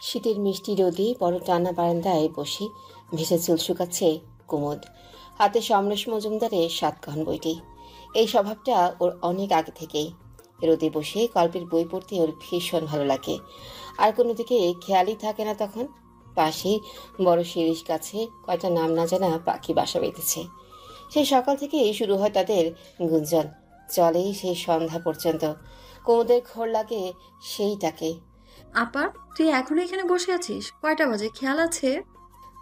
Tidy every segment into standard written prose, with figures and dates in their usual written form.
শীতের মিষ্টি রোদে বড় টানা বারান্দায় বসে ভেজা চুল শুকাচ্ছে কুমুদ। হাতে সমরেশ মজুমদারের সাতকাহন বইটি। এই স্বভাবটা ওর অনেক আগে থেকেই। রোদে বসে গল্পের বই পড়তে ওর ভীষণ ভালো লাগে। আর কোনো দিকে খেয়ালই থাকে না তখন। পাশেই বড় শিরিষ গাছে কয়টা নাম না জানা পাখি বাসা বেঁধেছে। সেই সকাল থেকেই শুরু হয় তাদের গুঞ্জন, চলেই সেই সন্ধ্যা পর্যন্ত। কুমুদের ঘোর লাগে সেইটাকে। আপা, তুই এখনো এখানে বসে আছিস? কয়টা বাজে খেয়াল আছে?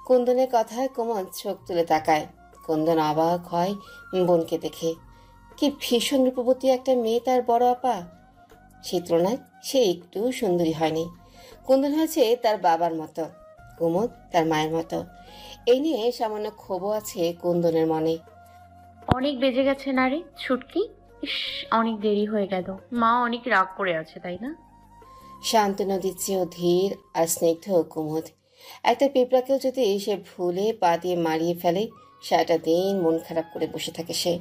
কুন্দনের কথায় কুমদ চোখ তুলে তাকায়। কুন্দন অবাক হয় বোনকে দেখে। কি ভীষণ রূপবতী একটা মেয়ে তার বড় আপা। সেই তুলনায় সে একটু সুন্দরী হয়নি। কুন্দন হয়েছে তার বাবার মতো, কুমদ তার মায়ের মতো। এই নিয়ে সামান্য ক্ষোভও আছে কুন্দনের মনে। অনেক বেজে গেছে না রে ছুটকি? ইস, অনেক দেরি হয়ে গেল। মা অনেক রাগ করে আছে, তাই না? শান্ত নদীর চেয়েও ধীর আর স্নিগ্ধ কুমুদ। একটা পিঁপড়াকেও যদি সে ভুলে পা দিয়ে মারিয়ে ফেলে, সারাটা দিন মন খারাপ করে বসে থাকে সে।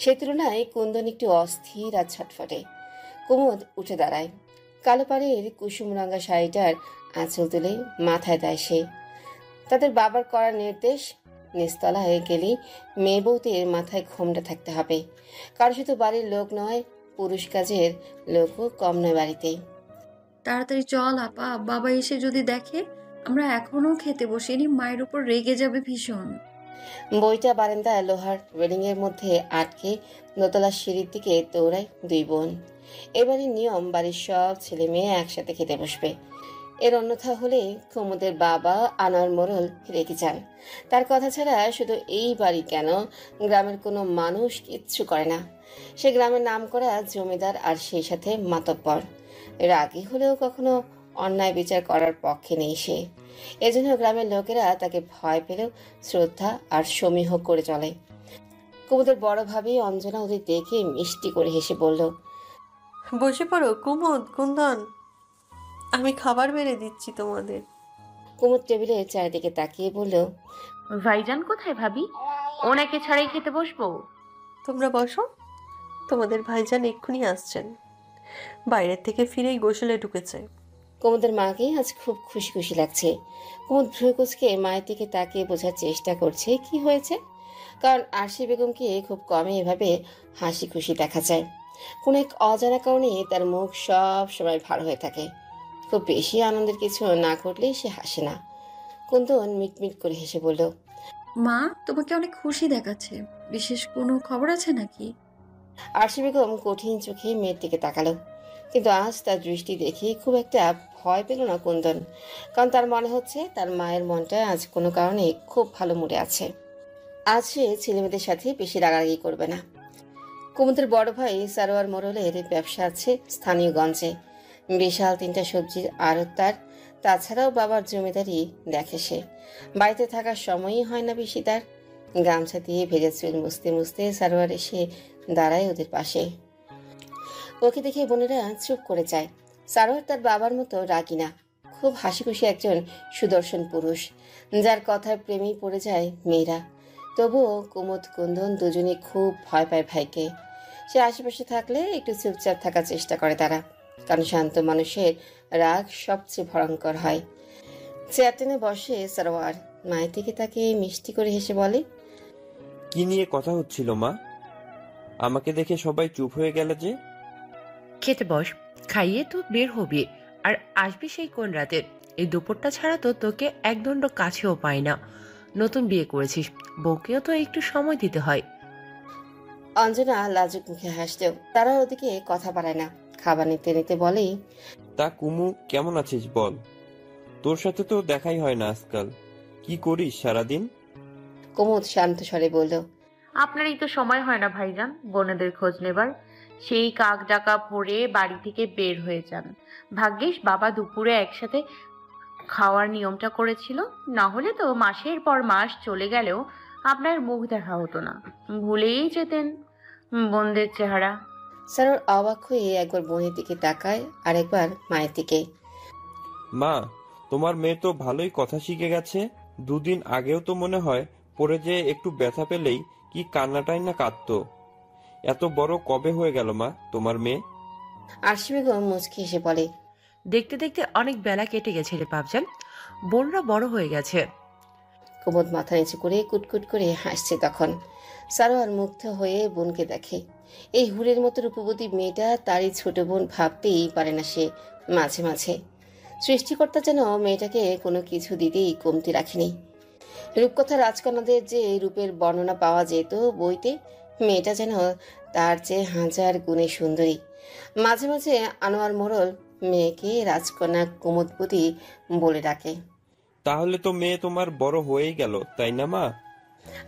সেই তুলনায় কুন্দন একটু অস্থির আর ছটফটে। কুমুদ উঠে দাঁড়ায়। কালো পাড়ের কুসুম রঙা শাড়িটার আঁচল তুলে মাথায় দেয় সে। তাদের বাবার করা নির্দেশ, নিচতলায় গেলেই মেয়ে বউদের মাথায় ঘোমটা থাকতে হবে। কারো শুধু বাড়ির লোক নয়, পুরুষ কাজের লোকও কম নয় বাড়িতে। তাড়াতাড়ি চল আপা, বাবা এসে যদি দেখে আমরা এখনো খেতে বসিনি, মায়ের উপর রেগে যাবে ভীষণ। বইটা বারান্দায় লোহার রেলিং এর মধ্যে আটকে দোতলার সিঁড়ির দিকে দৌড়ায় দুই বোন। এবারে নিয়ম, বাড়ির সব ছেলে মেয়ে একসাথে খেতে বসবে। এর অন্যথা হলে কুমুদের বাবা আনার মোড়ল রেগে যান। তার কথা ছাড়া শুধু এই বাড়ি কেন, গ্রামের কোনো মানুষ কিচ্ছু করে না। সে গ্রামের নাম করা জমিদার আর সেই সাথে মাতব্বর। রাগী হলেও কখনো অন্যায় বিচার করার পক্ষে নেই সে। এজন্য গ্রামের লোকেরা তাকে ভয় পেলেও শ্রদ্ধা আর সমীহ করে চলে। কুমুদের বড় ভাবি অঞ্জনা ওদের দেখে মিষ্টি করে হেসে বলল, বসে পড়ো কুমুদ, কুন্দন, আমি খাবার বেড়ে দিচ্ছি তোমাদের। কুমুদ টেবিলের চারিদিকে তাকিয়ে বলল, ভাইজান কোথায় ভাবি? ওনাকে ছাড়াই খেতে বসবো? তোমরা বসো, তোমাদের ভাইজান এক্ষুনি আসছেন। বাইরের থেকে ফিরেই গোসলে ঢুকেছে। কুমুদের মাকে আজ খুব খুশি খুশি লাগছে। কুমুদ ভ্রু কুঁচকে মায়ের দিকে তাকিয়ে বোঝার চেষ্টা করছে কি হয়েছে। কারণ আরশি বেগমকে খুব কমই এভাবে হাসি খুশি দেখা যায়। কোনো এক অজানা কারণে তার মুখ সব সময় ভার হয়ে থাকে। খুব বেশি আনন্দের কিছু না ঘটলেই সে হাসে না। কুন্দন মিটমিট করে হেসে বলল, মা, তোমাকে অনেক খুশি দেখাচ্ছে, বিশেষ কোনো খবর আছে নাকি? আরশি বেগম কঠিন চোখে মেয়ের দিকে তাকালো। কিন্তু আজ তার দৃষ্টি দেখে খুব একটা ভয় পেল না কুন্দন। কারণ তার মনে হচ্ছে তার মায়ের মনটা আজ কোনো কারণে খুব ভালো মুডে আছে। আজ সে ছেলেমেয়েদের সাথে বেশি রাগারাগি করবে না। কুমুদের বড় ভাই সারোয়ার মোড়লের ব্যবসা আছে স্থানীয় গঞ্জে। বিশাল 3টা সবজির আড়ত তার। তাছাড়াও বাবার জমিদারি দেখে সে। বাড়িতে থাকার সময়ই হয় না বেশি তার। গামছা দিয়ে ভেজা চুল মুছতে মুছতে সারোয়ার এসে দাঁড়ায় ওদের পাশে। ওকে দেখে বোনেরা চুপ করে যায়। সারোয়ার তার বাবার মতো রাগী না, খুব হাসি খুশি একজন সুদর্শন পুরুষ, যার কথায় প্রেমেই পড়ে যায় মেয়েরা। তবুও কুমুদ কুন্দন দুজনে খুব ভয় পায় ভাইকে। সে আশেপাশে থাকলে একটু চুপচাপ থাকার চেষ্টা করে তারা, কারণ শান্ত মানুষের রাগ সবচেয়ে ভয়ঙ্কর হয়। চেয়ার টেনে বসে সারোয়ার, মায়ের দিকে তাকে মিষ্টি করে হেসে বলে, কি নিয়ে কথা হচ্ছিল মা? আমাকে দেখে সবাই চুপ হয়ে গেল যে? খেতে বস, খাইয়ে তো বের হবি। আর আসবি সেই কোন রাতে? এই দুপুরটা ছাড়া তো তোকে একদণ্ড কাছেও পাই না। নতুন বিয়ে করেছিস, বউকেও তো একটু সময় দিতে হয়। অঞ্জনা লাজুক মুখে হাসলেও তারা ওদিকে কথা বাড়ায় না। খাবার নিতে নিতে বলে, তা কুমু কেমন আছিস বল? তোর সাথে তো দেখাই হয় না আজকাল। কি করিস সারাদিন? কুমুদ শান্ত স্বরে বলল, আপনারই তো সময় হয় না ভাইজান বোনেদের খোঁজ নেবার। সেই কাক ডাকা পরে বাড়ি থেকে বের হয়ে যান। ভাগ্যিস বাবা দুপুরে একসাথে খাওয়ার নিয়মটা করেছিল, না হলে তো মাসের পর মাস চলে গেলেও আপনার মুখ দেখা হতো না, ভুলেই যেতেন বোনদের চেহারা। সারোয়ার অবাক হয়ে একবার বোনের দিকে তাকায় আর একবার মায়ের দিকে। মা, তোমার মেয়ে তো ভালোই কথা শিখে গেছে। 2 দিন আগেও তো মনে হয় পড়ে যে একটু ব্যথা পেলেই কি কান্নাটাই না কাঁদতো। এত বড় কবে হয়ে গেল মা তোমার মেয়ে? আরশি বেগম মুচকি এসে বলে, দেখতে দেখতে অনেক বেলা কেটে গেছে রে বাপজান, বোনরা বড় হয়ে গেছে। কুমুদ মাথা নিচু করে কুটকুট করে হাসছে তখন। সারোয়ার মুগ্ধ হয়ে বোনকে দেখে। এই হুরের মতো রূপবতী মেয়েটা তারই ছোট বোন ভাবতেই পারে না সে। মাঝে মাঝে সৃষ্টিকর্তা যেন মেয়েটাকে কোনো কিছু দিতেই কমতি রাখেনি। রূপকথা রাজকন্যাদের যে রূপের বর্ণনা পাওয়া যেত বইতে, মেয়েটা যেন তার চেয়ে হাজার গুণে সুন্দরী। মাঝে মাঝে আনোয়ার মোড়ল মেয়েকে রাজকন্যা কুমুদবতী বলে ডাকে। তাহলে তো মেয়ে তোমার বড় হয়েই গেল, তাই না মা?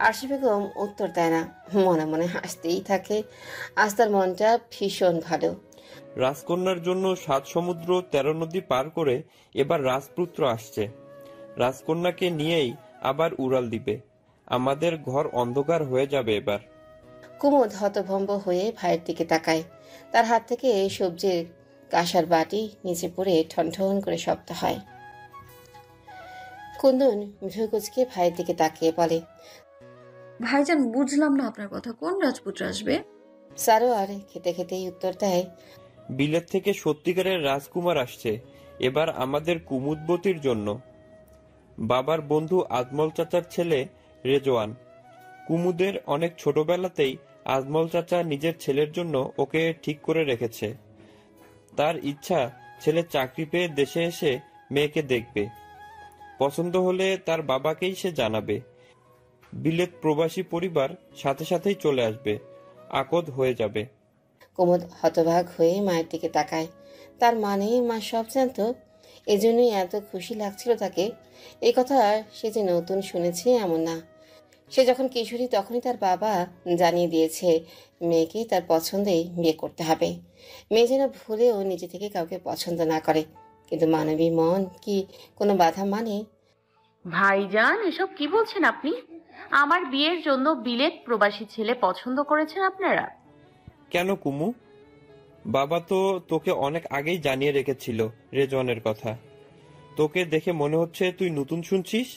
আরশি বেগম উত্তর দেয় না, মনে মনে হাসতেই থাকে। আজ তার মনটা ভীষণ ভালো। রাজকন্যার জন্য 7 সমুদ্র 13 নদী পার করে এবার রাজপুত্র আসছে। রাজকন্যাকে নিয়েই আবার উড়াল দিবে। আমাদের ঘর অন্ধকার হয়ে যাবে এবার। কুমুদ হতভম্ব হয়ে ভাইয়ের দিকে তাকায়। তার হাত থেকে সবজির কাঁসার বাটি নিচে পড়ে ঠনঠন করে শব্দ হয়। কুন্দন ভ্রুকুচকে ভাইয়ের দিকে তাকিয়ে বলে, ভাইজান বুঝলাম না আপনার কথা, কোন রাজপুত্র আসবে? সারোয়ার খেতে খেতেই উত্তর দেয়, বিলেত থেকে সত্যিকারের রাজকুমার আসছে এবার আমাদের কুমুদবতীর জন্য। বাবার বন্ধু আজমল চাচার ছেলে রেজওয়ান। কুমুদের অনেক ছোটবেলাতেই আজমল চাচা নিজের ছেলের জন্য ওকে ঠিক করে রেখেছে। তার ইচ্ছা ছেলে চাকরি পেয়ে দেশে এসে মেয়েকে দেখবে। পছন্দ হলে তার বাবাকেই সে জানাবে। বিলেত প্রবাসী পরিবার সাথে সাথেই চলে আসবে, আকদ হয়ে যাবে। কুমুদ হতবাক হয়ে মায়ের দিকে তাকায়। তার মানে মা সব জানতো, এজন্যই এত খুশি লাগছিল তাকে। এই কথা সে যে নতুন শুনেছে এমন না। সে যখন কিশোরী তখনই তার বাবা জানিয়ে দিয়েছে মেয়েকে তার পছন্দেই বিয়ে করতে হবে। মেয়ে যেন ভুলেও নিজে থেকে কাউকে পছন্দ না করে, কিন্তু মানবী মন কি কোনো বাধা মানে? ভাইজান, এসব কি বলছেন আপনি? আমার বিয়ের জন্য বিলেত প্রবাসী ছেলে পছন্দ করেছেন আপনারা? কেন কুমু? বাবা তো তোকে অনেক আগেই জানিয়ে রেখেছিল রেজওয়ানের কথা। তোকে দেখে মনে হচ্ছে তুই নতুন শুনছিস।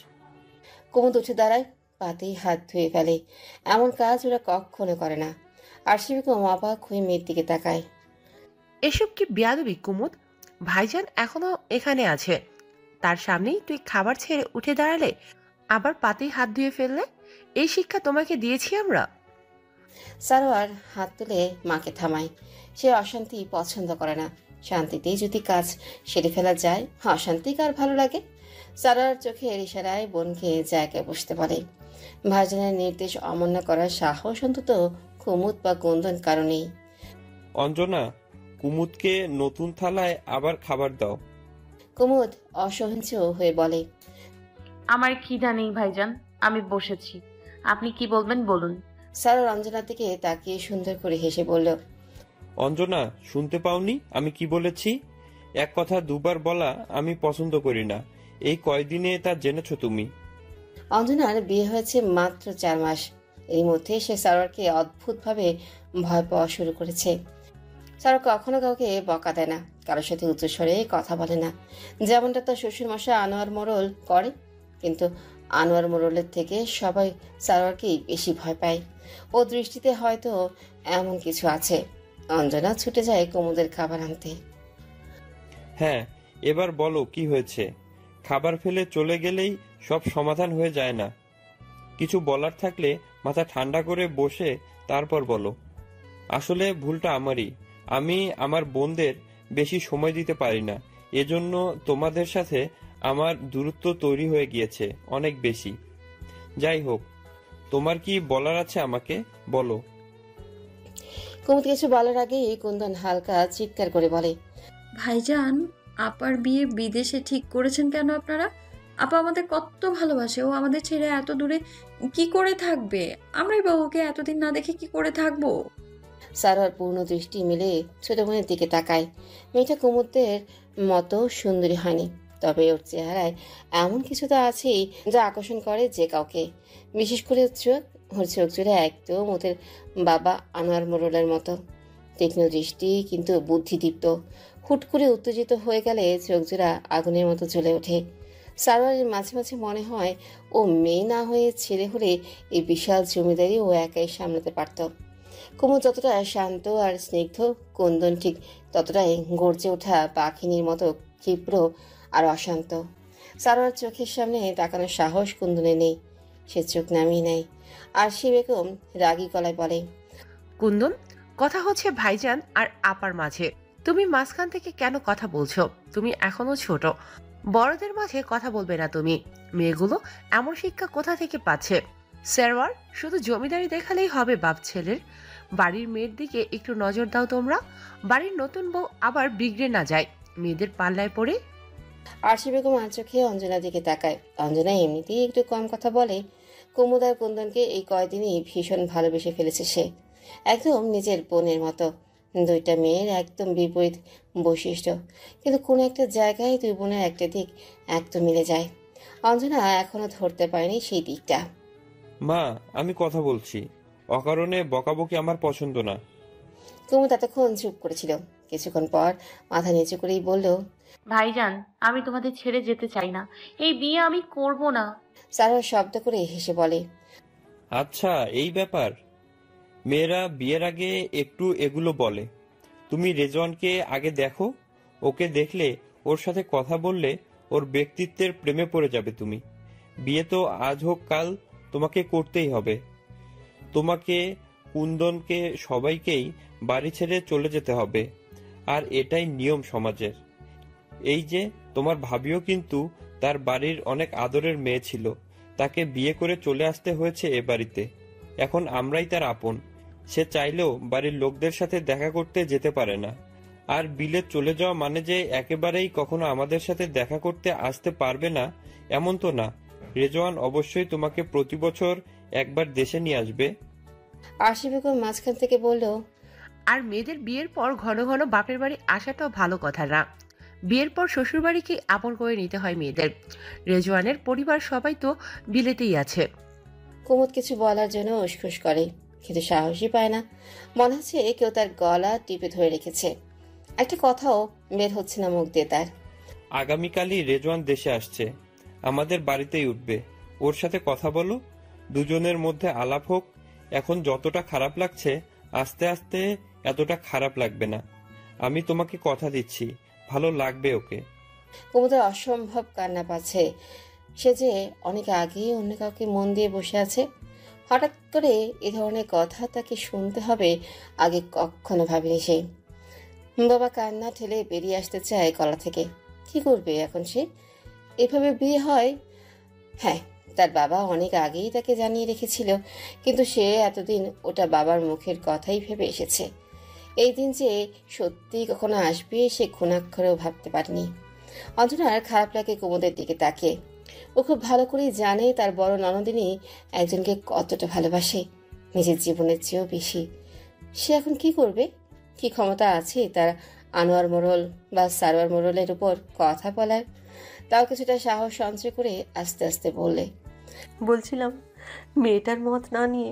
কুমুদ উঠে দাঁড়ায়, পাতেই হাত ধুয়ে ফেলে। এমন কাজ ওরা কখনো করে না। আরশি বেগম অবাক হয়ে মেয়ের দিকে তাকায়। এসব কি বেয়াদবি কুমুদ? ভাইজান এখনো এখানে আছে, তার সামনেই তুই খাবার ছেড়ে উঠে দাঁড়ালে, আবার পাতেই হাত ধুয়ে ফেললে। এই শিক্ষা তোমাকে দিয়েছি আমরা? সারোয়ার হাত তুলে মাকে থামায়। সে অশান্তি পছন্দ করে না। শান্তিতেই যদি কাজ সেরে ফেলা যায়, অশান্তি কার ভালো লাগে? সারোয়ার চোখের ইশারায় বোনকে জায়গায় বসতে বলে। ভাইজানের নির্দেশ অমান্য করার সাহস অন্তত কুমুদ বা কুন্দন কারণেই। অঞ্জনা, কুমুদকে নতুন থালায় আবার খাবার দাও। কুমুদ অসহিঞ্চ হয়ে বলে, আমার খিদা নেই ভাইজান, আমি বসেছি। আপনি কি বলবেন বলুন। সারোয়ার অঞ্জনার দিকে তাকিয়ে সুন্দর করে হেসে বলল, অঞ্জনা, শুনতে পাওনি আমি কি বলেছি? এক কথা দুবার বলা আমি পছন্দ করি না। এই কয়দিনে তা জেনেছো তুমি? অঞ্জনার বিয়ে হয়েছে মাত্র 4 মাস। এর মধ্যে সে সারোয়ারকে অদ্ভুতভাবে ভয় পাওয়া শুরু করেছে। সারোয়ার কখনো কাউকে বকা দেয় না, কারোর সাথে উচ্চস্বরে কথা বলে না, যেমনটা তার শ্বশুর মশাই আনোয়ার মোড়ল করে। কিন্তু আনোয়ার মোড়লের থেকে সবাই সারোয়ারকেই বেশি ভয় পায়। ও দৃষ্টিতে হয়তো এমন কিছু আছে। অঞ্জনা ছুটে যায় কুমুদের খাবার আনতে। হ্যাঁ, এবার বলো কি হয়েছে? খাবার ফেলে চলে গেলেই সব সমাধান হয়ে যায় না। কিছু বলার থাকলে মাথা ঠান্ডা করে বসে তারপর বলো। আসলে ভুলটা আমারই। আমি আমার বোনদের বেশি সময় দিতে পারি না, এজন্য তোমাদের সাথে আমার দূরত্ব তৈরি হয়ে গিয়েছে অনেক বেশি। যাই হোক, তোমার কি বলার আছে আমাকে বলো। কুমুদ কিছু বলার আগেই কুন্দন হালকা চিৎকার করে বলে, ভাইজান, আপার বিয়ে বিদেশে ঠিক করেছেন কেন আপনারা? আপা আমাদের কত ভালোবাসে, ও আমাদের ছেড়ে এত দূরে কি করে থাকবে? আমরাই বা ওকে এতদিন না দেখে কি করে থাকবো? সারোয়ার পূর্ণ দৃষ্টি মিলে ছোট বোনের দিকে তাকায়। মেয়েটা কুমুদের মতো সুন্দরী হয়নি, তবে ওর চেহারায় এমন কিছু তো আছেই যা আকর্ষণ করে যে কাউকে। বিশেষ করে ওর চোখ জুড়ে একদম ওদের বাবা আনোয়ার মোড়লের মতো তীক্ষ্ণ দৃষ্টি, কিন্তু বুদ্ধিদীপ্ত। হুট করে উত্তেজিত হয়ে গেলে চোখ জোড়া আগুনের মতো জ্বলে ওঠে। সারোয়ারের মাঝে মাঝে মনে হয় ও মেয়ে না হয়ে ছেলে হলে এই বিশাল জমিদারি ও একাই সামলাতে পারত। কুমু যতটা শান্ত আর স্নিগ্ধ, কুন্দন ঠিক ততটাই গর্জে ওঠা পাখিনীর মতো ক্ষিপ্র আর অশান্ত। সারোয়ার চোখের সামনে তাকানোর সাহস কুন্দনে নেই, সে চোখ নামিয়ে নেয়। আর সে বেগম রাগী গলায় বলে, কুন্দন, কথা হচ্ছে ভাইজান আর আপার মাঝে। তুমি মাঝখান থেকে কেন কথা বলছো? তুমি এখনো ছোট, বড়দের মাঝে কথা বলবে না তুমি। মেয়েগুলো এমন শিক্ষা কোথা থেকে পাচ্ছে? স্যারওয়ার, শুধু জমিদারি দেখালেই হবে বাপ ছেলের? বাড়ির মেয়ের দিকে একটু নজর দাও তোমরা, বাড়ির নতুন বউ আবার বিগড়ে না যায় মেয়েদের পাল্লায় পড়ে। আরশি বেগম আর চোখে অঞ্জনার দিকে তাকায়। অঞ্জনা এমনিতেই একটু কম কথা বলে। কুমুদ আর কুন্দনকে এই কয়দিনই ভীষণ ভালোবেসে ফেলেছে সে, একদম নিজের বোনের মতো। দুইটা মেয়ের একদম বিপরীত বৈশিষ্ট্য, কিন্তু কোনো একটা জায়গায় দুই বোনের একটা দিক একদম মিলে যায়। অঞ্জনা এখনো ধরতে পারেনি সেই দিকটা। মা, আমি কথা বলছি। অকারণে বকাবকি আমার পছন্দ না। কুমুদ এতক্ষণ চুপ করেছিল, কিছুক্ষণ পর মাথা নিচু করেই বলল, ভাইজান, আমি তোমাদের ছেড়ে যেতে চাই না। এই বিয়ে আমি করব না। সারোয়ার শব্দ করে হেসে বলে, আচ্ছা, এই ব্যাপার। মেয়েরা বিয়ের আগে একটু এগুলো বলে। তুমি রেজওয়ানকে আগে দেখো, ওকে দেখলে, ওর সাথে কথা বললে ওর ব্যক্তিত্বের প্রেমে পড়ে যাবে তুমি। বিয়ে তো আজ হোক কাল তোমাকে করতেই হবে। তোমাকে, কুন্দনকে, সবাইকেই বাড়ি ছেড়ে চলে যেতে হবে, আর এটাই নিয়ম সমাজের। এই যে তোমার ভাবিও কিন্তু তার বাড়ির অনেক আদরের মেয়ে ছিল, তাকে বিয়ে করে চলে আসতে হয়েছে এ বাড়িতে। এখন আমরাই তার আপন। সে চাইলেও বাড়ির লোকদের সাথে দেখা করতে যেতে পারে না। আর বিলেত চলে যাওয়া মানে যে একেবারেই কখনো আমাদের সাথে দেখা করতে আসতে পারবে না এমন তো না। রেজওয়ান অবশ্যই তোমাকে প্রতি বছর একবার দেশে নিয়ে আসবে। আরশি বেগম মাঝখান থেকে বলল, আর মেয়েদের বিয়ের পর ঘন ঘন বাপের বাড়ি আসাটাও ভালো কথা না। বিয়ের পর শ্বশুর বাড়িকে আপন করে নিতে হয় মেয়েদের। রেজওয়ানের পরিবার সবাই তো বিলেতেই আছে। কুমুদ কিছু বলার জন্য উসখুস করে, কিন্তু সাহসই পায় না। মনে হচ্ছে কেউ তার গলা টিপে ধরে রেখেছে। একটা কথাও বের হচ্ছে না মুখ দিয়ে তার। আগামীকালই রেজওয়ান দেশে আসছে, আমাদের বাড়িতেই উঠবে। ওর সাথে কথা বলো, দুজনের মধ্যে আলাপ হোক। এখন যতটা খারাপ লাগছে, আস্তে আস্তে এতটা খারাপ লাগবে না। আমি তোমাকে কথা দিচ্ছি, ভালো লাগবে ওকে। কুমুদের অসম্ভব কান্না পাচ্ছে। সে যে অনেক আগেই অন্য কাউকে মন দিয়ে বসে আছে। হঠাৎ করে এ ধরনের কথা তাকে শুনতে হবে, আগে কখনো ভাবেনি সে। বাবা কান্না ঠেলে বেরিয়ে আসতে চায় গলা থেকে। কি করবে এখন সে? এভাবে বিয়ে হয়? হ্যাঁ, তার বাবা অনেক আগেই তাকে জানিয়ে রেখেছিল, কিন্তু সে এতদিন ওটা বাবার মুখের কথাই ভেবে এসেছে। এই দিন যে সত্যি কখনো আসবে সে ঘুণাক্ষরেও ভাবতে পারেনি। অঞ্জনার খারাপ লাগে কুমুদের দিকে তাকিয়ে। ও খুব ভালো করেই জানে তার বড় ননদিনী একজনকে কতটা ভালোবাসে, নিজের জীবনের চেয়েও বেশি। সে এখন কি করবে? কি ক্ষমতা আছে তার আনোয়ার মোড়ল বা সারোয়ার মোড়লের উপর কথা বলার? তাও কিছুটা সাহস সঞ্চয় করে আস্তে আস্তে বললে, বলছিলাম, মেয়েটার মত না নিয়ে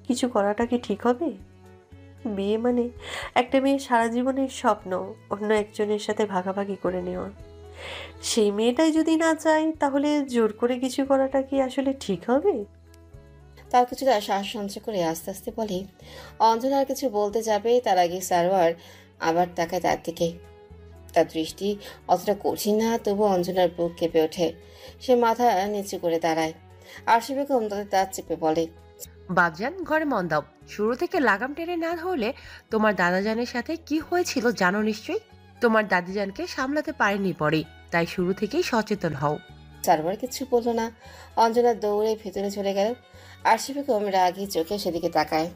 কিছু করাটা কি ঠিক হবে? বিয়ে মানে একটা মেয়ে সারা জীবনের স্বপ্ন অন্য একজনের সাথে ভাগাভাগি করে নেওয়া। সেই মেয়েটাই যদি না চায়, তাহলে জোর করে কিছু করাটা কি আসলে ঠিক হবে? তাও কিছুটা সাহস সঞ্চয় করে আস্তে আস্তে বলে। অঞ্জনা আর কিছু বলতে যাবে তার আগে সারোয়ার আবার তাকায় তার দিকে। তার দৃষ্টি অতটা কঠিন না, তবু অঞ্জনার বুক কেঁপে ওঠে। সে মাথা নিচু করে দাঁড়ায়। আরশি বেগম তাদের দাঁত চেপে বলে, বাগজান, ঘরে মন দাও। শুরু থেকে লাগাম টেনে না ধরলে তোমার দাদাজানের সাথে কি হয়েছিল জানো নিশ্চয়ই। তোমার দাদিজানকে সামলাতে পারেনি পরে, তাই শুরু থেকেই সচেতন হও। সারোয়ার কিছু বলল না। অঞ্জনা দৌড়ে ভেতরে চলে গেল। আরশি বেগম রাগী চোখে সেদিকে তাকায়।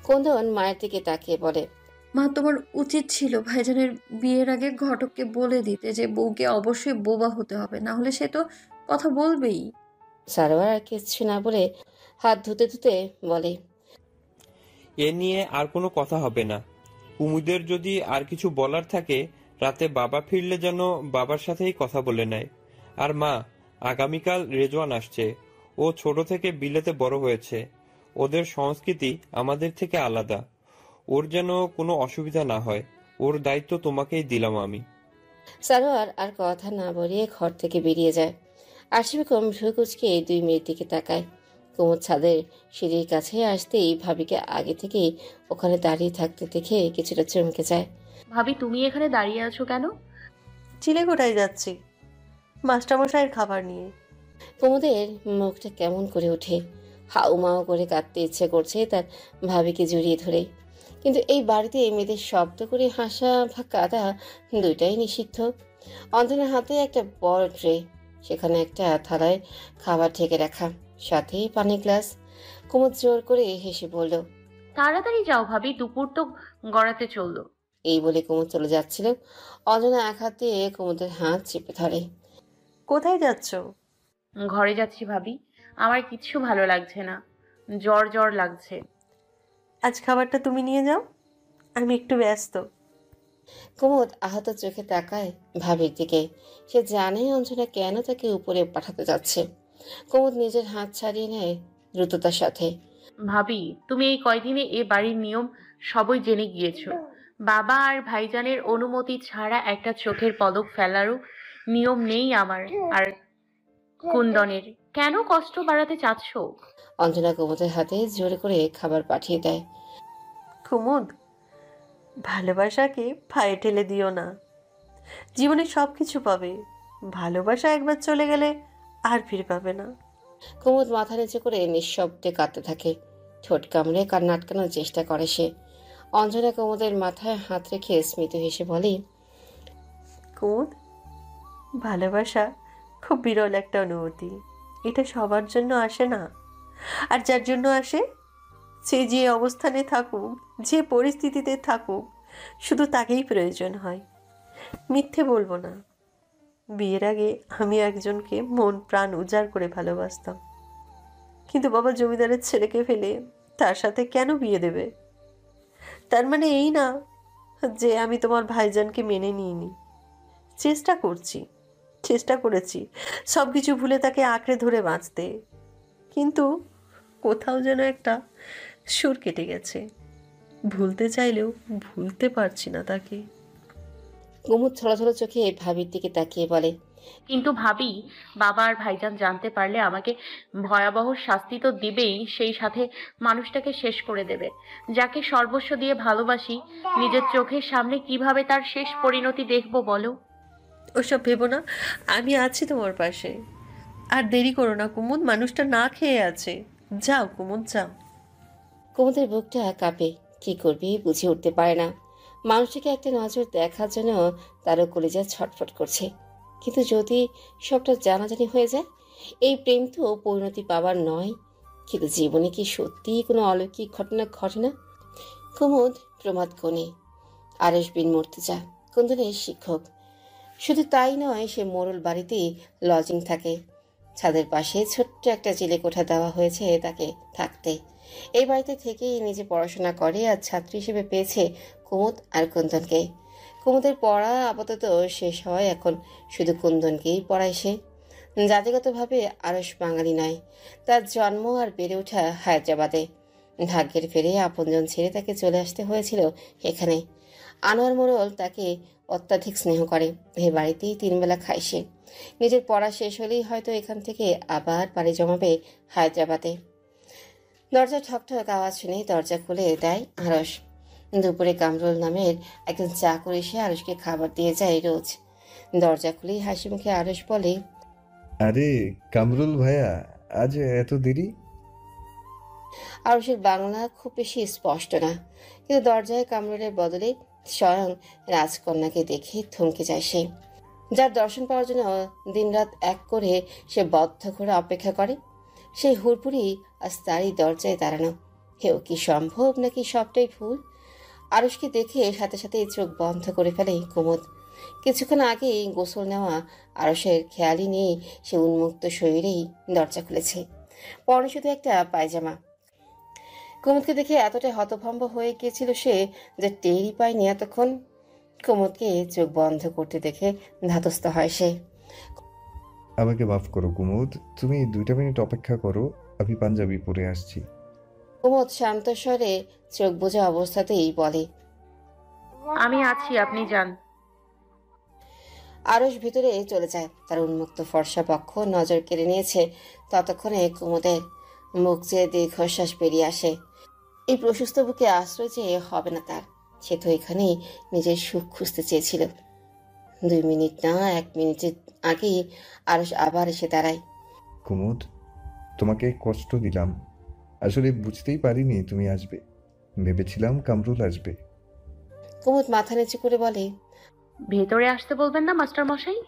কুন্দন মায়ের দিকে তাকিয়ে বলে, মা, তোমার উচিত ছিল ভাইজানের বিয়ের আগে ঘটককে বলে দিতে যে বউকে অবশ্যই বোবা হতে হবে, না হলে সে তো কথা বলবেই। সারোয়ার আর কিছু না বলে হাত ধুতে ধুতে বলে, এ নিয়ে আর কোনো কথা হবে না। কুমুদের যদি আর কিছু বলার থাকে, রাতে বাবা ফিরলে যেন বাবার সাথেই কথা বলে নেয়। আর মা, আগামীকাল রেজওয়ান আসছে। ও ছোট থেকে বিলেতে বড় হয়েছে। ওদের সংস্কৃতি আমাদের থেকে আলাদা। ওর যেন কোনো অসুবিধা না হয়, ওর দায়িত্ব তোমাকেই দিলাম আমি। সারোয়ার আর কথা না বলিয়ে ঘর থেকে বেরিয়ে যায়। আরশি বেগম ভ্রু কুচকে 2 মিনিট দিকে তাকায়। কুমুদ ছাদের সিঁড়ির কাছে আসতেই ভাবিকে আগে থেকেই ওখানে দাঁড়িয়ে থাকতে দেখে কিছুটা চমকে যায়। ভাবি, তুমি এখানে দাঁড়িয়ে আছো কেন? চিলেকোঠায় যাচ্ছি মাস্টারমশাইয়ের খাবার নিয়ে। কুমুদের মুখটা কেমন করে ওঠে, হাউমাউ করে কাঁদতে ইচ্ছে করছে তার ভাবিকে জড়িয়ে ধরে। কিন্তু এই বাড়িতে মেয়েদের শব্দ করে হাসা বা কাঁদা দুইটাই নিষিদ্ধ। অন্তরের হাতে একটা বড় ট্রে, সেখানে একটা থালায় খাবার ঢেকে রাখা, সাথে পানি গ্লাস। কুমুদ জোর করে হেসে বলল, তাড়াতাড়ি যাও ভাবি, দুপুর তো গড়াতে চললো। এই বলে কুমুদ চলে যাচ্ছিল। অঞ্জনা এক হাত দিয়ে কুমুদের হাত চেপে ধরে। কোথায় যাচ্ছ? ঘরে যাচ্ছি ভাবি, আমার কিচ্ছু ভালো লাগছে না, জ্বর জ্বর লাগছে। আজ খাবারটা তুমি নিয়ে যাও, আমি একটু ব্যস্ত। কুমুদ আহত চোখে তাকায় ভাবির দিকে। সে জানে অঞ্জনা কেন তাকে উপরে পাঠাতে যাচ্ছে। কুমুদ নিজের হাত ছাড়িয়ে নেয় দ্রুততার সাথে। ভাবি, তুমি এই কয়দিনে এ বাড়ির নিয়ম সবই জেনে গিয়েছো। বাবা আর ভাইজানের অনুমতি ছাড়া একটা চোখের পলক ফেলারও নিয়ম নেই আমার আর কুন্দনের। কেন কষ্ট বাড়াতে চাচ্ছ? অঞ্জনা কুমুদের হাতে জোরে করে খাবার পাঠিয়ে দেয়। কুমুদ, ভালোবাসাকে পায়ে ঠেলে দিও না। জীবনে সব কিছু পাবে, ভালোবাসা একবার চলে গেলে আর ফিরে পাবে না। কুমুদ মাথা নিচে করে নিঃশব্দে কাঁদতে থাকে। ঠোঁট কামড়ে কান্না আটকানোর চেষ্টা করে সে। অঞ্জনা কুমুদের মাথায় হাত রেখে স্মিত হেসে বলে, কুমুদ, ভালোবাসা খুব বিরল একটা অনুভূতি। এটা সবার জন্য আসে না, আর যার জন্য আসে সে যে অবস্থানে থাকুক, যে পরিস্থিতিতে থাকুক, শুধু তাকেই প্রয়োজন হয়। মিথ্যে বলবো না, বিয়ের আগে আমি একজনকে মন প্রাণ উজাড় করে ভালোবাসতাম, কিন্তু বাবা জমিদারের ছেলেকে ফেলে তার সাথে কেন বিয়ে দেবে? তার মানে এই না যে আমি তোমার ভাইজানকে মেনে নিইনি। চেষ্টা করেছি সব কিছু ভুলে তাকে আঁকড়ে ধরে বাঁচতে, কিন্তু কোথাও যেন একটা সুর কেটে গেছে। ভুলতে চাইলেও ভুলতে পারছি না তাকে। কুমুদ ছলছল চোখে ভাবির দিকে তাকিয়ে বলে, কিন্তু ভাবি, বাবা আর ভাইজান জানতে পারলে আমাকে ভয়াবহ শাস্তি তো দিবেই, সেই সাথে মানুষটাকে শেষ করে দেবে যাকে সর্বস্ব দিয়ে ভালোবাসি। নিজের চোখের সামনে কিভাবে তার শেষ পরিণতি দেখবো বলো? ওসব ভেবো না, আমি আছি তোমার পাশে। আর দেরি করো না কুমুদ, মানুষটা না খেয়ে আছে। যাও কুমুদ, যাও। কুমুদের বুকটা কাঁপে, কি করবে বুঝে উঠতে পারে না। মানুষটাকে একটা নজর দেখার জন্য তারও কলিজা ছটফট করছে। কিন্তু যদি সবটা জানাজানি হয়ে যায়, এই প্রেম তো পরিণতি পাবার নয়। কিন্তু জীবনে কি সত্যিই কোনো অলৌকিক ঘটনা ঘটে না? কুমুদ প্রমাদ গণে, আরেশ বিন মর্তুজা কুন্দনের শিক্ষক। শুধু তাই নয়, সে মোড়ল বাড়িতে লজিং থাকে। ছাদের পাশে ছোট্ট একটা চিলে কোঠা দেওয়া হয়েছে তাকে থাকতে। এই বাড়িতে থেকেই নিজে পড়াশোনা করে, আর ছাত্রী হিসেবে পেয়েছে কুমুদ আর কুন্দনকে। কুমুদের পড়া আপাতত শেষ হয়, এখন শুধু কুন্দনকেই পড়ায় সে। জাতিগতভাবে আরস বাঙালি নয়, তার জন্ম আর বেড়ে ওঠা হায়দ্রাবাদে। ভাগ্যের ফেরে আপনজন ছেড়ে তাকে চলে আসতে হয়েছিল এখানে। আনোয়ার মোড়ল তাকে অত্যাধিক স্নেহ করে। এই বাড়িতেই 3 বেলা খায় সে। নিজের পড়া শেষ হলেই হয়তো এখান থেকে আবার পাড়ি জমাবে হায়দ্রাবাদে। দরজা ঠকঠক আওয়াজ শুনে দরজা খুলে দেয় আরস। দুপুরে কামরুল নামের একজন চাকর এসে আরসকে খাবার দিয়ে যায় রোজ। দরজা খুলেই হাসি মুখে আরস বলে, আরে কামরুল ভাইয়া, আজ এত দেরি? আরসের বাংলা খুব বেশি স্পষ্ট না, কিন্তু দরজায় কামরুলের বদলে স্বয়ং রাজকন্যাকে দেখে থমকে যায় সে, যার দর্শন পাওয়ার জন্য দিনরাত এক করে সে বদ্ধ করে অপেক্ষা করে। সেই হুড়পুরি আজ তারই দরজায় দাঁড়ানো। হেও কি সম্ভব, নাকি সবটাই ভুল? আরুষকে দেখে সাথে সাথে চোখ বন্ধ করে ফেলে কুমুদ। কিছুক্ষণ আগেই গোসল নেওয়া আরসের খেয়ালই নেই সে উন্মুক্ত শরীরেই দরজা খুলেছে, পরনে শুধু একটা পায়জামা। কুমুদকে দেখে এতটাই হতভম্ব হয়ে গিয়েছিল সে যে টেরই পায়নি এতক্ষণ। কুমুদকে চোখ বন্ধ করতে দেখে ধাতস্থ হয় সে। আমাকে মাফ করো কুমুদ, তুমি 2টা মিনিট অপেক্ষা করো, আমি পাঞ্জাবি পরে আসছি। কুমুদ শান্ত স্বরে চোখ বোঝা অবস্থাতেই বলে, আমি আছি, আপনি যান। আরশ ভিতরে চলে যায়। তার উন্মুক্ত ফর্সা পক্ষ নজর কেড়ে নিয়েছে। ততক্ষণে কুমুদের মুখ চেয়ে দীর্ঘশ্বাস বেরিয়ে আসে। এই প্রশস্ত বুকে আশ্রয় চেয়ে হবে না তার। সে তো এখানেই নিজের সুখ খুঁজতে চেয়েছিল। 2 মিনিট না 1 মিনিটের আগেই আরশ আবার এসে দাঁড়ায়। কুমুদ, তোমাকে কষ্ট দিলাম। আসলে বুঝতেই পারিনি তুমি আসবে। ভেবেছিলাম কামরুল আসবে। কুমুদ মাথা নিচু করে বলে। ভেতরে আসতে বলবেন না মাস্টার মশাই?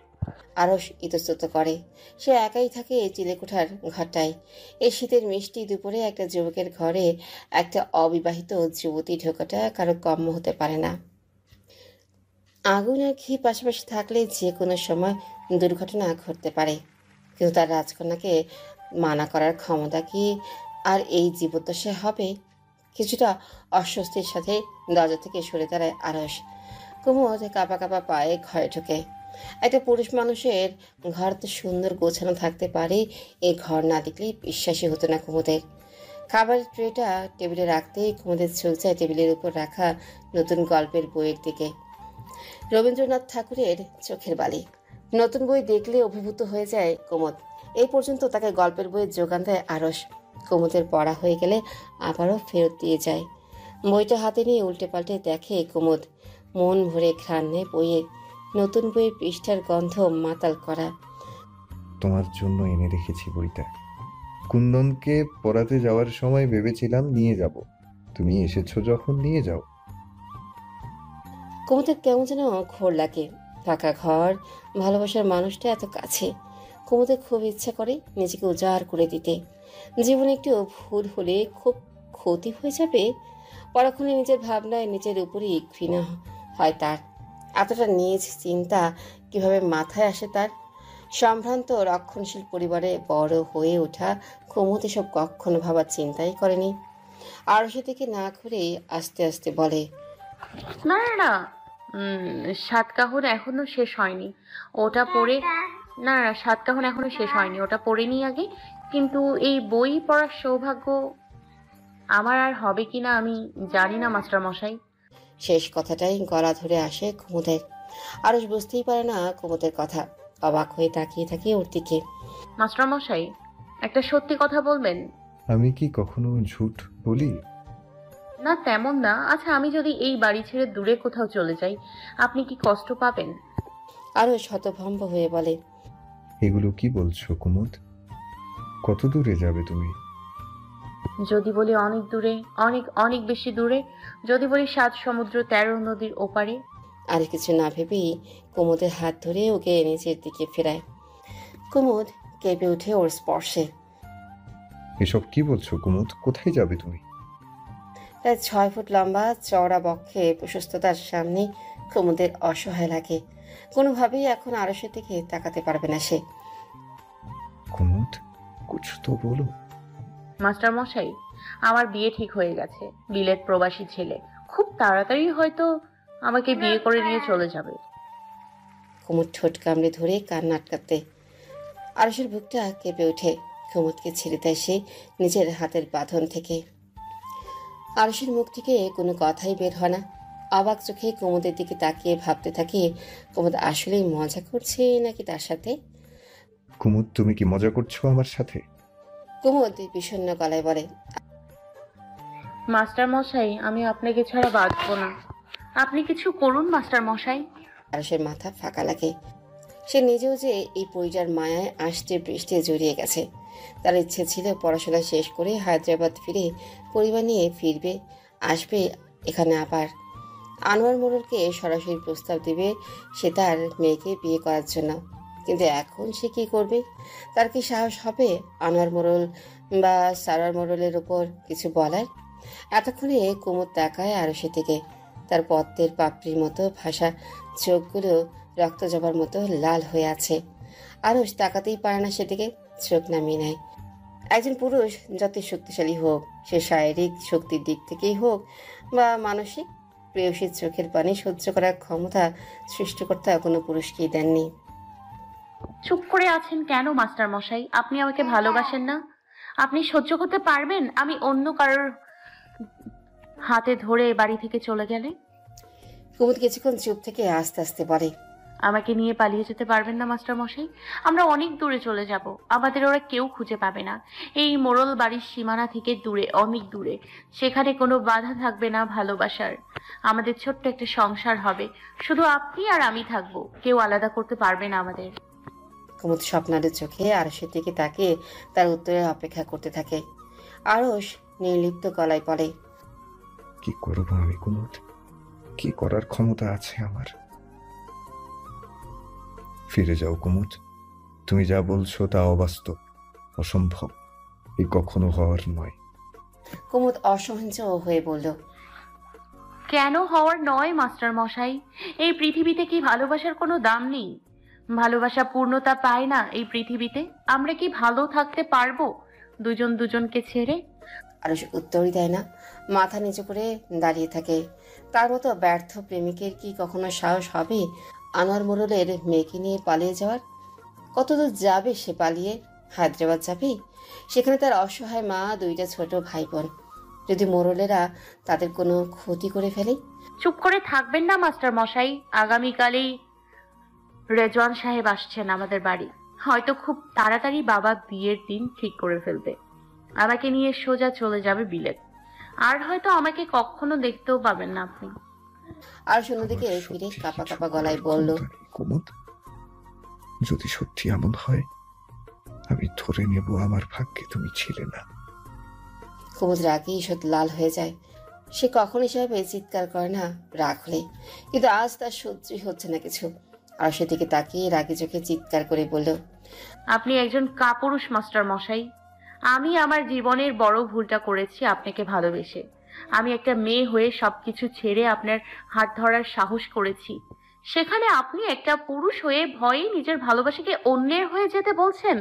আরশ ইতস্তত করে। সে একাই থাকে এই চিলেকোঠার ঘরটায়। এই শীতের মিষ্টি দুপুরে একটা যুবকের ঘরে একটা অবিবাহিত যুবতী ঢোকাটা কারো কম্য হতে পারে না। আগুন আর ঘি পাশাপাশি থাকলে যে কোনো সময় দুর্ঘটনা ঘটতে পারে, কিন্তু তার রাজকন্যাকে মানা করার ক্ষমতা কি আর এই জীবদ্দশায় হবে? কিছুটা অস্বস্তির সাথে দরজা থেকে সরে দাঁড়ায় আরশ। কুমুদ কাঁপা কাঁপা পায়ে ঘরে ঢোকে। একটা পুরুষ মানুষের ঘর তো সুন্দর গোছানো থাকতে পারে, এই ঘর না দেখলেই বিশ্বাসই হতো না কুমুদের। খাবারের ট্রেটা টেবিলে রাখতেই কুমুদের চোখ যায় টেবিলের উপর রাখা নতুন গল্পের বইয়ের দিকে। রবীন্দ্রনাথ ঠাকুরের চোখের বালি। নতুন বই দেখলে অভিভূত হয়ে যায় কুমুদ। এই পর্যন্ত তাকে গল্পের বইয়ের যোগান দেয় আরশ। কুমুদের পড়া হয়ে গেলে আবারও ফেরত দিয়ে যায়। বইটা হাতে নিয়ে উল্টে পাল্টে দেখে কুমুদ। মন ভরে ঘ্রাণ নেয় বইয়ের। নতুন বইয়ের পৃষ্ঠার গন্ধ মাতাল করা। তোমার জন্য এনে রেখেছি বইটা। কুন্দনকে পড়াতে যাওয়ার সময় ভেবেছিলাম নিয়ে যাব। তুমি এসেছো যখন নিয়ে যাও। কুমুদের কেমন যেন ঘোর লাগে। ফাঁকা ঘর, ভালোবাসার মানুষটা এত কাছে। কুমুদের খুব ইচ্ছা করে নিজেকে উজাড় করে দিতে। জীবনে একটু ভুল হলে খুব ক্ষতি হয়ে যাবে। পরক্ষণে নিজের ভাবনায় নিজের উপরই ঘৃণা হয় তার। এতটা নিজ চিন্তা কিভাবে মাথায় আসে তার? সম্ভ্রান্ত রক্ষণশীল পরিবারে বড় হয়ে ওঠা কুমুদ এসব কখনো ভাবার চিন্তাই করেনি। আরশি থেকে না ঘুরে আস্তে আস্তে বলে। না না না, সাতকাহন এখনো শেষ হয়নি। ওটা পড়ে না না, সাতকাহন এখনো শেষ হয়নি, ওটা পড়ে নি আগে। কিন্তু এই বই পড়ার সৌভাগ্য আমার আর হবে কিনা আমি জানি না মাস্টার মশাই। শেষ কথাটাই গলা ধরে আসে কুমুদের। আরশ বুঝতেই পারে না কুমুদের কথা। অবাক হয়ে তাকিয়ে থাকে ওর দিকে। মাস্টার মশাই, একটা সত্যি কথা বলবেন? আমি কি কখনো ঝুট বলি? না তেমন না। আচ্ছা, আমি যদি এই বাড়ি ছেড়ে দূরে কোথাও চলে যাই, আপনি কি কষ্ট পাবেন? আরশ হতভম্ব হয়ে বলে। এগুলো কি বলছো কুমুদ? কত দূরে যাবে তুমি? যদি বলি অনেক দূরে, অনেক অনেক বেশি দূরে। যদি বলি 7 সমুদ্র 13 নদীর ওপারে। আর কিছু না ভেবেই কুমুদের হাত ধরে ওকে নিচের দিকে ফেরায়। কুমুদ কেঁপে ওঠে ওর স্পর্শে। এসব কি বলছো কুমুদ? কোথায় যাবে তুমি? প্রায় 6 ফুট লম্বা চওড়া বক্ষে প্রশস্ততার সামনে কুমুদের অসহায় লাগে। কোনোভাবেই এখন আরশের দিকে তাকাতে পারবে না সে। কুমুদ, কুছ তো বলো। মাস্টার মশাই, আমার বিয়ে ঠিক হয়ে গেছে। বিলেত প্রবাসী ছেলে খুব তাড়াতাড়ি হয়তো আমাকে বিয়ে করে নিয়ে চলে যাবে। কুমুদ ঠোঁট কামড়ে ধরে কান্না আটকাতে আরশের বুকটা কেঁপে ওঠে। কুমুদকে ছেড়ে দেয় সে নিজের হাতের বাঁধন থেকে। আরশের মুখ থেকে কোনো কথাই বের হয় না। অবাক চোখে কুমুদের দিকে তাকিয়ে ভাবতে থাকে কুমুদ আসলেই মজা করছে নাকি তার সাথে। কুমুদ, তুমি কি মজা করছো আমার সাথে? কুমুদ বিষণ্ণ গলায় বলে। মাস্টার মশাই, আমি আপনাকে ছাড়া বাঁচব না। আপনি কিছু করুন মাস্টার মশাই। আরশের মাথা ফাঁকা লাগে। সে নিজেও যে এই পরিটার মায়ায় আসতে বৃষ্টি জড়িয়ে গেছে। তার ইচ্ছে ছিল পড়াশোনা শেষ করে হায়দ্রাবাদ ফিরে পরিবার নিয়ে ফিরবে, আসবে এখানে আবার। আনোয়ার মোড়লকে সরাসরি প্রস্তাব দিবে সে তার মেয়েকে বিয়ে করার জন্য। কিন্তু এখন সে কি করবে? তার কি সাহস হবে আনোয়ার মোড়ল বা সারার মোড়লের ওপর কিছু বলার? এতক্ষণে কুমুদ তাকায় আরশি থেকে। তার পদ্মের পাপড়ির মতো ভাষা চোখগুলো রক্ত জবার মতো লাল হয়ে আছে। আরশ তাকাতেই পারে না সেদিকে, চোখ নামিয়ে নেয়। একজন পুরুষ যতই শক্তিশালী হোক, সে শারীরিক শক্তির দিক থেকেই হোক বা মানসিক, প্রেয়সীর চোখের পানি সহ্য করার ক্ষমতা সৃষ্টিকর্তা কোনো পুরুষকেই দেননি। চুপ করে আছেন কেন মাস্টার মশাই? আপনি আমাকে ভালোবাসেন না? আপনি সহ্য করতে পারবেন আমি অন্য কারোর হাতে ধরে বাড়ি থেকে চলে গেলে? কুমুদ কিছুক্ষণ চুপ থেকে আস্তে আস্তে বলে। আমাকে নিয়ে পালিয়ে যেতে পারবেন না মাস্টার মশাই? আমরা অনেক দূরে চলে যাব, আমাদের ওরা কেউ খুঁজে পাবে না। এই মোড়ল বাড়ির সীমানা থেকে দূরে, অনেক দূরে। সেখানে কোনো বাধা থাকবে না ভালোবাসার। আমাদের ছোট্ট একটা সংসার হবে, শুধু আপনি আর আমি থাকবো, কেউ আলাদা করতে পারবে না আমাদের। কুমুদ স্বপ্নাদের চোখে আরসের দিকে তাকিয়ে তার উত্তরের অপেক্ষা করতে থাকে। আরস নির্লিপ্ত গলায় বলে, কি করবো আমি কুমুদ? কি করার ক্ষমতা আছে আমার? ফিরে যাও কুমুদ, তুমি যা বলছো তা অবাস্তব, অসম্ভব, এই কখনো হওয়ার নয়। কুমুদ অসহ্য হয়ে বলল, কেন হওয়ার নয় মাস্টার মশাই? এই পৃথিবীতে কি ভালোবাসার কোনো দাম নেই? ভালোবাসা পূর্ণতা পায় না এই পৃথিবীতে? আমরা কি ভালো থাকতে পারবো দুজন দুজনকে ছেড়ে? আরস উত্তরই দেয় না, মাথা নিচু করে দাঁড়িয়ে থাকে। তার মতো ব্যর্থ প্রেমিকের কি কখনো সাহস হবে আনোয়ার মোড়লের মেয়েকে নিয়ে পালিয়ে যাওয়ার? কতদূর যাবে সে পালিয়ে? হায়দ্রাবাদ যাবে? সেখানে তার অসহায় মা, দুইটা ছোট ভাই বোন। যদি মোড়লেরা তাদের কোনো ক্ষতি করে ফেলে? চুপ করে থাকবেন না মাস্টার মশাই? আগামীকালেই রেজওয়ান সাহেব আসছেন আমাদের বাড়ি। হয়তো খুব তাড়াতাড়ি বাবা বিয়ের দিন ঠিক করে ফেলবে। আমাকে নিয়ে সোজা চলে যাবে বিলেত। আর হয়তো আমাকে কখনো দেখতেও পাবেন না আপনি। আর অন্যদিকে ফিরে কাঁপা কাঁপা গলায় বলল, কুমুদ, যদি সত্যি এমন হয়, আমি ধরে নেব আমার ভাগ্যে তুমি ছিলে না। কুমুদ রাগে ঈষৎ লাল হয়ে যায়। সে কখন হিসাবে চিৎকার করে না রাগ হলে, কিন্তু আজ তার সহ্যই হচ্ছে না কিছু। আর সেদিকে তাকিয়ে রাগে চোখে চিৎকার করে বলল, আপনি একজন কাপুরুষ মাস্টার মশাই। আমি আমার জীবনের বড় ভুলটা করেছি আপনাকে ভালোবেসে। আমি একটা মেয়ে হয়ে সবকিছু ছেড়ে আপনার হাত ধরার সাহস করেছি। সেখানে আপনি একটা পুরুষ হয়ে ভয়ে নিজের ভালোবাসাকে অন্যের হয়ে যেতে বলছেন।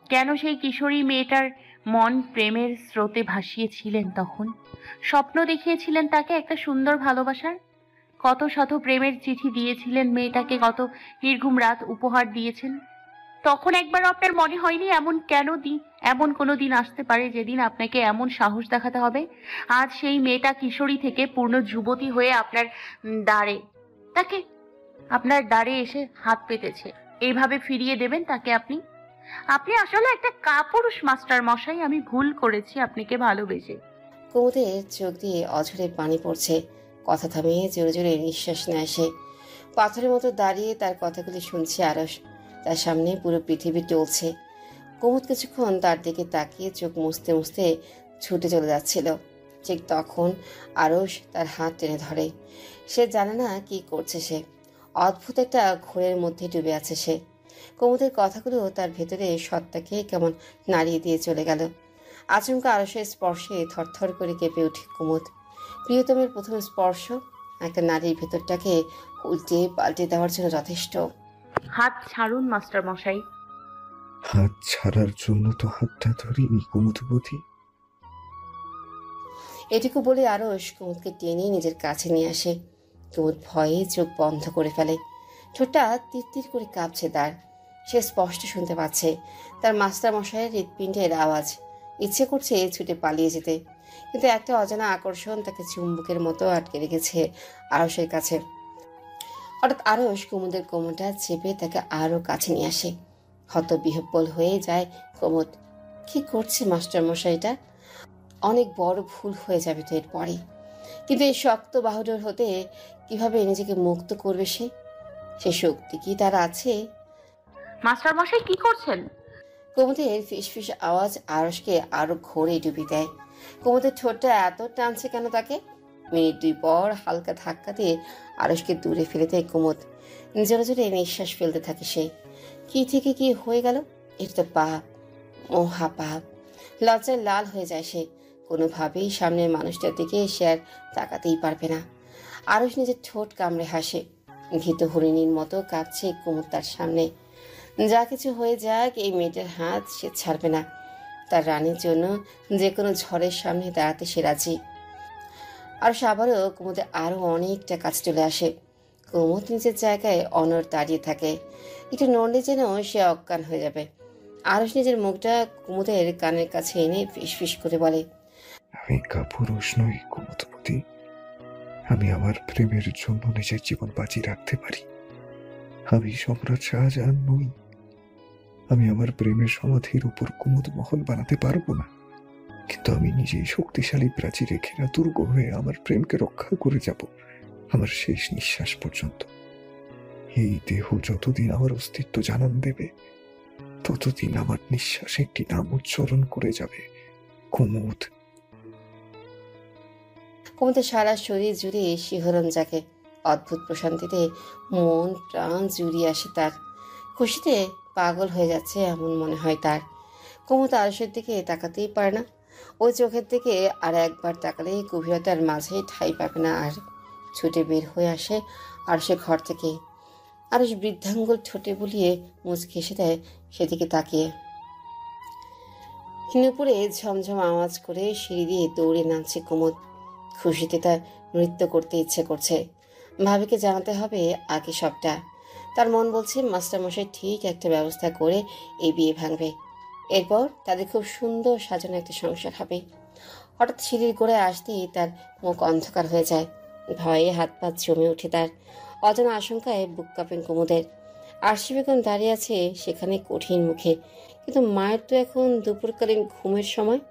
কেন সেই কিশোরী মেয়েটার মন প্রেমের স্রোতে ভাসিয়েছিলেন তখন? স্বপ্ন দেখিয়েছিলেন তাকে একটা সুন্দর ভালোবাসার। কত শত প্রেমের চিঠি দিয়েছিলেন মেয়েটাকে, কত নির্ঘুম রাত উপহার দিয়েছেন। তখন একবার আপনার মনে হয়নি এমন কোনো দিন আসতে পারে যেদিন আপনাকে এমন সাহস দেখাতে হবে? আজ সেই মেয়েটা কিশোরী থেকে পূর্ণ যুবতী হয়ে আপনার দ্বারে এসে হাত পেতেছে। এইভাবে ফিরিয়ে দেবেন তাকে আপনি? আপনি আসলে একটা কাপুরুষ মাস্টার মশাই। আমি ভুল করেছি আপনাকে ভালোবেসে। কুমুদের চোখ দিয়ে অঝরে পানি পড়ছে। কথা থামিয়ে জোরে জোরে নিঃশ্বাস নেয় সে। পাথরের মতো দাঁড়িয়ে তার কথাগুলি শুনছে আরস। তার সামনে পুরো পৃথিবী টলছে। কুমুদ কিছুক্ষণ তার দিকে তাকিয়ে চোখ মুছতে মুছতে ছুটে চলে যাচ্ছিল। ঠিক তখন আরস তার হাত টেনে ধরে। সে জানে না কি করছে সে। অদ্ভুত একটা ঘোরের মধ্যে ডুবে আছে সে। কুমুদের কথাগুলো তার ভেতরে সত্তাকে কেমন নাড়িয়ে দিয়ে চলে গেল। আচমকা আরসের স্পর্শে থরথর করে কেঁপে উঠে কুমুদ। প্রিয়তমের প্রথম স্পর্শ একটা নারীর ভেতরটাকে উল্টে পাল্টে দেওয়ার জন্য যথেষ্ট। হাত ছাড়ুন মাস্টার মশাই। হাত ছাড়ার জন্য তো হাতটা ধরিনি কুমুদবতী। এটুকু বলে আরস কুমুদকে টেনে নিজের কাছে নিয়ে আসে। কুমুদ ভয়ে চোখ বন্ধ করে ফেলে। ঠোঁটটা তিরতির করে কাঁপছে তার। সে স্পষ্ট শুনতে পাচ্ছে তার মাস্টার মশাইয়ের হৃৎপিণ্ডের আওয়াজ। ইচ্ছে করছে ছুটে পালিয়ে যেতে, কিন্তু একটা অজানা আকর্ষণ তাকে চুম্বকের মতো আটকে রেখেছে আরসের কাছে। হঠাৎ আরস কুমুদের কোমরটা চেপে তাকে আরো কাছে নিয়ে আসে। হতবিহ্বল হয়ে যায় কুমুদ। কি করছে মাস্টার মশাইটা? অনেক বড় ভুল হয়ে যাবে তো এরপরে। কিন্তু এই শক্ত বাহুডোর হতে কিভাবে নিজেকে মুক্ত করবে সে? সে শক্তি কি তার আছে? মাস্টার মশাই কি করছেন? কুমুদের ফিসফিস আওয়াজ আরসকে আরো ঘোরে ডুবি দেয়। কুমুদের ঠোঁটটা এত টানছে কেন তাকে? মিনিট দুই পর হালকা ধাক্কা দিয়ে আরসকে দূরে ফেলে দেয় কুমুদ। জোরে জোরে নিঃশ্বাস ফেলতে থাকে সে। কি থেকে কি হয়ে গেল? এটা তো পাপ, মহা পাপ। লজ্জায় লাল হয়ে যায় সে। কোনোভাবেই সামনের মানুষটার দিকে সে আর তাকাতেই পারবে না। আরস নিজের ঠোঁট কামড়ে হাসে। ভীত হরিণীর মতো কাঁপছে কুমুদ তার সামনে। যা কিছু হয়ে যাক, এই মেয়েটার হাত সে ছাড়বে না। তার রানীর জন্য যে কোনো ঝড়ের সামনে দাঁড়াতে সে রাজি। আর সে আবারও কুমুদের আরো অনেকটা কাছে চলে আসে। কুমুদ নিজের জায়গায় অনড় দাঁড়িয়ে থাকে। একটু নড়লে যেন সে অজ্ঞান হয়ে যাবে। আরস নিজের মুখটা কুমুদের কানের কাছে এনে ফিসফিস করে বলে, আমি কাপুরুষ নই কুমুদবতী। আমি আমার প্রেমের জন্য নিজের জীবন বাজি রাখতে পারি। আমি সম্রাট শাহজাহান নই। আমি আমার প্রেমের সমাধির উপর কুমুদ মহল বানাতে পারবো না, কিন্তু আমি নিজেই শক্তিশালী প্রাচীরে ঘেরা দুর্গ হয়ে আমার প্রেমকে রক্ষা করে যাব আমার শেষ নিঃশ্বাস পর্যন্ত। এই দেহ যতদিন আমার অস্তিত্ব জানান দেবে, ততদিন আমার নিঃশ্বাস একটি নাম উচ্চারণ করে যাবে, কুমুদ। কুমুদের সারা শরীর জুড়ে শিহরণ জাগে। অদ্ভুত প্রশান্তিতে মন প্রাণ জুড়িয়ে আসে তার। খুশিতে পাগল হয়ে যাচ্ছে এমন মনে হয় তার। কুমুদ আরশের দিকে তাকাতেই পারে না। ওই চোখের দিকে আর একবার তাকালে গভীরতার মাঝে ঠাঁই পাবে না আর। ছুটে বের হয়ে আসে আরশের ঘর থেকে। আরশ বৃদ্ধাঙ্গুল ঠোঁটে বুলিয়ে মুচকি এসে দেয় সেদিকে তাকিয়ে। নুপুরে ঝমঝম আওয়াজ করে সিঁড়ি দিয়ে দৌড়ে নামছে কুমুদ। খুশিতে তার নৃত্য করতে ইচ্ছে করছে। ভাবিকে জানাতে হবে আগে সবটা। তার মন বলছে মাস্টারমশাই ঠিক একটা ব্যবস্থা করে এই বিয়ে ভাঙবে। এরপর তাদের খুব সুন্দর সাজানো একটা সংসার হবে। হঠাৎ সিঁড়ির গোড়ায় আসতেই তার মুখ অন্ধকার হয়ে যায়। ভয়ে হাত পা জমে ওঠে তার। অজানা আশঙ্কায় বুক কাঁপেন কুমুদের। আরশি বেগম দাঁড়িয়ে আছে সেখানে কঠিন মুখে। কিন্তু মায়ের তো এখন দুপুরকালীন ঘুমের সময়,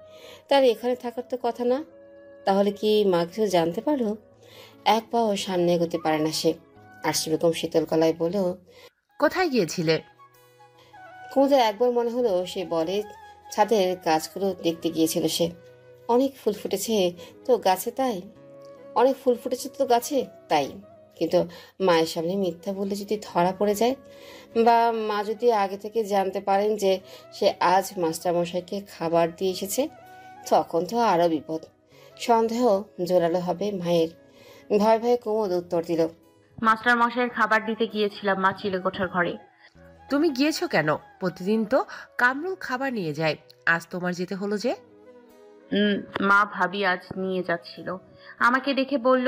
তার এখানে থাকার তো কথা না। তাহলে কি মা কিছু জানতে পারলো? এক পাও সামনে এগোতে পারে না সে। আরশি বেগম শীতল গলায় বলল, কোথায় গিয়েছিলে? কুমুদের একবার মনে হলো সে বলে ছাদের গাছগুলো দেখতে গিয়েছিল সে। অনেক ফুল ফুটেছে তো গাছে তাই। অনেক ফুল ফুটেছে তো গাছে তাই। কিন্তু মায়ের সামনে মিথ্যা বললে যদি ধরা পড়ে যায়, বা মা যদি আগে থেকে জানতে পারেন যে সে আজ মাস্টারমশাইকে খাবার দিয়ে এসেছে, তখন তো আরও বিপদ। সন্দেহ জোরালো হবে মায়ের। ভয় ভয়ে কুমুদ উত্তর দিল, মাস্টার মশাইয়ের খাবার দিতে গিয়েছিলাম মা, চিলেকোঠার ঘরে। তুমি গিয়েছো কেন? প্রতিদিন তো কামরুল খাবার নিয়ে যায়, আজ তোমার যেতে হলো যে? মা ভাবি আজ নিয়ে যাচ্ছিল। আমাকে দেখে বলল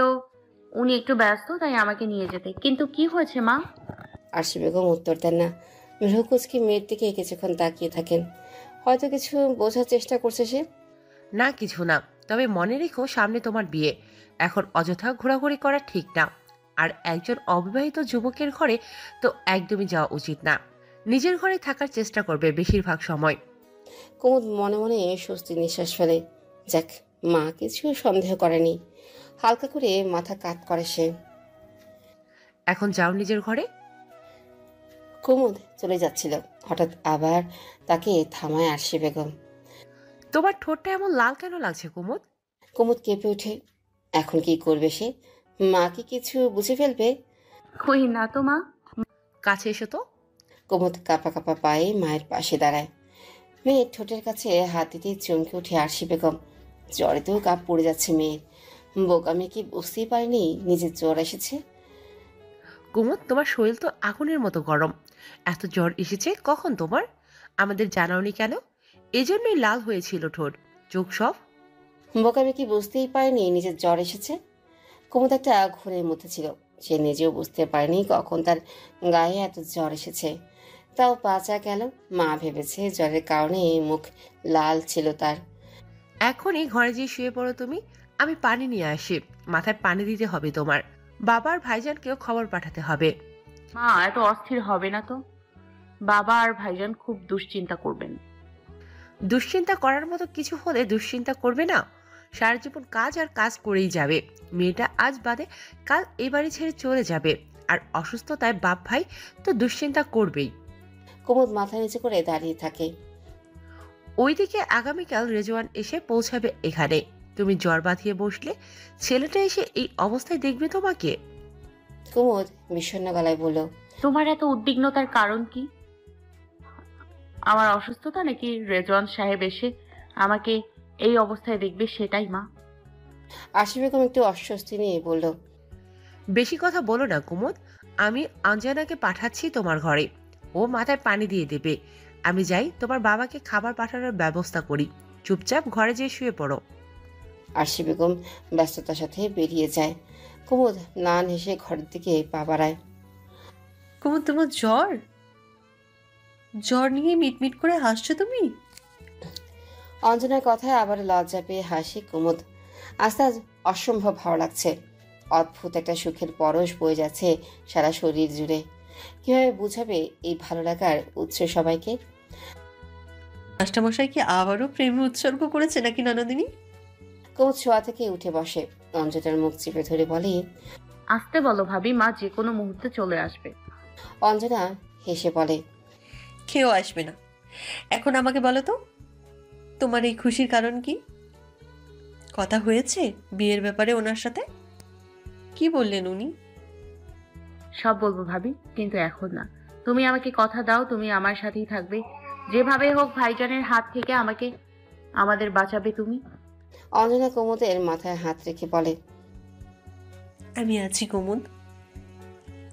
উনি একটু ব্যস্ত, তাই আমাকে নিয়ে যেতে। কিন্তু কি হয়েছে মা? আরশি বেগম উত্তর দেন না। ভ্রুকুচকি মেয়ের দিকে কিছুক্ষণ তাকিয়ে থাকেন। হয়তো কিছু বোঝার চেষ্টা করছে সে। না, কিছু না। তবে মনে রেখো, সামনে তোমার বিয়ে। এখন অযথা ঘোরাঘুরি করা ঠিক না। আর একজন অবিবাহিত যুবকের ঘরে তো একদমই যাওয়া উচিত না। নিজের ঘরে থাকার চেষ্টা করবে বেশিরভাগ সময়। কুমুদ মনে মনে স্বস্তি নিঃশ্বাস ফেলে। যাক, মা কিছু সন্দেহ করেনি। হালকা করে মাথা কাত করে সে। এখন যাও নিজের ঘরে। কুমুদ চলে যাচ্ছিল, হঠাৎ আবার তাকে থামায় আরশি বেগম। তোমার ঠোঁটটা এমন লাল কেন লাগছে কুমুদ? কুমুদ কেঁপে ওঠে। এখন কি করবে সে? মা কি কিছু বুঝে ফেলবে? কই না তো মা। কাছে এসো তো। কুমুদ কাঁপা কাঁপা পায়ে মায়ের পাশে দাঁড়ায়। মেয়ের ঠোঁটের কাছে হাত দিতে চমকে উঠে আরশি বেগম। জ্বরেতেও কাপ পড়ে যাচ্ছে মেয়ের। বোকামি কি বুঝতেই পারেনি নিজের জ্বর এসেছে? কুমুদ, তোমার শরীর তো আগুনের মতো গরম। এত জ্বর এসেছে কখন তোমার? আমাদের জানাওনি কেন? এজন্যই লাল হয়েছিল ঠোঁট, চোখ সব। বোকামি কি বুঝতেই পারেনি নিজের জ্বর এসেছে? কুমুদ একটা ঘোরের মধ্যে ছিল। সে নিজেও বুঝতে পারেনি কখন তার গায়ে এত জ্বর এসেছে। তাও বাঁচা গেল। মা ভেবেছে জ্বরের কারণে মুখ লাল ছিল তার। এখনই ঘরে যেয়ে শুয়ে পড়ো তুমি। আমি পানি নিয়ে আসি। মাথায় পানি দিতে হবে তোমার। বাবার ভাইজানকেও খবর পাঠাতে হবে। মা এত অস্থির হবে না তো। বাবা আর ভাইজান খুব দুশ্চিন্তা করবেন। দুশ্চিন্তা করার মতো কিছু হলে দুশ্চিন্তা করবে না? সারা জীবন কাজ আর কাজ করেই যাবে। মেয়েটা আজ বাদে কাল এই বাড়ি ছেড়ে চলে যাবে। আর অসুস্থতায় বাপ ভাই তো দুশ্চিন্তা করবেই। কুমুদ মাথা নিচু করে দাঁড়িয়ে থাকে। ওইদিকে আগামীকাল রেজওয়ান এসে পৌঁছাবে এখানে। তুমি জ্বর বাঁধিয়ে বসলে ছেলেটা এসে এই অবস্থায় দেখবে তোমাকে। কুমুদ বিষণ্ণ গলায় বলল, তোমার এত উদ্বিগ্নতার কারণ কি? আমার অসুস্থতা নাকি রেজওয়ান সাহেব এসে আমাকে এই অবস্থায় দেখবে সেটাই মা? আরশি বেগম একটু অস্বস্তি নিয়ে বলল, বেশি কথা বলো না কুমুদ। আমি আঞ্জানাকে পাঠাচ্ছি তোমার ঘরে। ও মাথায় পানি দিয়ে দেবে। আমি যাই তোমার বাবাকে খাবার পাঠানোর ব্যবস্থা করি। চুপচাপ ঘরে যেয়ে শুয়ে পড়ো। আরশি বেগম ব্যস্ততার সাথে বেরিয়ে যায়। কুমুদ ম্লান হেসে ঘরের দিকে পা বাড়ায়। কুমুদ, তোমার জ্বর? জ্বর নিয়ে মিটমিট করে হাসছো তুমি? অঞ্জনার কথায় আবার লজ্জা পেয়ে হাসি কুমুদ। আস্তে আজ অসম্ভব ভালো লাগছে। অদ্ভুত একটা সুখের পরশ বয়ে যাচ্ছে সারা শরীর জুড়ে। কিভাবে বুঝাবে এই ভালো লাগার উৎস সবাইকে? মাস্টারমশাই কি আবারও প্রেমে উৎসর্গ করেছে নাকি ননদিনী? কুমুদ শোয়া থেকে উঠে বসে, অঞ্জনার মুখ চেপে ধরে বলে। আসতে বলো ভাবি, মা যে কোনো মুহূর্তে চলে আসবে। অঞ্জনা হেসে বলে, কেউ আসবে না। এখন আমাকে বলো তো, তোমার এই খুশির কারণ কি? কথা হয়েছে বিয়ের ব্যাপারে ওনার সাথে? কি বললেন উনি? সব বলবো ভাবি, কিন্তু এখন না। তুমি আমাকে কথা দাও, তুমি আমার সাথেই থাকবে, যেভাবে হোক ভাইজানের হাত থেকে আমাদের বাঁচাবে তুমি। অঞ্জনা কুমুদের মাথায় হাত রেখে বলে, আমি আছি কুমুদ।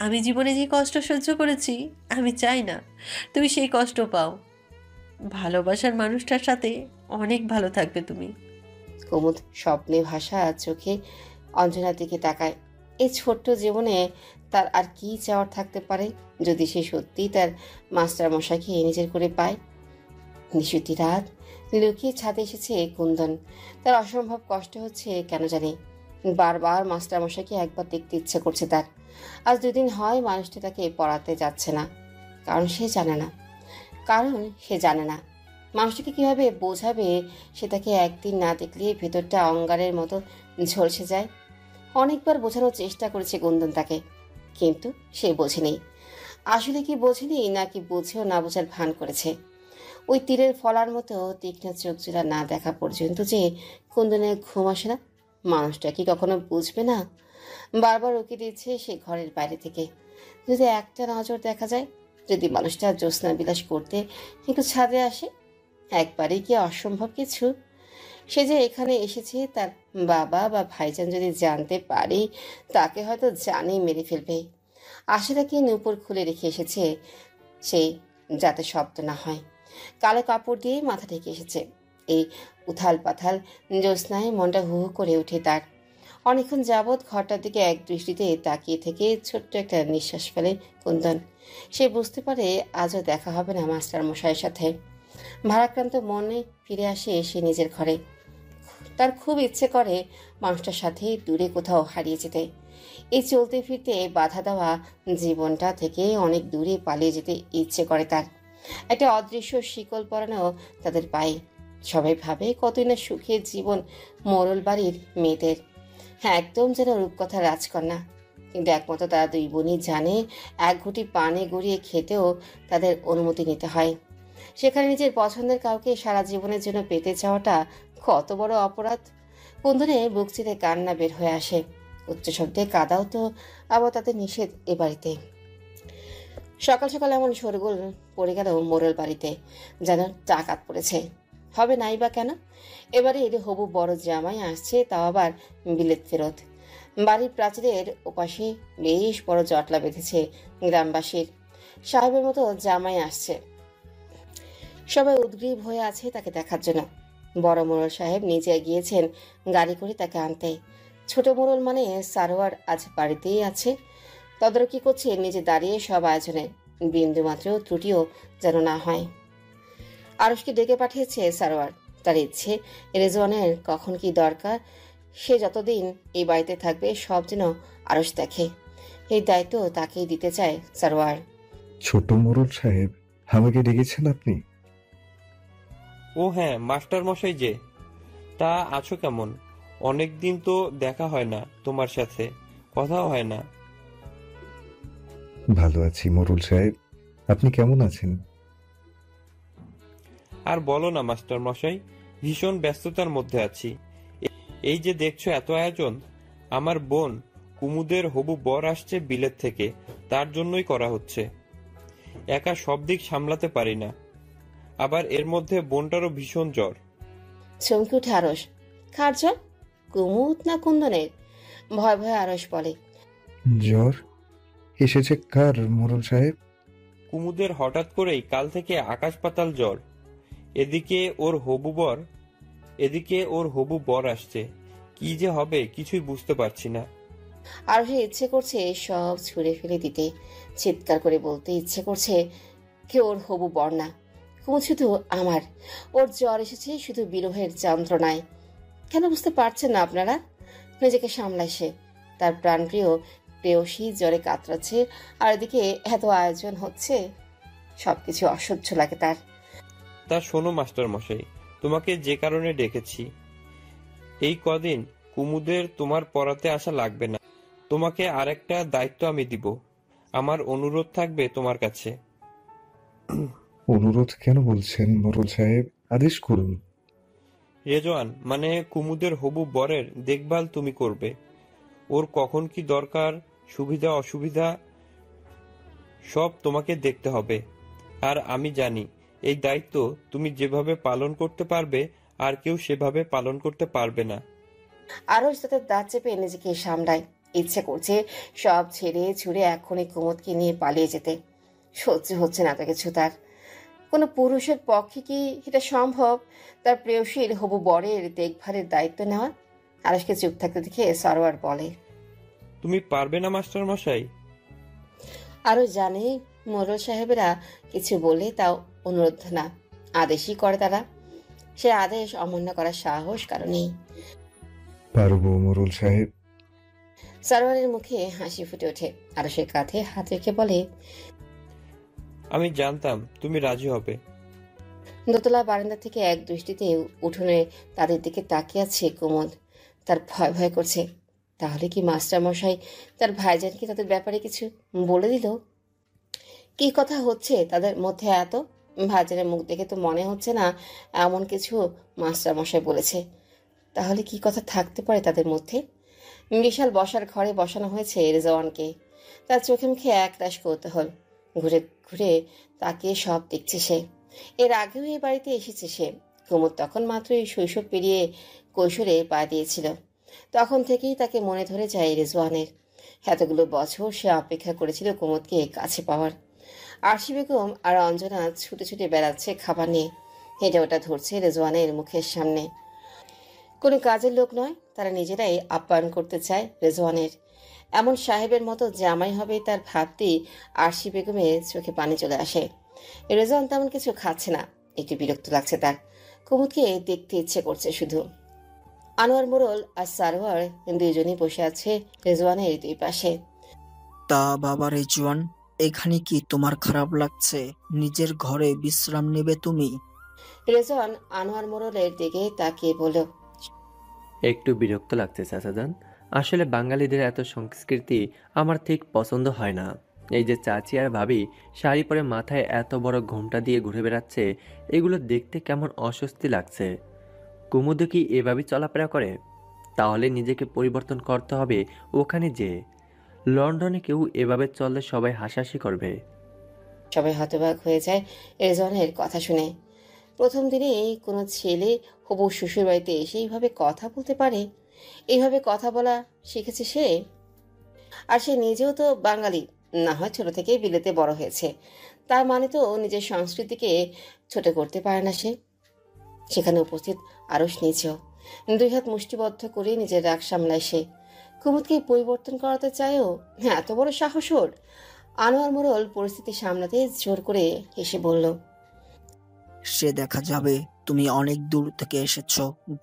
আমি জীবনে যে কষ্ট সহ্য করেছি, আমি চাই না তুমি সেই কষ্ট পাও। ভালোবাসার মানুষটার সাথে অনেক ভালো থাকবে তুমি। কুমুদ স্বপ্নে ভাষা চোখে অঞ্জনার দিকে তাকায়। এই ছোট্ট জীবনে তার আর কি চাওয়ার থাকতে পারে, যদি সে সত্যিই তার মাস্টার মশাইকে নিজের করে পায়। নিশুতি রাত, লুকিয়ে ছাদে এসেছে কুন্দন। তার অসম্ভব কষ্ট হচ্ছে কেন জানি। বারবার মাস্টার মশাইকে একবার দেখতে ইচ্ছে করছে তার। আজ 2 দিন হয় মানুষটা তাকে পড়াতে যাচ্ছে না, কারণ সে জানে না মানুষটাকে কিভাবে বোঝাবে। সে তাকে একদিন না দেখলে ভেতরটা অঙ্গারের মতো ঝলসে যায়। অনেকবার বোঝানোর চেষ্টা করেছে কুন্দন তাকে, কিন্তু সে বোঝেনি। আসলে কি বোঝেনি, নাকি বুঝেও না বোঝার ভান করেছে? ওই তীরের ফলার মতো তীক্ষ্ণ চোখ জোড়া না দেখা পর্যন্ত যে কুন্দনের ঘুম আসে না, মানুষটা কি কখনো বুঝবে না? বারবার উকি দিচ্ছে সে ঘরের বাইরে থেকে। যদি একটা নজর দেখা যায়, যদি মানুষটা জ্যোৎস্না বিলাস করতে একটু ছাদে আসে, একবারই কি অসম্ভব কিছু? সে যে এখানে এসেছে তার বাবা বা ভাইজান যদি জানতে পারে, তাকে হয়তো জানেই মেরে ফেলবে। আশাটাকে নূপুর খুলে রেখে এসেছে সে, যাতে শব্দ না হয়। কালো কাপড় দিয়ে মাথা ঢেকে এসেছে। এই উথাল পাথাল জ্যোৎস্নায় মনটা হু হু করে ওঠে তার। অনেকক্ষণ যাবৎ ঘরটার দিকে এক দৃষ্টিতে তাকিয়ে থেকে ছোট্ট একটা নিঃশ্বাস ফেলে কুন্দন। সে বুঝতে পারে আজও দেখা হবে না মাস্টার মশাইয়ের সাথে। ভারাক্রান্ত মনে ফিরে আসে সে নিজের ঘরে। তার খুব ইচ্ছে করে মানুষটার সাথে দূরে কোথাও হারিয়ে যেতে। এই চলতে ফিরতে বাধা দেওয়া জীবনটা থেকে অনেক দূরে পালিয়ে যেতে ইচ্ছে করে তার। একটা অদৃশ্য শিকল পরানো তাদের পায়ে। সবাই ভাবে কতই না সুখের জীবন মোড়ল বাড়ির মেয়েদের। হ্যাঁ, একদম যেন রূপকথা রাজকন্যা। কিন্তু একমাত্র তারা 2 বোনই জানে, এক ঘুঁটি পানে গড়িয়ে খেতেও তাদের অনুমতি নিতে হয়। সেখানে নিজের পছন্দের কাউকে সারা জীবনের জন্য পেতে চাওয়াটা কত বড় অপরাধ। কুন্দনে বুক চিরে কান্না বের হয়ে আসে। উচ্চ শব্দে কাদাও তো আবার তাদের নিষেধ এ বাড়িতে। সকাল সকাল এমন শোরগোল পড়ে গেল মোড়ল বাড়িতে, যেন ডাকাত পড়েছে। হবে নাই বা কেন? এবারে এর হবু বড় জামাই আসছে, তাও আবার বিলেত ফেরত। বাড়ির প্রাচীরের ওপাশে বেশ বড় জটলা বেঁধেছে গ্রামবাসীর। সাহেবের মতো জামাই আসছে। সবাই উদ্গ্রীব হয়ে আছে তাকে দেখার জন্য। বড় মোড়ল সাহেব নিজে গিয়েছেন গাড়ি করে তাকে আনতে। ছোট মোড়ল মানে সারোয়ার আজ বাড়িতেই আছে, তদারকি করছে নিজে দাঁড়িয়ে সব আয়োজনে। বিন্দুমাত্র ত্রুটিও যেন না হয়। আরশকে ডেকে পাঠিয়েছে সারোয়ার। তার ইচ্ছে রেজওয়ানের কখন কি দরকার, সে যতদিন এই বাড়িতে থাকবে সব যেন আরশ দেখে। এই দায়িত্ব তাকেই দিতে চায় সারোয়ার। ছোট মোড়ল সাহেব, আমাকে ডেকেছেন আপনি? ও হ্যাঁ, মাস্টার মশাই যে। তা আছো কেমন? অনেকদিন তো দেখা হয় না তোমার সাথে, কথাও হয় না। ভালো আছি মোড়ল সাহেব, আপনি কেমন আছেন? আর বলো না মাস্টার মশাই, ভীষণ ব্যস্ততার মধ্যে আছি। এই যে দেখছো এত আয়োজন, আমার বোন কুমুদের হবু বর আসছে বিলেত থেকে, তার জন্যই করা হচ্ছে। একা সব দিক সামলাতে পারি না, আবার এর মধ্যে বোনটারও ভীষণ জ্বর। চমকে উঠে আরশ। কার জ্বর? কুমুদ না কুন্দনের? ভয় ভয়ে আরশ বলে, জ্বর এসেছে কার মোড়ল সাহেব? কুমুদের হঠাৎ করেই কাল থেকে আকাশ পাতাল জ্বর। এদিকে ওর হবু বর আসছে। কি যে হবে কিছুই বুঝতে পারছি না। আরশের ইচ্ছে করছে সব ছুঁড়ে ফেলে দিতে, চিৎকার করে বলতে ইচ্ছে করছে কে ওর হবু বর না, কুমুদ শুধু আমার। ওর জ্বর এসেছে শুধু বিরহের যন্ত্রণায়। কেন বুঝতে পারছেন না আপনারা? নিজেকে সামলায় সে। তার প্রাণপ্রিয় প্রেয়সী জ্বরে কাতরাচ্ছে, আর এদিকে এত আয়োজন হচ্ছে। সবকিছু অসহ্য লাগে তার। তা শোনো মাস্টার মশাই, তোমাকে যে কারণে ডেকেছি, এই কদিন কুমুদের তোমার পড়াতে আসা লাগবে না। তোমাকে আরেকটা দায়িত্ব আমি দিব। আমার অনুরোধ থাকবে তোমার কাছে। অনুরোধ কেন বলছেন মোরল সাহেব? আদেশ করুন। রেজওয়ান মানে কুমুদের হবু বরের দেখভাল তুমি করবে। ওর কখন কি দরকার, সুবিধা অসুবিধা সব তোমাকে দেখতে হবে। আর আমি জানি এই দায়িত্ব তুমি যেভাবে পালন করতে পারবে আর কেউ সেভাবে পালন করতে পারবে না। আরও তাদের দাঁত চেপে নিজেকে সামলায়। ইচ্ছে করছে সব ছেড়ে ছুড়ে এখনই কুমুদকে নিয়ে পালিয়ে যেতে। সহ্য হচ্ছে না এত কিছু তার। কোনো পুরুষের পক্ষে কি এটা সম্ভব, তার প্রেয়সীর হবু বরের দেখভালের দায়িত্ব নেওয়া? আরশকে চুপ থাকতে দেখে সারোয়ার বলে, তুমি পারবে না মাস্টার মশাই? আরও জানে মোরল সাহেবেরা কিছু বলে তাও অনুরোধ না, আদেশই করে তারা। সে আদেশ অমান্য করার সাহস কারো নেই। পারবো মোরল সাহেব। সারোয়ারের মুখে হাসি ফুটে ওঠে। আরশের কাঁধে হাত রেখে বলে, আমি জানতাম তুমি রাজি হবে। দোতলা বারান্দা থেকে এক দৃষ্টিতে উঠোনে তাদের দিকে তাকিয়ে আছে কুমুদ। তার ভয় ভয় করছে। তাহলে কি মাস্টার মশাই তার ভাইজানকে তাদের ব্যাপারে কিছু বলে দিল? কি কথা হচ্ছে তাদের মধ্যে এত? ভাইজানের মুখ দেখে তো মনে হচ্ছে না এমন কিছু মাস্টার মশাই বলেছে। তাহলে কি কথা থাকতে পারে তাদের মধ্যে? বিশাল বসার ঘরে বসানো হয়েছে রেজওয়ানকে। তার চোখে মুখে একরাশ কৌতূহল। ঘুরে ঘুরে তাকিয়ে সব দেখছে সে। এর আগেও এই বাড়িতে এসেছে সে। কুমুদ তখন মাত্রই শৈশব পেরিয়ে কৈশোরে পা দিয়েছিল। তখন থেকেই তাকে মনে ধরে যায় রেজওয়ানের। এতগুলো বছর সে অপেক্ষা করেছিল কুমুদকে কাছে পাওয়ার। আরশি বেগম আর অঞ্জনা ছুটে ছুটে বেড়াচ্ছে খাবার নিয়ে। হেঁটে ওটা ধরছে রেজওয়ানের মুখের সামনে। কোনো কাজের লোক নয়, তারা নিজেরাই আপ্যায়ন করতে চায় রেজওয়ানের। এমন সাহেবের মতো জামাই হবে তার ভাবতেই আরশি বেগমের চোখে পানি চলে আসে। রেজওয়ান তেমন কিছু খাচ্ছে না, একটু বিরক্ত লাগছে তার। কুমুদকে দেখতে ইচ্ছে করছে শুধু। আনোয়ার মোড়ল আর সারোয়ার দুইজনই বসে আছে রেজওয়ানের দুই পাশে। তা বাবা রেজওয়ান, এখানে কি তোমার খারাপ লাগছে? নিজের ঘরে বিশ্রাম নেবে তুমি? রেজওয়ান আনোয়ার মোড়লের দিকে তাকিয়ে বলল, একটু বিরক্ত লাগছে চাচাজান। আসলে বাঙালিদের এত সংস্কৃতি আমার ঠিক পছন্দ হয় না। এই যে চাচি আর ভাবি শাড়ি পরে মাথায় এত বড় ঘোমটা দিয়ে ঘুরে বেড়াচ্ছে, এগুলো দেখতে কেমন অস্বস্তি লাগছে। কুমুদও কি এভাবেই চলাফেরা করে? তাহলে নিজেকে পরিবর্তন করতে হবে। ওখানে যে লন্ডনে কেউ এভাবে চললে সবাই হাসাহাসি করবে। সবাই হতবাক হয়ে যায় রেজওয়ানের কথা শুনে। প্রথম দিনে কোনো ছেলে হবু শ্বশুর বাড়িতে এসে এইভাবে কথা বলতে পারে? এইভাবে কথা বলা শিখেছে সে। আর সে নিজেও তো বাঙালি, না হয় ছোট থেকেই বিলেতে বড় হয়েছে। তার মানে তো নিজের সংস্কৃতিকে ছোট করতে পারে না সে। সেখানে উপস্থিত আরশ নিজেও দুই হাত মুষ্টিবদ্ধ করে নিজের রাগ সামলায় সে। কুমুদকে পরিবর্তন করাতে চায়ও, হ্যাঁ এত বড় সাহস ওর। আনোয়ার মোড়ল পরিস্থিতি সামলাতে জোর করে হেসে বলল, সে দেখা যাবে। তুমি অনেক দূর থেকে এসেছ,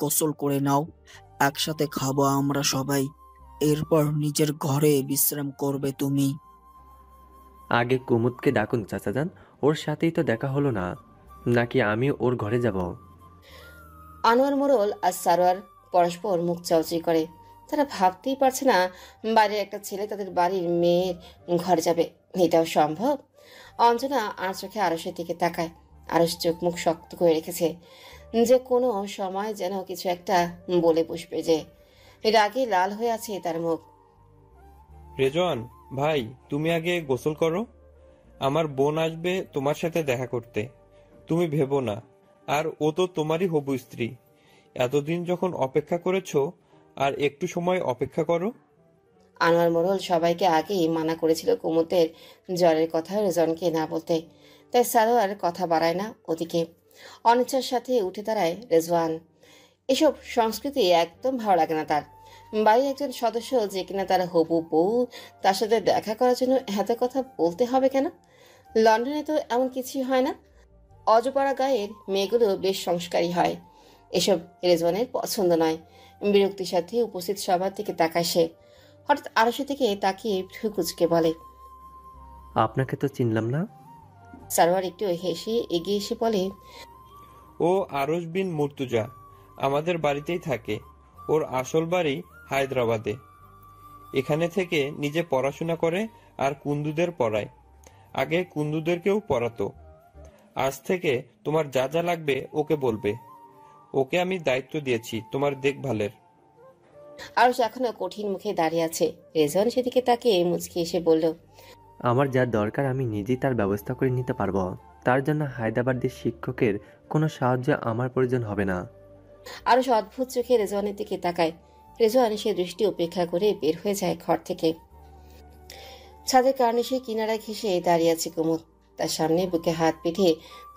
গোসল করে নাও। একসাথে খাবো আমরা সবাই। এরপর নিজের ঘরে বিশ্রাম করবে তুমি। আগে কুমুদকে ডাকুন চাচাজান, ওর সাথেই তো দেখা হলো না। নাকি আমি ওর ঘরে যাব? আনোয়ার মোড়ল আর সারোয়ার পরস্পর মুখ চাওয়াচাই করে। তারা ভাবতেই পারছে না বাইরের একটা ছেলে তাদের বাড়ির মেয়ের ঘরে যাবে। এটাও সম্ভব? অঞ্জনা আর চোখে আরশের দিকে তাকায়। আরশ চোখ মুখ শক্ত করে রেখেছে, যে কোনো সময় যেন কিছু একটা বলে বসবে। যে রাগে লাল হয়ে আছে তার মুখ। রেজওয়ান ভাই, তুমি আগে গোসল করো। আমার বোন আসবে তোমার সাথে দেখা করতে। তুমি ভেবো না, আর ও তো তোমারই হবু স্ত্রী। এতদিন যখন অপেক্ষা করেছো, আর একটু সময় অপেক্ষা করো। আনোয়ার মোড়ল সবাইকে আগেই মানা করেছিল কুমুদের জ্বরের কথা রেজওয়ানকে না বলতে। তাই সারোয়ার কথা বাড়ায় না ওদিকে। অনিচ্ছার সাথে উঠে দাঁড়ায় রেজওয়ান। এসব সংস্কৃতি একদম ভালো লাগে না তার। বাড়ির একজন সদস্য যে কিনা তার হবু বউ, তার সাথে দেখা করার জন্য এত কথা বলতে হবে কেন? লন্ডনে তো এমন কিছুই হয় না। অজপাড়া গায়ের মেয়েগুলো বেশ সংস্কারী হয়। এসব রেজওয়ানের পছন্দ নয়। বিরক্তির সাথে উপস্থিত সবার দিকে তাকায় সে। হঠাৎ আরশের দিকে তাকিয়ে ভ্রু কুচকে বলে, আপনাকে তো চিনলাম না। সারোয়ার একটু হেসে এগিয়ে এসে বলে, ও আরশ বিন মুর্তুজা, আমাদের বাড়িতেই থাকে। ওর আসল বাড়ি হায়দ্রাবাদে। এখানে থেকে নিজে পড়াশোনা করে আর কুন্দুদের পড়ায়। আগে কুন্দুদেরকেও পড়াতো। আজ থেকে তোমার যা যা লাগবে ওকে বলবে। ওকে আমি দায়িত্ব দিয়েছি তোমার দেখভালের। আরশ এখনো কঠিন মুখে দাঁড়িয়ে আছে। রেজন সেদিকে তাকিয়ে মুচকি এসে বলল, আমার যা দরকার আমি নিজেই তার ব্যবস্থা করে নিতে পারবো। তার জন্য হায়দ্রাবাদের শিক্ষকের কোনো সাহায্য আমার প্রয়োজন হবে না। আরশ অদ্ভুত চোখে রেজওয়ানের দিকে তাকায়। রেজওয়ান সে দৃষ্টি উপেক্ষা করে বের হয়ে যায় ঘর থেকে। ছাদের কার্নিশে কিনারায় ঘেঁষে দাঁড়িয়ে আছে কুমুদ। তার সামনে বুকে হাত পিঠে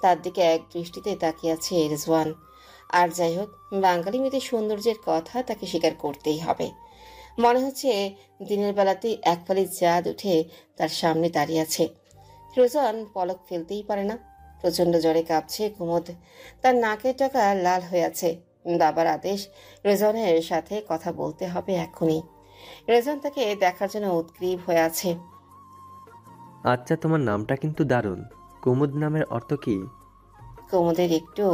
তার দিকে এক দৃষ্টিতে তাকিয়ে আছে রেজওয়ান। আর যাই হোক, বাঙালি মেয়েদের সৌন্দর্যের কথা তাকে স্বীকার করতেই হবে। মনে হচ্ছে দিনের বেলাতেই এক ফালি চাঁদ উঠে তার সামনে দাঁড়িয়ে আছে। রেজওয়ান পলক ফেলতেই পারে না। প্রচন্ড জ্বরে কাঁপছে কুমুদ। তার নাকের টাকা লাল হয়ে আছে। বাবার আদেশ, রেজওয়ানের সাথে কথা বলতে হবে এখনই। রেজওয়ান তাকে দেখার জন্য উৎগ্রীব হয়ে আছে। আচ্ছা, তোমার নামটা কিন্তু দারুণ। কুমুদ নামের অর্থ কি? কুমুদের একটু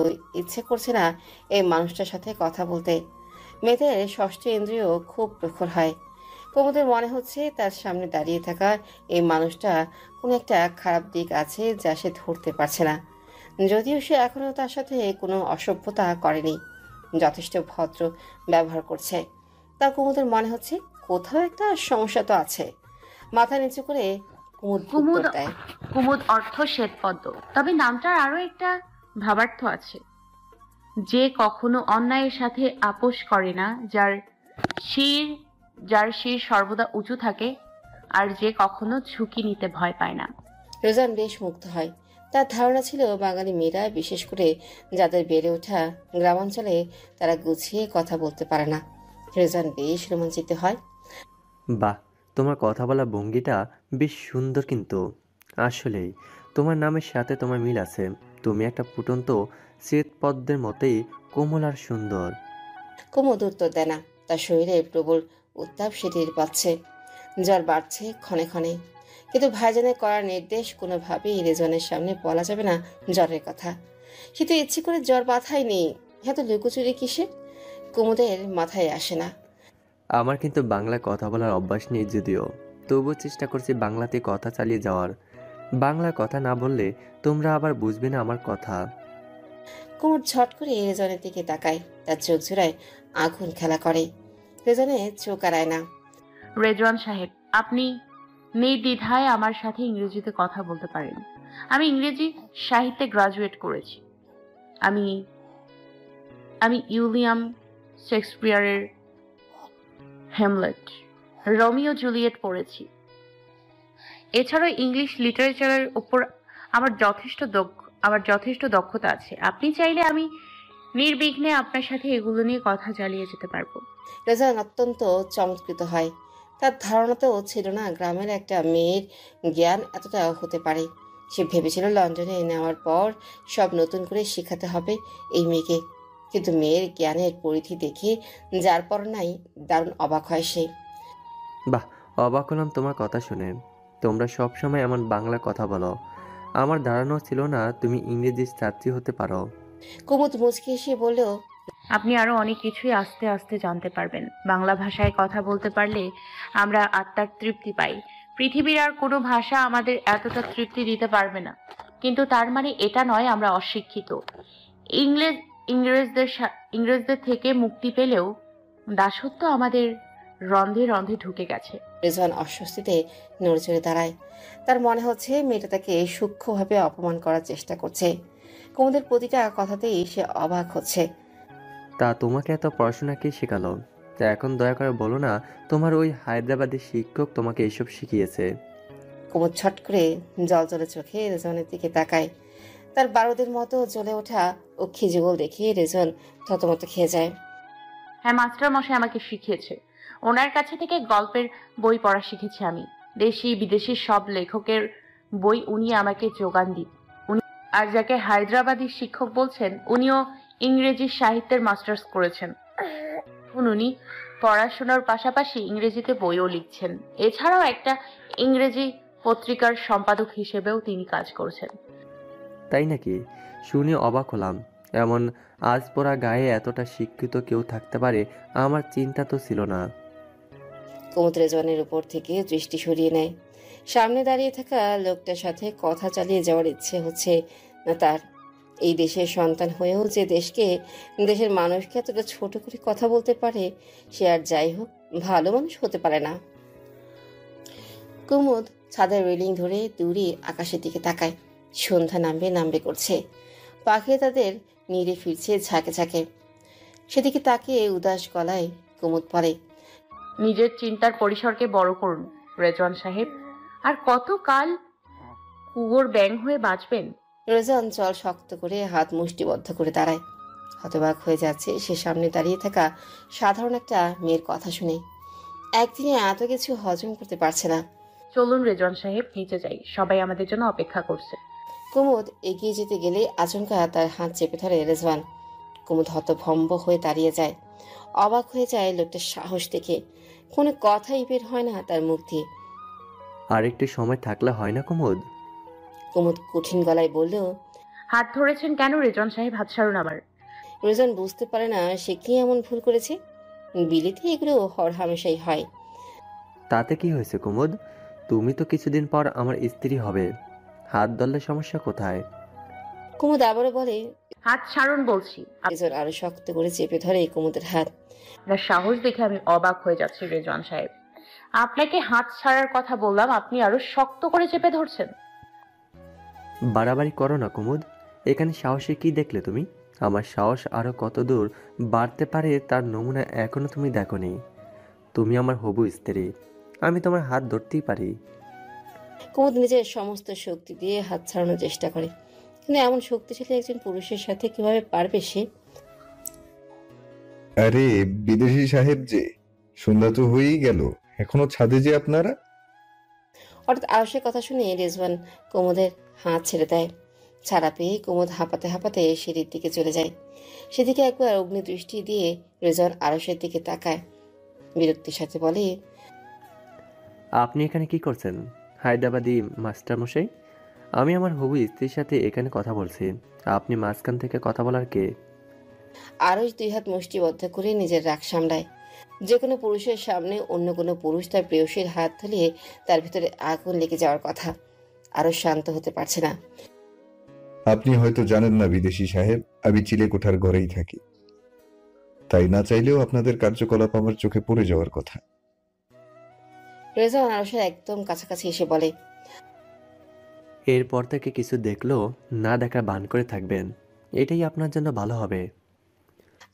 ইচ্ছে করছে না এই মানুষটার সাথে কথা বলতে। মেয়েদের ষষ্ঠ ইন্দ্রিয় খুব প্রখর হয়। কুমুদের মনে হচ্ছে তার সামনে দাঁড়িয়ে থাকা এই মানুষটা কোনো একটা খারাপ দিক আছে যা সে ধরতে পারছে না। যদিও সে এখনো তার সাথে কোনো অসভ্যতা করেনি, যথেষ্ট ভদ্র ব্যবহার করছে। তা কুমুদের মনে হচ্ছে কোথাও একটা সমস্যা তো আছে। মাথা নিচু করে কুমুদ উত্তর দেয়, কুমুদ অর্থ শ্বেতপদ্ম। তবে নামটার আরো একটা ভাবার্থ আছে। যে কখনো অন্যায়ের সাথে আপোষ করে না, যার শির সর্বদা উঁচু থাকে, আর যে কখনো ঝুঁকি নিতে ভয় পায় না। রেজান বেশ মুগ্ধ হয়। তার ধারণা ছিল বাঙালি মেয়েরা, বিশেষ করে যাদের বেড়ে ওঠা গ্রামাঞ্চলে, তারা গুছিয়ে কথা বলতে পারে না। রেজান বেশ রোমাঞ্চিত হয়। বাহ, তোমার কথা বলা ভঙ্গিটা বেশ সুন্দর। কিন্তু আসলেই তোমার নামের সাথে তোমার মিল আছে। তুমি একটা ফুটন্ত শ্বেতপদ্মের মতোই কোমল আর সুন্দর। কুমুদ উত্তর দেয় না। তার শরীরে প্রবল উত্তাপ সে টের পাচ্ছে। জ্বর বাড়ছে ক্ষণে ক্ষণে। কিন্তু ভাইজানের করার নির্দেশ, কোনোভাবেই রেজনের সামনে বলা যাবে না জ্বরের কথা। সে তো ইচ্ছে করে জ্বর মাথায় এত লুকোচুরি কিসে? কুমুদের মাথায় আসে না। আমার কিন্তু বাংলায় কথা বলার অভ্যাস নেই যদিও, তবুও চেষ্টা করছি বাংলাতে কথা চালিয়ে যাওয়ার। বাংলা কথা না বললে তোমরা আবার বুঝবে না আমার কথা। কুমুদ ঝট করে রেজনের দিকে তাকায়। তার চোখ জোড়ায় আগুন খেলা করে। রেজনে চোখ আড়ায় না। রেজওয়ান সাহেব, আপনি নির্দ্বিধায় আমার সাথে ইংরেজিতে কথা বলতে পারেন। আমি ইংরেজি সাহিত্যে গ্রাজুয়েট করেছি। আমি আমি উইলিয়াম শেক্সপিয়ারের হ্যামলেট, রোমিও জুলিয়েট পড়েছি। এছাড়াও ইংলিশ লিটারেচারের উপর আমার যথেষ্ট দক্ষতা আছে। আপনি চাইলে আমি নির্বিঘ্নে আপনার সাথে এগুলো নিয়ে কথা চালিয়ে যেতে পারবো। রেজান অত্যন্ত চমৎকৃত হয়। তার ধারণাতেও ছিল না গ্রামের একটা মেয়ের জ্ঞান এতটা হতে পারে। সে ভেবেছিল লন্ডনে নেওয়ার পর সব নতুন করে শেখাতে হবে এই মেয়েকে। কিন্তু মেয়ের জ্ঞানের পরিধি দেখে যার পর নাই দারুণ অবাক হয় সে। বাহ, অবাক হলাম তোমার কথা শুনে। তোমরা সব সময় এমন বাংলা কথা বলো। আমার ধারণা ছিল না তুমি ইংরেজি ছাত্রী হতে পারো। কুমুদ মুচকি এসে বলল, আপনি আরো অনেক কিছুই আস্তে আস্তে জানতে পারবেন। বাংলা ভাষায় কথা বলতে পারলে আমরা আত্মার তৃপ্তি পাই। পৃথিবীর আর কোনো ভাষা আমাদের এতটা তৃপ্তি দিতে পারবে না। কিন্তু তার মানে এটা নয় আমরা অশিক্ষিত। ইংরেজদের থেকে মুক্তি পেলেও দাসত্ব আমাদের রন্ধে রন্ধে ঢুকে গেছে। রেজওয়ান অস্বস্তিতে নড়ে চড়ে দাঁড়ায়। তার মনে হচ্ছে মেয়েটা তাকে সূক্ষ্মভাবে অপমান করার চেষ্টা করছে। কুমুদের প্রতিটা কথাতেই সে অবাক হচ্ছে। তা তোমাকে এত পড়াশোনা কে শেখালো? তা এখন দয়া করে বলো না তোমার ওই হায়দ্রাবাদের শিক্ষক তোমাকে এইসব শিখিয়েছে। কুমুদ ছট করে জলজলে চোখে রেজনের দিকে তাকায়। তার বারুদের মতো জ্বলে ওঠা অক্ষি যুগল দেখে রেজন থতমত খেয়ে যায়। হ্যাঁ, মাস্টার মশাই আমাকে শিখিয়েছে। ওনার কাছে থেকে গল্পের বই পড়া শিখেছি আমি। দেশি বিদেশি সব লেখকের বই উনি আমাকে যোগান দিন। আর যাকে হায়দ্রাবাদী শিক্ষক বলছেন, উনিও ইংরেজি সাহিত্যের মাস্টার্স করেছেন। উনি পড়াশোনার পাশাপাশি ইংরেজিতে বইও লিখছেন। এছাড়াও একটা ইংরেজি পত্রিকার সম্পাদক হিসেবেও তিনি কাজ করছেন। তাই নাকি? শুনে অবাক হলাম। এমন আজ পোড়া গায়ে এতটা শিক্ষিত কেউ থাকতে পারে আমার চিন্তা তো ছিল না। কুমুদ রেজওয়ানের উপর থেকে দৃষ্টি সরিয়ে নেয়। সামনে দাঁড়িয়ে থাকা লোকটার সাথে কথা চালিয়ে যাওয়ার ইচ্ছে হচ্ছে না তার। এই দেশের সন্তান হয়েও যে দেশের মানুষকে এতটা ছোট করে কথা বলতে পারে, সে আর যাই হোক ভালো মানুষ হতে পারে না। কুমুদ ছাদের রেলিং ধরে দূরে আকাশের দিকে তাকায়। সন্ধ্যা নামবে করছে। পাখি তাদের নিড়ে ফিরছে ঝাঁকে ঝাঁকে। সেদিকে তাকিয়ে উদাস গলায় কুমুদ পড়ে, নিজের চিন্তার পরিসরকে বড় করুন রেজওয়ান সাহেব। আর কতকাল কুয়োর ব্যাঙ হয়ে বাঁচবেন? রেজওয়ান চল শক্ত করে হাত মুষ্টিবদ্ধ করে দাঁড়ায়। হতবাক হয়ে যাচ্ছে সে সামনে দাঁড়িয়ে থাকা সাধারণ একটা মেয়ের কথা শুনে। একদিনে এত কিছু হজম করতে পারছে না। চলুন রেজওয়ান সাহেব, নিচে যাই, সবাই আমাদের জন্য অপেক্ষা করছে। কুমুদ এগিয়ে যেতে গেলে আচমকা তার হাত চেপে ধরে রেজওয়ান। কুমুদ হতভম্ব হয়ে দাঁড়িয়ে যায়। অবাক হয়ে যায় লোকটার সাহস দেখে। কোনো কথাই বের হয় না তার মুখ দিয়ে। আর একটু সময় থাকলে হয় না কুমুদ? কুমুদ কঠিন গলায় বলল, হাত ধরেছেন কেন রেজওয়ান সাহেব? হাত ছাড়ুন আমার। রেজওয়ান বুঝতে পারে না সে কি এমন ভুল করেছে। বিলিতে এগুলো হর হামেশাই হয়। তাতে কি হয়েছে কুমুদ? তুমি তো কিছুদিন পর আমার স্ত্রী হবে। হাত ধরলে সমস্যা কোথায়? কুমুদ আবারও বলে, হাত ছাড়ুন বলছি। রেজওয়ান আরো শক্ত করে চেপে ধরে কুমুদের হাত। আপনার সাহস দেখে আমি অবাক হয়ে যাচ্ছি রেজওয়ান সাহেব। আপনাকে হাত ছাড়ার কথা বললাম, আপনি আরো শক্ত করে চেপে ধরছেন। বাড়াবাড়ি করো না কুমুদ। এখানে সাহসে কি দেখলে তুমি? আমার সাহস আরো কত দূর বাড়তে পারে তার নমুনা এখনো তুমি দেখোনি। তুমি আমার হবু স্ত্রী, আমি তোমার হাত ধরতেই পারি। কুমুদ নিজের সমস্ত শক্তি দিয়ে হাত ছাড়ানোর চেষ্টা করে, কিন্তু এমন শক্তিশালী একজন পুরুষের সাথে কিভাবে পারবে সে? আরে বিদেশি সাহেব যে, সন্ধ্যা তো হয়েই গেল, এখনো ছাদে যে আপনারা? হঠাৎ আরশের কথা শুনে রেজওয়ান কুমুদের হাত ছেড়ে দেয়। ছাড়া পেয়ে কুমুদ হাঁপাতে হাঁপাতে সিঁড়ির দিকে চলে যায়। সেদিকে একবার অগ্নি দৃষ্টি দিয়ে রেজওয়ান আরশের দিকে তাকায়। বিরক্তির সাথে বলে, আপনি এখানে কি করছেন হায়দ্রাবাদি মাস্টার মশাই? আমি আমার হবু স্ত্রীর সাথে এখানে কথা বলছি, আপনি মাঝখান থেকে কথা বলার কে? আরশ দুই হাত মুষ্টিবদ্ধ করে নিজের রাগ সামলায়। যে কোনো পুরুষের সামনে অন্য কোনো পুরুষ তার প্রেয়সীর হাত ধরিয়ে তার ভিতরে আগুন লেগে যাওয়ার কথা। আরশ শান্ত হতে পারছে না। আপনি হয়তো জানেন না বিদেশি সাহেব, আমি চিলেকোঠার ঘরেই থাকি, তাই না চাইলেও আপনাদের কার্যকলাপ আমার চোখে পড়ে যাওয়ার কথা। রেজওয়ান আরশের একদম কাছাকাছি এসে বলে, এরপর থেকে কিছু দেখলেও না দেখার ভান করে থাকবেন, এটাই আপনার জন্য ভালো হবে।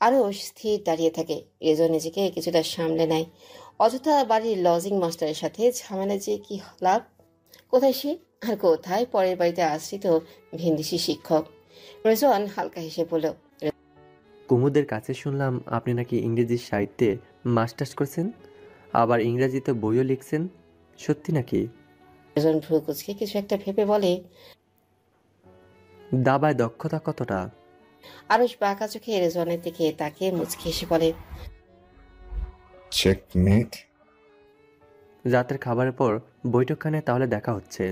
আরশ স্থির দাঁড়িয়ে থাকে। রেজওয়ান নিজেকে কিছুটা সামলে নেয়। অযথা বাড়ির লজিং মাস্টারের সাথে ঝামেলা যে কি লাভ? কোথায় সে আর কোথায় পরের বাড়িতে আশ্রিত ভিনদেশি শিক্ষক? রেজওয়ান হালকা হেসে বলল, কুমুদের কাছে শুনলাম আপনি নাকি ইংরেজি সাহিত্যে মাস্টার্স করছেন, আবার ইংরেজিতে বইও লিখছেন, সত্যি নাকি? রেজওয়ান ভ্রু কুঁচকে কিছু একটা ভেবে বলে, দাবায় দক্ষতা কতটা? আরশ বাঁকা চোখে রেজওয়ানের দিকে তাকিয়ে মুচকি হেসে বলে, চেকমেট। রাতের খাবারের পর বৈঠকখানে তাহলে দেখা হচ্ছে।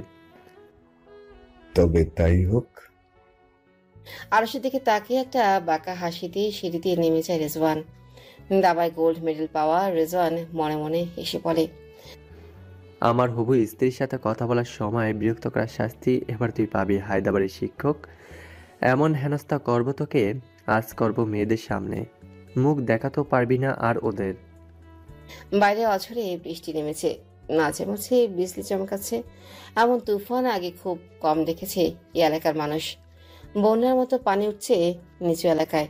তবে তাই হোক। আরশের দিকে তাকিয়ে একটা বাঁকা হাসি দিয়ে সিঁড়ি দিয়ে নেমে যায় রেজওয়ান। দাবায় গোল্ড মেডেল পাওয়া রেজওয়ান মনে মনে হেসে বলে, আমার হবু স্ত্রীর সাথে কথা বলার সময় বিরক্ত করার শাস্তি এবার তুই পাবি হায়দ্রাবাদের শিক্ষক। এমন হেনস্থা করব তোকে, আজ করব মেয়েদের সামনে, মুখ দেখাতেও পারবি না আর ওদের। বাইরে অঝরে বৃষ্টি নেমেছে, মাঝে মাঝে বিজলি চমকাচ্ছে। এমন তুফান আগে খুব কম দেখেছে এই এলাকার মানুষ। বন্যার মতো পানি উঠছে নিচু এলাকায়।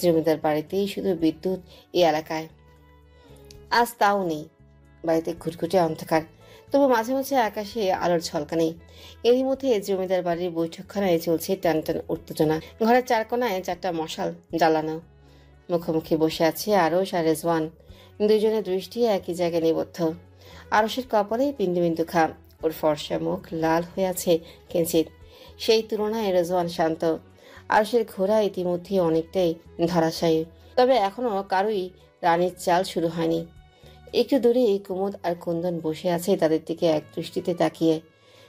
জমিদার বাড়িতেই শুধু বিদ্যুৎ এই এলাকায়। আজ তাও নেই। বাড়িতে ঘুটঘুটে অন্ধকার, তবু মাঝে মাঝে আকাশে আলোর ঝলকানি। এরই মধ্যে জমিদার বাড়ির বৈঠকখানায় চলছে টান টান উত্তেজনা। ঘরের চার কোনায় 4টা মশাল জ্বালানো। মুখোমুখি বসে আছে আরশ আর রেজওয়ান। দুজনের দৃষ্টি একই জায়গায় নিবদ্ধ। আরশের কপালে বিন্দু বিন্দু ঘাম, ওর ফর্সা মুখ লাল হয়ে আছে কিঞ্চিত। সেই তুলনায় রেজওয়ান শান্ত। আরশের ঘোড়া ইতিমধ্যে অনেকটাই ধরাশায়ী, তবে এখনো কারোই রানীর চাল শুরু হয়নি। একটু দূরে কুমুদ আর কুন্দন বসে আছে তাদের দিকে এক দৃষ্টিতে তাকিয়ে।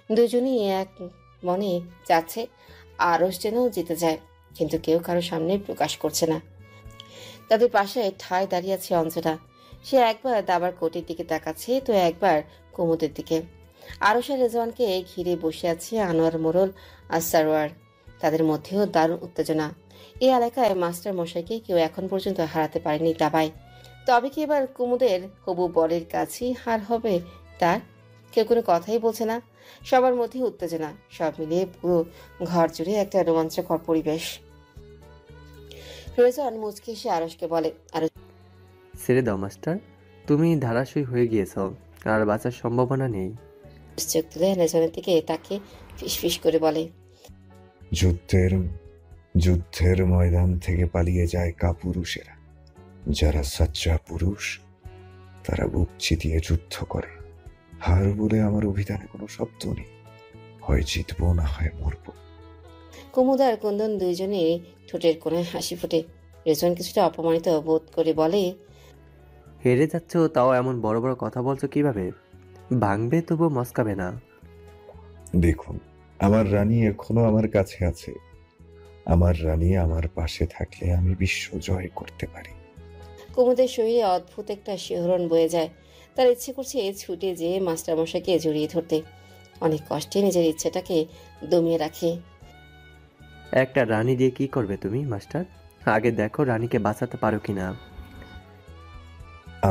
দুজনেই এক মনে চাচ্ছে আরস যেন জিতে যায়, কিন্তু কেউ কারো সামনে প্রকাশ করছে না। তাদের পাশে ঠায় দাঁড়িয়ে আছে অঞ্জনা। সে একবার দাবার কোটের দিকে তাকাচ্ছে তো একবার কুমুদের দিকে। আরশ আর রেজওয়ানকে ঘিরে বসে আছে আনোয়ার, মোড়ল আর সারোয়ার। তাদের মধ্যেও দারুণ উত্তেজনা। এই এলাকায় মাস্টার মশাইকে কেউ এখন পর্যন্ত হারাতে পারেনি দাবায়। তবে কি এবার কুমুদের হবু বরের কাছেই হার হবে তার? কেউ কোনো কথাই বলছে না। সবার মধ্যে উত্তেজনা, সব মিলিয়ে পুরো ঘর জুড়ে একটা রোমাঞ্চকর পরিবেশ। রেজওয়ান মুচকি এসে আরশকে বলে, আরশ ছেড়ে দাও মাস্টার, তুমি ধারাশয়ী হয়ে গিয়েছ, আর বাঁচার সম্ভাবনা নেই। চোখ তুলে রেজওয়ানের দিকে তাকে ফিসফিস করে বলে, যুদ্ধের ময়দান থেকে পালিয়ে যায় কাপুরুষেরা। যারা সচ্চা পুরুষ তারা বুক চিতিয়ে যুদ্ধ করে। হার বলে আমার অভিধানে কোনো শব্দ নেই, হয় জিতবো না হয় মরবো। কুমুদ আর কুন্দন দুইজনের ঠোঁটের কোণায় হাসি ফোটে। রেজওয়ান কিছুটা অপমানিত বোধ করে বলে, হেরে যাচ্ছ তাও এমন বড় বড় কথা বলছো কিভাবে? ভাঙবে তবু মস্কাবে না। দেখুন, আমার রানী এখনো আমার কাছে আছে। আমার রানী আমার পাশে থাকলে আমি বিশ্ব জয় করতে পারি। কুমুদের শরীরে অদ্ভুত একটা শিহরণ বয়ে যায়। তার ইচ্ছে করছে ছুটে যেয়ে মাস্টারমশাইকে জড়িয়ে ধরতে। অনেক কষ্টে নিজের ইচ্ছেটাকে দমিয়ে রাখে। একটা রানী দিয়ে কি করবে তুমি মাস্টার? আগে দেখো রানীকে বাঁচাতে পারো কিনা।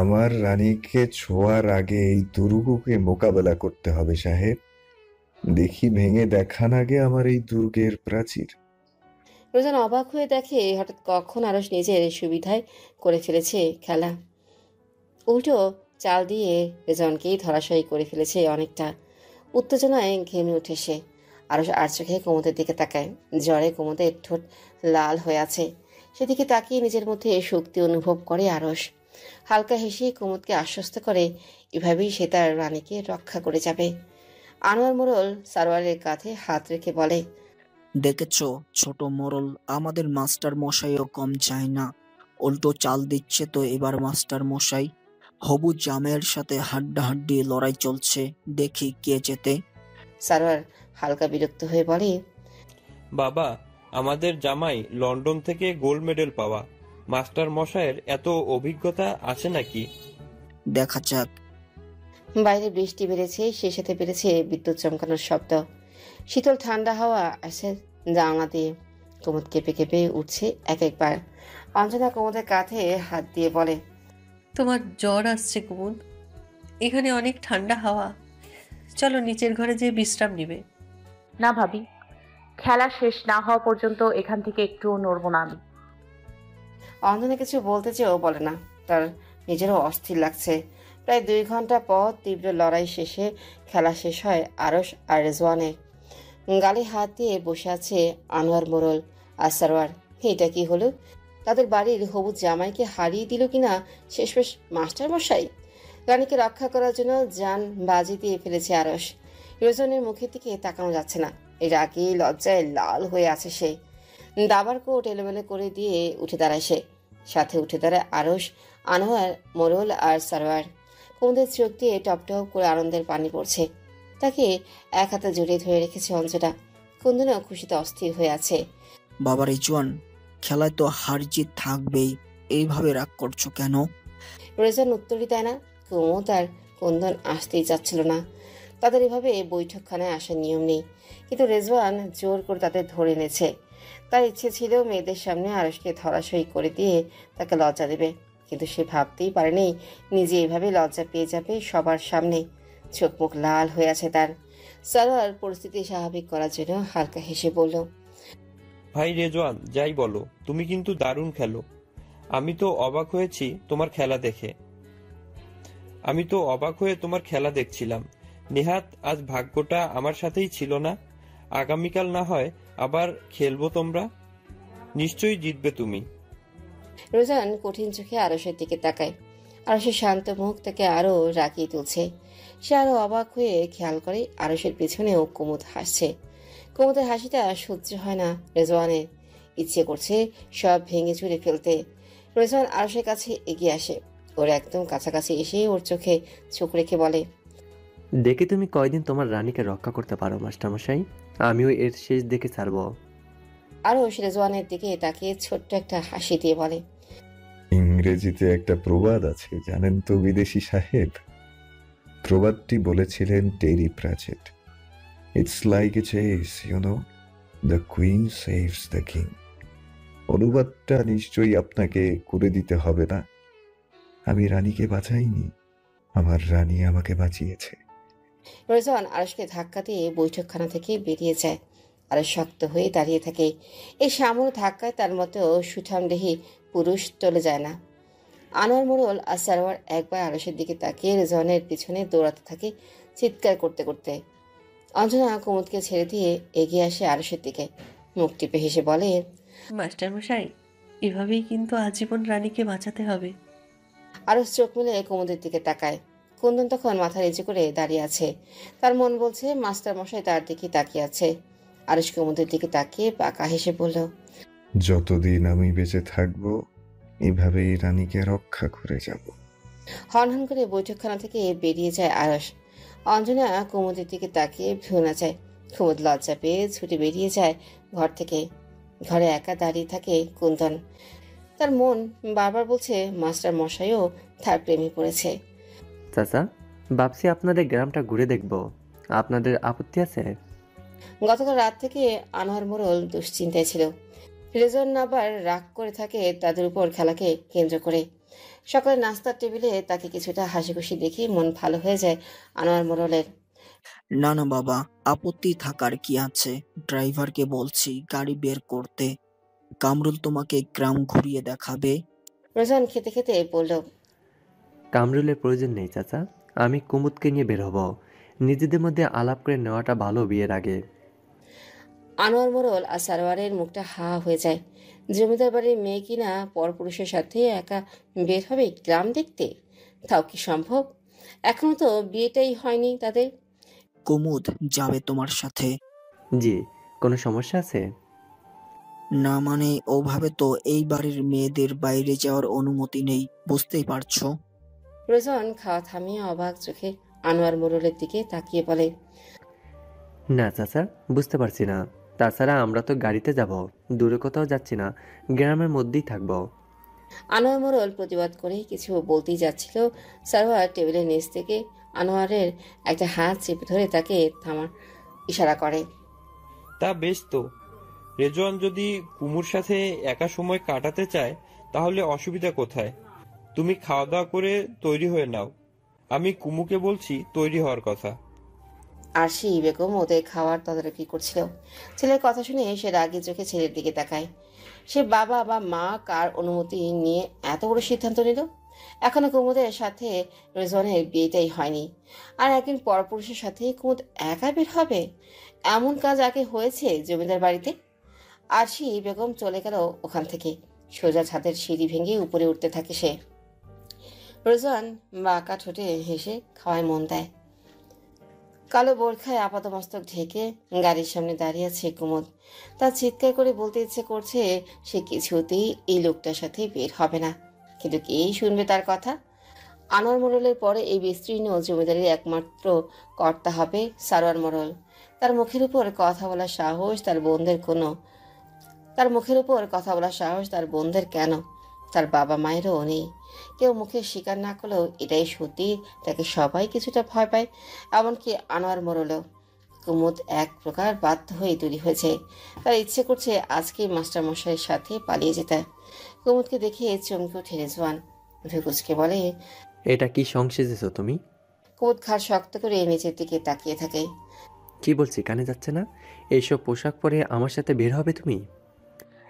আমার রানীকে ছোঁয়ার আগে এই দুর্গকে মোকাবেলা করতে হবে সাহেব। দেখি ভেঙে দেখান আগে আমার এই দুর্গের প্রাচীর। রোজান অবাক হয়ে দেখে হঠাৎ কখন আরশ নিজের সুবিধায় করে ফেলেছে খেলা। উল্টো চাল দিয়ে রেজওয়ানকেই ধরাশায়ী করে ফেলেছে অনেকটা। উত্তেজনায় ঘেমে উঠে সে। আরশ আর চোখে কুমুদের দিকে তাকায়। জ্বরে কুমুদের ঠোঁট লাল হয়ে আছে। সেদিকে তাকিয়ে নিজের মধ্যে শক্তি অনুভব করে আরশ। হালকা হেসে কুমুদকে আশ্বস্ত করে এভাবেই সে তার রানীকে রক্ষা করে যাবে। আনোয়ার মোড়ল সারোয়ারের কাঁধে হাত রেখে বলে, দেখেছ ছোট মোড়ল, আমাদের মাস্টার মশাইও কম চায় না, উল্টো চাল দিচ্ছে। তো এবার মাস্টার মশাই হবু জামাইয়ের সাথে হাড্ডাহাড্ডি লড়াই চলছে, দেখি কে জেতে। সারোয়ার হালকা বিরক্ত হয়ে বলে, বাবা, আমাদের জামাই লন্ডন থেকে গোল্ড মেডেল পাওয়া। মাস্টার মশাইয়ের এত অভিজ্ঞতা আছে নাকি? দেখা যাক। বাইরে বৃষ্টি বেড়েছে, সে সাথে বেড়েছে বিদ্যুৎ চমকানোর শব্দ। শীতল ঠান্ডা হাওয়া আসে জানলা দিয়ে। কুমুদ কেঁপে কেঁপে উঠছে এক একবার। অঞ্জনা কুমুদের কাঁধে হাত দিয়ে বলে, তোমার জ্বর আসছে কুমুদ, এখানে অনেক ঠান্ডা হাওয়া, চলো নিচের ঘরে যেয়ে বিশ্রাম নিবে। না ভাবি, খেলা শেষ না হওয়া পর্যন্ত এখান থেকে একটুও নড়বো না আমি। অঞ্জনা কিছু বলতে চেয়েও বলে না। তার নিজেরও অস্থির লাগছে। প্রায় 2 ঘন্টা পর তীব্র লড়াই শেষে খেলা শেষ হয় আরশ আর রেজওয়ানের। গালে হাত দিয়ে বসে আছে আনোয়ার, মোড়ল আর সারোয়ার। এটা কি হলো? তাদের বাড়ির হবু জামাইকে হারিয়ে দিল কিনা শেষমেশ মাস্টার মশাই। রানীকে রক্ষা করার জন্য জান বাজি দিয়ে ফেলেছে আরশ। রেজওয়ানের মুখের দিকে তাকানো যাচ্ছে না। এর আগে লজ্জায় লাল হয়ে আছে সে। দাবার কোট এলোমেলো করে দিয়ে উঠে দাঁড়ায় সে। সাথে উঠে দাঁড়ায় আরশ, আনোয়ার, মোড়ল আর সারোয়ার। কুমুদের চোখ দিয়ে টপ টপ করে আনন্দের পানি পড়ছে। তাকে এক হাতে জড়িয়ে ধরে রেখেছে অঞ্জনা। কুন্দনও খুশিতে অস্থির হয়ে আছে। বাবা রেজওয়ান, খেলায় তো হার জিত থাকবেই, এইভাবে রাগ করছো কেন? রেজওয়ান উত্তরই দেয় না। কুমুদ আর কুন্দন আসতেই চাচ্ছিল না। তাদের এভাবে বৈঠকখানায় আসার নিয়ম নেই, কিন্তু রেজওয়ান জোর করে তাদের ধরে এনেছে। তার ইচ্ছে ছিল মেয়েদের সামনে আরশকে ধরাশয়ী করে দিয়ে তাকে লজ্জা দেবে, কিন্তু সে ভাবতেই পারেনি নিজে এভাবে লজ্জা পেয়ে যাবে সবার সামনে। চোখ মুখ লাল হয়ে আছে তার। সারোয়ার পরিস্থিতি স্বাভাবিক করার জন্য হালকা হেসে বলল, ভাই রেজওয়ান, যাই বলো, তুমি কিন্তু দারুণ খেলো। আমি তো অবাক হয়েছি তোমার খেলা দেখে। তোমার খেলা দেখছিলাম। নেহাত আজ ভাগ্যটা আমার সাথেই ছিল না। আগামীকাল না হয় আবার খেলবো, তোমরা নিশ্চয়ই জিতবে তুমি। রোজান কঠিন চোখে আরশের দিকে তাকায়। আরশের শান্ত মুখ তাকে আরো রাগিয়ে তুলছে। সে আরো অবাক হয়ে খেয়াল করে আরশের পেছনেও কুমুদ হাসছে। কুমুদের হাসিটা সহ্য হয় না রেজওয়ানের। ইচ্ছে করছে সব ভেঙে চুরে ফেলতে। রেজওয়ান আরশের কাছে এগিয়ে আসে, ওর একদম কাছাকাছি এসে ওর চোখে চোখ রেখে বলে, দেখি তুমি কয়দিন তোমার রানীকে রক্ষা করতে পারো মাস্টারমশাই। আমিও এর শেষ দেখে ছাড়বো। আরশ রেজওয়ানের দিকে তাকিয়ে ছোট্ট একটা হাসি দিয়ে বলে, ইংরেজিতে একটা প্রবাদ আছে জানেন তো বিদেশি সাহেব? প্রবাদটি বলেছিলেন Terry Pratchett, it's like a chess, you know, the queen saves the king. অনুবাদটা নিশ্চয়ই আপনাকে করে দিতে হবে না। আমি রানীকে বাঁচাইনি, আমার রানী আমাকে বাঁচিয়েছে। রেজওয়ান আরশকে ধাক্কা দিয়ে বৈঠকখানা থেকে বেরিয়ে যায়। আরশ শক্ত হয়ে দাঁড়িয়ে থাকে। এই সামান্য ধাক্কায় তার মতো সুঠামদেহী পুরুষ চলে যায় না। আনোয়ার মোড়ল আর সারোয়ার একবার আরশের দিকে তাকিয়ে রেজওয়ানের পিছনে দৌড়াতে থাকে চিৎকার করতে করতে। অঞ্জনা কুমুদকে ছেড়ে দিয়ে এগিয়ে আসে আরশের দিকে, মুখ টিপে হেসে বলে, মাস্টারমশাই, এভাবেই কিন্তু আজীবন রানীকে বাঁচাতে হবে। আরশ চোখ মেলে কুমুদের দিকে তাকায়। কুন্দন তখন মাথা নিচু করে দাঁড়িয়ে আছে। তার মন বলছে মাস্টার মশাই তার দিকে তাকিয়ে আছে। আরশ কুমুদের দিকে তাকিয়ে পাকা হেসে বলল, যতদিন আমি বেঁচে থাকবো এভাবেই রানীকে রক্ষা করে যাব। হনহন করে বৈঠকখানা থেকে বেরিয়ে যায় আরশ। অঞ্জনা কুমুদের দিকে তাকিয়ে ভ্রু নাচায়। কুমুদ লজ্জা পেয়ে ছুটে বেরিয়ে যায় ঘর থেকে। ঘরে একা দাঁড়িয়ে থাকে কুন্দন। তার মন বারবার বলছে মাস্টার মশাইও তার প্রেমে পড়েছে। চাচা, ভাবছি আপনাদের গ্রামটা ঘুরে দেখব, আপনাদের আপত্তি আছে? গতকাল রাত থেকে আনোয়ার মোড়ল দুশ্চিন্তায় ছিল। রেজন আবার রাগ করে থাকে তাদের উপর খেলাকে কেন্দ্র করে। সকালে নাস্তার টেবিলে তাকে কিছুটা হাসি খুশি দেখে মন ভালো হয়ে যায় আনোয়ার মোড়লের। না না বাবা, আপত্তি থাকার কি আছে? ড্রাইভারকে বলছি গাড়ি বের করতে। কামরুল তোমাকে গ্রাম ঘুরিয়ে দেখাবে। রেজন খেতে খেতে বলল, কামরুলের প্রয়োজন নেই চাচা, আমি কুমুদকে নিয়ে বের হব। নিজেদের মধ্যে আলাপ করে নেওয়াটা ভালো বিয়ের আগে। আনোয়ার মোড়ল আর সারোয়ারের মুখটা হা হয়ে যায়। জমিদার বাড়ির মেয়ে কিনা পরপুরুষের সাথে একা বের হবে গ্রাম দেখতে? তাও কি সম্ভব? এখনো তো বিয়েটাই হয়নি তাদের। কুমুদ যাবে তোমার সাথে? জি, কোনো সমস্যা আছে? না মানে ওভাবে তো এই বাড়ির মেয়েদের বাইরে যাওয়ার অনুমতি নেই, বুঝতেই পারছো। রেজন খাওয়া থামিয়ে অবাক চোখে আনোয়ার মোড়লের দিকে তাকিয়ে বলে, না চাচা, বুঝতে পারছি না। তাছাড়া আমরা তো গাড়িতে যাব, দূরে কোথাও যাচ্ছি না, গ্রামের মধ্যেই থাকবো। আনোয়ার মোড়ল প্রতিবাদ করে কিছু বলতেই যাচ্ছিল, সারোয়ার টেবিলের নিচ থেকে আনোয়ারের একটা হাত চেপে ধরে তাকে থামার ইশারা করে। তা বেশ তো, রেজওয়ান যদি কুমুর সাথে একা সময় কাটাতে চায় তাহলে অসুবিধা কোথায়? তুমি খাওয়া দাওয়া করে তৈরি হয়ে নাও, আমি কুমুকে বলছি তৈরি হওয়ার কথা। আরশি বেগম ওদের খাওয়ার তদারকি করছিল। ছেলের কথা শুনে সে রাগি চোখে ছেলের দিকে তাকায়। সে বাবা বা মা কার অনুমতি নিয়ে এত বড় সিদ্ধান্ত নিল? এখনো কুমুদের সাথে রেজওয়ানের বিয়েটাই হয়নি, আর একদিন পরপুরুষের সাথে কুমুদ একা বের হবে? এমন কাজ আগে হয়েছে জমিদার বাড়িতে? আরশি বেগম চলে গেল ওখান থেকে। সোজা ছাদের সিঁড়ি ভেঙে উপরে উঠতে থাকে সে। রেজওয়ান বাঁকা ঠোঁটে হেসে খাওয়ায় মন দেয়। কালো বোরখায় আপাতমস্তক ঢেকে গাড়ির সামনে দাঁড়িয়ে আছে কুমুদ। তার চিৎকার করে বলতে ইচ্ছে করছে সে কিছুতেই এই লোকটার সাথে বের হবে না, কিন্তু কে শুনবে তার কথা? আনোয়ার মোড়লের পরে এই বিস্তীর্ণ জমিদারির একমাত্র কর্তা হবে সারোয়ার মোড়ল। তার মুখের উপর কথা বলার সাহস তার বোনদের কেন, তার বাবা মায়েরও নেই। কেউ মুখে স্বীকার না করলেও এটাই সত্যি, তাকে সবাই কিছুটা ভয় পায়, এমনকি আনোয়ার মোড়লও। কুমুদ এক প্রকার বাধ্য হয়ে তৈরি হয়েছে। তার ইচ্ছে করছে আজকেই মাস্টারমশাইয়ের সাথে পালিয়ে যেতে। কুমুদকে দেখে চমকে উঠে রেজওয়ান ভেকুচকে বলে, এটা কি সং সেজেছো তুমি? কুমুদ ঘাড় শক্ত করে নিচের দিকে তাকিয়ে থাকে। কি বলছি কানে যাচ্ছে না? এইসব পোশাক পরে আমার সাথে বের হবে তুমি?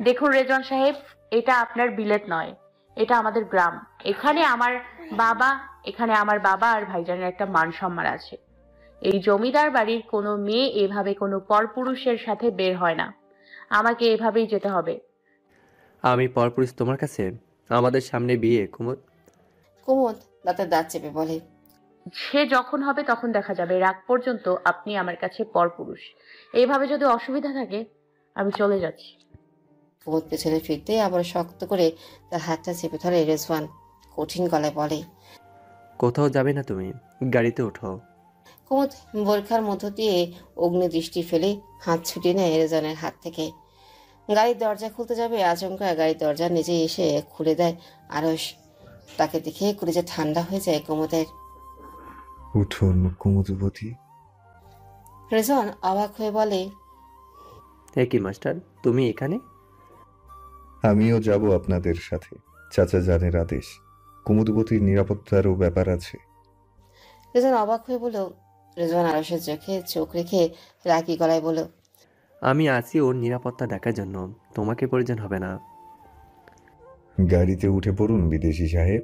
দেখুন রেজন সাহেব, এটা আপনার বিলেত নয়, এটা আমাদের গ্রাম। এখানে আমার বাবা আর ভাইজানের একটা মান সম্মান আছে। এই জমিদার বাড়ির কোনো মেয়ে এভাবে কোনো পরপুরুষের সাথে বের হয় না। আমাকে এভাবেই যেতে হবে। আমি পরপুরুষ তোমার কাছে? আমাদের সামনে বিয়ে কুমুদ। কুমুদ দাঁতের দাঁত চেপে বলে, সে যখন হবে তখন দেখা যাবে। রাগ পর্যন্ত আপনি আমার কাছে পরপুরুষ। এইভাবে যদি অসুবিধা থাকে আমি চলে যাচ্ছি। কুমুদ পেছনে ফিরতে আবার শক্ত করে তার হাতটা চেপে ধরে রেজওয়ান। কঠিন গলায় বলে, কোথাও যাবে না তুমি, গাড়িতে ওঠো। কুমুদ বোরখার মধ্য দিয়ে অগ্নি দৃষ্টি ফেলে হাত ছুটিয়ে নেয় রেজওয়ানের হাত থেকে। গাড়ির দরজা খুলতে যাবে, আচমকা গাড়ির দরজা নিজে এসে খুলে দেয় আরশ। তাকে দেখে কলিজা ঠান্ডা হয়ে যায় কুমুদের। উঠুন কুমুদবতী। রেজওয়ান অবাক হয়ে বলে, কি মাস্টার, তুমি এখানে? আমিও যাব আপনাদের সাথে, চাচা জানের আদেশ। কুমুদবতীর নিরাপত্তারও ব্যাপার আছে। রেজওয়ান অবাক হয়ে বলল। রেজওয়ান আরশের চোখে চোখ রেখে রাগী গলায় বলল, আমি আছি ওর নিরাপত্তা দেখার জন্য, তোমাকে প্রয়োজন হবে না। গাড়িতে উঠে পড়ুন বিদেশি সাহেব।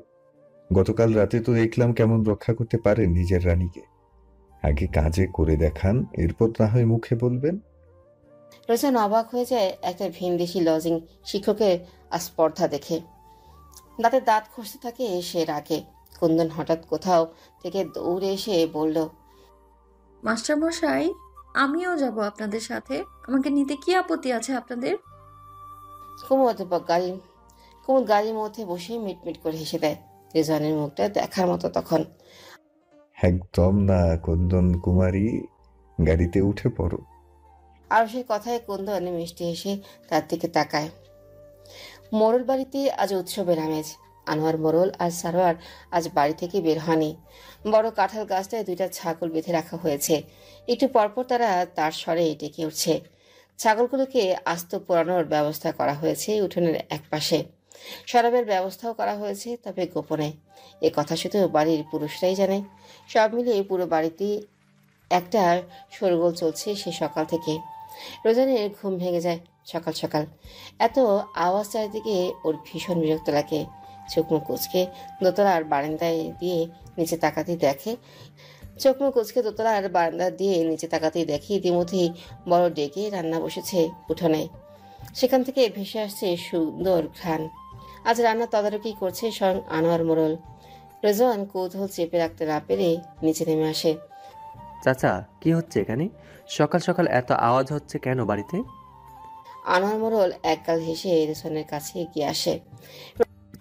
গতকাল রাতে তো দেখলাম কেমন রক্ষা করতে পারেন নিজের রানীকে। আগে কাজে করে দেখান, এরপর না হয় মুখে বলবেন। রেজওয়ান অবাক হয়ে যায় একটা ভিনদেশি লজিং শিক্ষকের স্পর্ধা দেখে। দাঁতে দাঁত খসতে থাকে সে রাগে। কুন্দন হঠাৎ কোথাও থেকে দৌড়ে এসে বলল, মাস্টার মশাই, আমিও যাব আপনাদের সাথে। আমাকে নিতে কি আপত্তি আছে আপনাদের? কুমুদ গাড়ির মধ্যে বসে মিটমিট করে হেসে দেয়। রেজওয়ানের মুখটা দেখার মতো তখন। একদম না কুন্দন কুমারী, গাড়িতে উঠে পড়ো। আর সেই কথায় কুন্দন মিষ্টি হেসে তার দিকে তাকায়। মোড়ল বাড়িতে আজ উৎসবের আমেজ। আনোয়ার, মোড়ল আর সারোয়ার আজ বাড়ি থেকে বের হয়নি। বড় কাঁঠাল গাছটায় 2টা ছাগল বেঁধে রাখা হয়েছে। একটু পরপর তারা তার স্বরে ডেকে উঠছে। ছাগলগুলোকে আস্ত পোড়ানোর ব্যবস্থা করা হয়েছে উঠোনের একপাশে। শরাবের ব্যবস্থাও করা হয়েছে, তবে গোপনে। এ কথা শুধু বাড়ির পুরুষরাই জানে। সব মিলিয়ে পুরো বাড়িতে একটা শোরগোল চলছে সে সকাল থেকে। রোজানের ঘুম ভেঙে যায় সকাল সকাল। এত আওয়াজ চারিদিকে ওর ভীষণ বিরক্ত লাগে। চোখ মুখ কুচকে দোতলার বারান্দায় দিয়ে নিচে তাকাতেই দেখে ইতিমধ্যেই বড় ডেকে রান্না বসেছে উঠোনে। সেখান থেকে ভেসে আসছে সুন্দর ঘ্রাণ। আজ রান্না তদারকি করছে স্বয়ং আনোয়ার, মোড়ল। রেজওয়ান কৌতূহল চেপে রাখতে না পেরে নিচে নেমে আসে। চাচা, কি হচ্ছে এখানে? সকাল সকাল এত আওয়াজ হচ্ছে কেন বাড়িতে? আনোয়ার, মোড়ল একগাল হেসে রেজওয়ানের কাছে এগিয়ে আসে।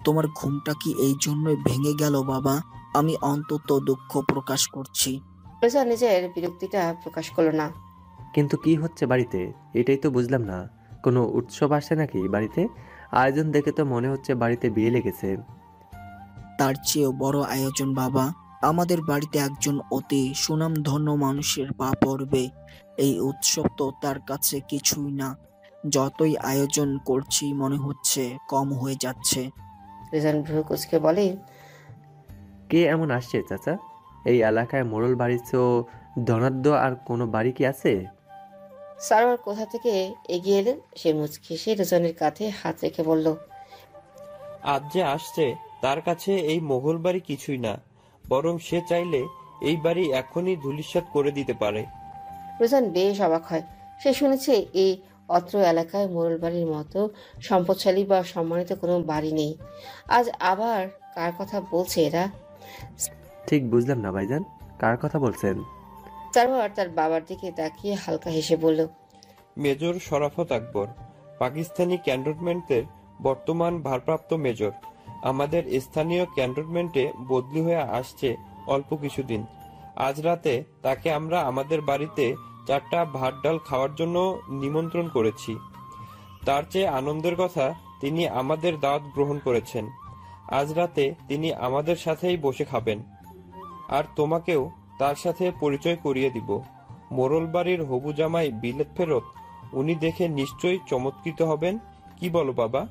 তোমার ঘুমটা কি এই জন্যই ভেঙে গেল বাবা? আমি অন্তত দুঃখ প্রকাশ করছি। রেজওয়ান নিজের বিরক্তিটা প্রকাশ করলো না। কিন্তু কি হচ্ছে বাড়িতে, এটাই তো বুঝলাম না। কোনো উৎসব আসছে নাকি বাড়িতে? আয়োজন দেখে তো মনে হচ্ছে বাড়িতে বিয়ে লেগেছে। তার চেয়েও বড় আয়োজন বাবা। আমাদের বাড়িতে একজন অতি সুনামধন্য মানুষের পা পড়বে। এই উৎসব তো তার কাছে কিছুই না। যতই আয়োজন করছি মনে হচ্ছে কম হয়ে যাচ্ছে। রেজওয়ান ভ্রু কুচকে বলে, কে এমন আসছে চাচা? এই এলাকায় মোড়ল বাড়ির চেয়েও ধনাঢ্য আর কোনো বাড়ি কি আছে? সারোয়ার কোথা থেকে এগিয়ে এলেন। সে মুচকি এসে রেজওয়ানের কাঁধে হাত রেখে বলল, আজ যে আসছে তার কাছে এই মোগল বাড়ি কিছুই না, বরং সে চাইলে এই বাড়ি এখনই ধূলিসাৎ করে দিতে পারে। রেজওয়ান বেশ অবাক হয়। সে শুনেছে এই অত্র এলাকায় মোড়ল বাড়ির মতো সম্পদশালী বা সম্মানিত কোনো বাড়ি নেই। আজ আবার কার কথা বলছে এরা? ঠিক বুঝলাম না ভাইজান, কার কথা বলছেন? সারোয়ার তার বাবার দিকে তাকিয়ে হালকা হেসে বলল, মেজর শরাফত আকবর, পাকিস্তানি ক্যান্টনমেন্টের বর্তমান ভারপ্রাপ্ত মেজর। আমাদের স্থানীয় ক্যান্টনমেন্টে বদলি হয়ে আসছে অল্প কিছুদিন। আজ রাতে তাকে আমরা আমাদের বাড়িতে 4টা ভাত ডাল খাওয়ার জন্য নিমন্ত্রণ করেছি। তার চেয়ে আনন্দের কথা, তিনি আমাদের দাওয়াত গ্রহণ করেছেন। আজ রাতে তিনি আমাদের সাথেই বসে খাবেন। আর তোমাকেও তার সাথে পরিচয় করিয়ে দিব। মোড়ল বাড়ির হবু জামাই বিলেত ফেরত, উনি দেখে নিশ্চয়ই চমৎকৃত হবেন। কি বলো বাবা?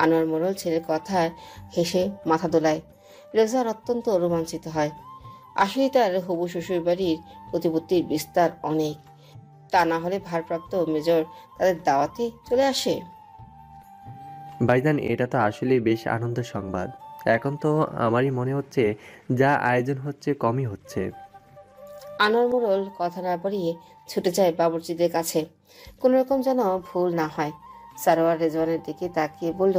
আনোয়ার, মোড়ল ছেলের কথায় হেসে মাথা দোলায়। রেজওয়ান অত্যন্ত রোমাঞ্চিত হয়। আসলেই তার হবু শ্বশুর বাড়ির প্রতিপত্তির বিস্তার অনেক। তা না হলে ভারপ্রাপ্ত মেজর তাদের দাওয়াতে চলে আসে। ভাইজান, এটা তো আসলেই বেশ আনন্দের সংবাদ। এখন তো আমারই মনে হচ্ছে যা আয়োজন হচ্ছে কমই হচ্ছে। আনোয়ার, মোড়ল কথা না বাড়িয়ে ছুটে যায় বাবুর্চিদের কাছে, কোনো রকম যেন ভুল না হয়। সারোয়ার রেজওয়ানের দিকে তাকিয়ে বলল,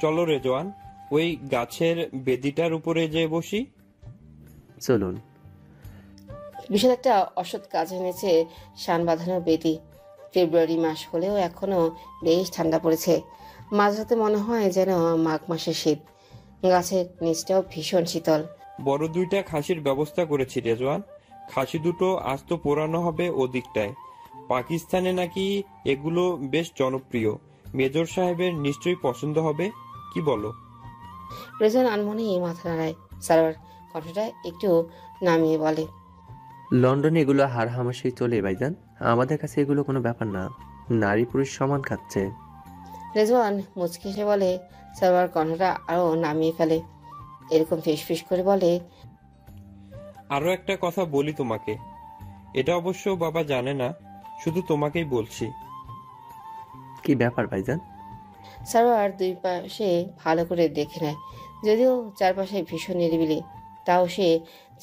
চলো রেজওয়ান, ওই গাছের বেদিটার উপরে যে বসি। চলুন। বিশাল একটা অসৎ কাজে এনেছে শান বাঁধানো বেদি। ফেব্রুয়ারি মাস হলেও এখনো বেশ ঠান্ডা পড়েছে। মাঝরাতে মনে হয় যেন মাঘ মাসের শীত। গাছের নিচটাও ভীষণ শীতল। বড় দুইটা খাসির ব্যবস্থা করেছি রেজওয়ান। খাসি দুটো আস্ত পোড়ানো হবে ওদিকটায়। পাকিস্তানে নাকি এগুলো বেশ জনপ্রিয়। মেজর সাহেবের নিশ্চয়ই পছন্দ হবে, কি বলো? রেজন আনমনে মাথা নাড়ায়। সারোয়ার কণ্ঠটা একটু নামিয়ে বলে, লন্ডনে এগুলো হাড়হামাশাই চলে ভাইজান, আমাদের কাছে এগুলো কোনো ব্যাপার না। নারী পুরুষ সমান খাচ্ছে। রেজওয়ান মুচকি হেসে বলে। সারোয়ার কণ্ঠটা আরো নামিয়ে ফেলে, এরকম ফিস করে বলে, আরো একটা কথা বলি তোমাকে। এটা অবশ্য বাবা জানে না, শুধু তোমাকেই বলছি। কি ব্যাপার ভাইজান? সারোয়ার দুই পাশে ভালো করে দেখে নেয়। যদিও চারপাশে ভীষণ নিরিবিলি, তাও সে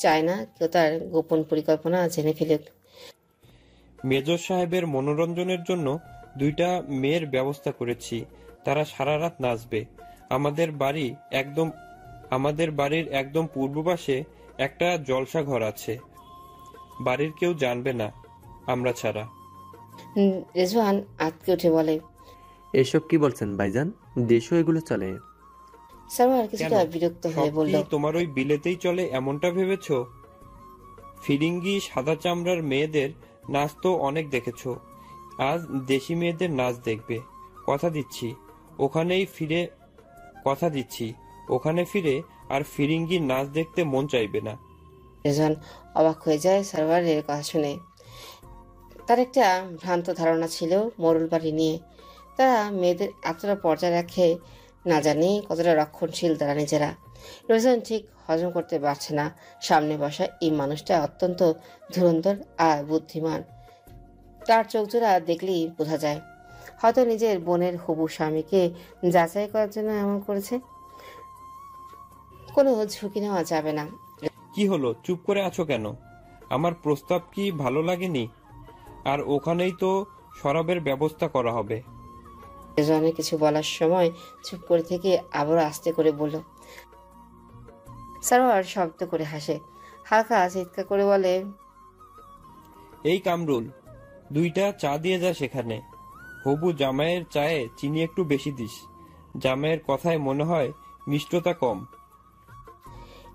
চায় না কেউ তার গোপন পরিকল্পনা জেনে ফেলুক। মেজর সাহেবের মনোরঞ্জনের জন্য দুইটা মেয়ের ব্যবস্থা করেছি। তারা সারা রাত নাচবে। আমাদের বাড়ির একদম পূর্ব পাশে একটা জলসা ঘর আছে। বাড়ির কেউ জানবে না আমরা ছাড়া। রেজওয়ান আটকে উঠে বলে, এসব কি বলছেন ভাইজান? দেশও এগুলো চলে? সারোয়ার কিছুটা বিরক্ত হয়ে বলল, তোমার ওই বিলেতেই চলে এমনটা ভেবেছো? ফিরিঙ্গি সাদা চামড়ার মেয়েদের নাচ তো অনেক দেখেছো, আজ দেশি মেয়েদের নাচ দেখবে। কথা দিচ্ছি ওখানে ফিরে আর ফিরিঙ্গির নাচ দেখতে মন চাইবে না। রেজওয়ান অবাক হয়ে যায় সারোয়ারের কথা শুনে। তার একটা ভ্রান্ত ধারণা ছিল মোরল বাড়ি নিয়ে। তারা মেয়েদের এতটা পর্যায়ে রাখে না জানি কতটা রক্ষণশীল তারা নিজেরা। রেজওয়ান ঠিক হজম করতে পারছে না সামনে বসা এই মানুষটা অত্যন্ত ধুরন্ধর আর বুদ্ধিমান। তার চোখজোড়া দেখলেই বোঝা যায় হয়তো নিজের বোনের হবু স্বামীকে যাচাই করার জন্য এমন করেছে। কোনো ঝুঁকি নেওয়া যাবে না। কি হলো, চুপ করে আছো কেন? আমার প্রস্তাব কি ভালো লাগেনি? আর ওখানেই তো শরাবের ব্যবস্থা করা হবে। রেজওয়ানের কিছু বলার সময় চুপ করে থেকে আবারও আস্তে করে বলল। সারোয়ার শব্দ করে হাসে, হালকা চিৎকার করে বলে, এই কামরুল, দুইটা চা দিয়ে যা সেখানে। হবু জামাইয়ের চায়ে চিনি একটু বেশি দিস। জামাইয়ের কথায় মনে হয় মিষ্টতা কম।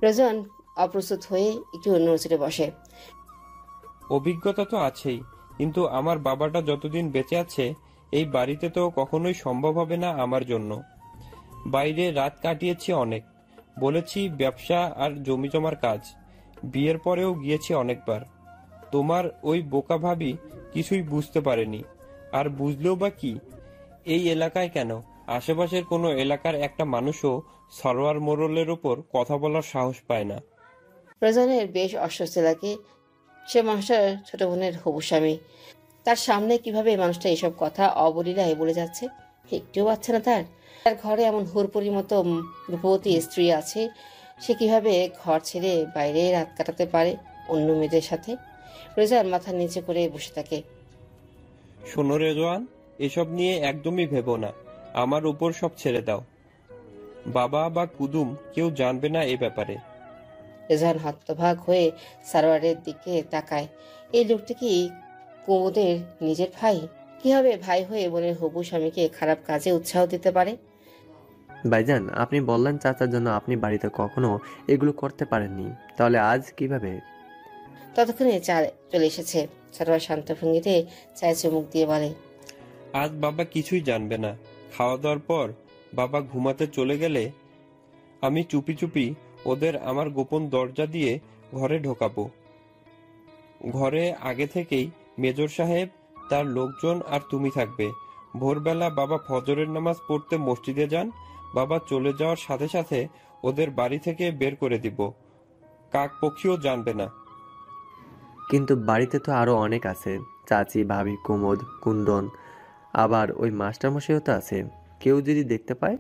রেজওয়ান অপ্রস্তুত হয়ে একটু নড়চড়ে বসে। অভিজ্ঞতা তো আছেই, কিন্তু আমার বাবাটা যতদিন বেঁচে আছে এই বাড়িতে তো কখনোই সম্ভব হবে না আমার জন্য। বাইরে রাত কাটিয়েছি অনেক, বলেছি ব্যবসা আর জমি জমার কাজ। বিয়ের পরেও গিয়েছি অনেকবার। তোমার ওই বোকা ভাবি কিছুই বুঝতে পারেনি। আর বুঝলেও বা কি, এই এলাকায় কেন, আশেপাশের কোনো এলাকার একটা মানুষও সরোয়ার মোড়লের ওপর কথা বলার সাহস পায় না। রেজওয়ানের বেশ অস্বস্তি লাগে। সে মানুষটার ছোট বোনের হবু স্বামী, তার সামনে কিভাবে মানুষটা এসব কথা অবলীলায় বলে যাচ্ছে একটুও পাচ্ছে না। তার ঘরে এমন হুরপুরির মতো রূপবতী স্ত্রী আছে, সে কিভাবে ঘর ছেড়ে বাইরে রাত কাটাতে পারে অন্য মেয়েদের সাথে? রেজওয়ান মাথা নিচে করে বসে থাকে। শোনো রেজওয়ান, এসব নিয়ে একদমই ভেবো না। আমার উপর সব ছেড়ে দাও। বাবা বা কুদুম কেউ জানবে না এ ব্যাপারে। রেজওয়ান হতভাগ হয়ে সারোয়ারের দিকে তাকায়। এই লোকটি কি কুমুদের নিজের ভাই? কিভাবে ভাই হয়ে বোনের হবু স্বামীকে খারাপ কাজে উৎসাহ দিতে পারে? ভাইজান, আপনি বললেন চাচার জন্য আপনি বাড়িতে কখনো এগুলো করতে পারেননি, তাহলে আজ কিভাবে? ততক্ষণে চা চলে এসেছে। সারোয়ার শান্ত ভঙ্গিতে চায়ে চুমুক দিয়ে বলে, আজ বাবা কিছুই জানবে না। খাওয়া দাওয়ার পর বাবা ঘুমাতে চলে গেলে আমি চুপি চুপি ওদের আমার গোপন দরজা দিয়ে ঘরে ঢোকাবো। ঘরে আগে থেকেই মেজর সাহেব, তার লোকজন আর তুমি থাকবে। ভোরবেলা বাবা ফজরের নামাজ পড়তে মসজিদে যান। বাবা চলে যাওয়ার সাথে সাথে ওদের বাড়ি থেকে বের করে দিব। কাক পক্ষীও জানবে না। কিন্তু বাড়িতে তো আরো অনেক আছে, চাচি, ভাবি, কুমুদ, কুন্দন, আবার ওই মাস্টারমশাইও তো আছে। কেউ যদি দেখতে পায়?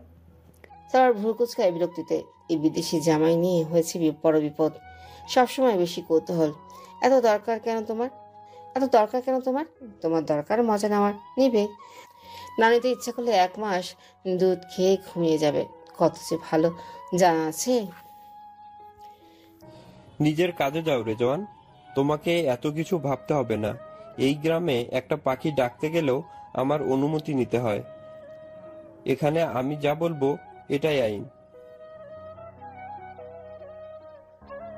সারোয়ার ভ্রু কুচকায় বিরক্তিতে। এই বিদেশি জামাই নিয়ে হয়েছে বড় বিপদ। সবসময় বেশি কৌতূহল। এত দরকার কেন তোমার? তোমার দরকার মজা নেওয়ার, নিবে। না নিতে ইচ্ছা করলে 1 মাস দুধ খেয়ে ঘুমিয়ে যাবে। কত যে ভালো জানা আছে। নিজের কাজে যাও রেজওয়ান, তোমাকে এত কিছু ভাবতে হবে না। এই গ্রামে একটা পাখি ডাকতে গেলেও আমার অনুমতি নিতে হয়। এখানে আমি যা বলবো এটাই আইন।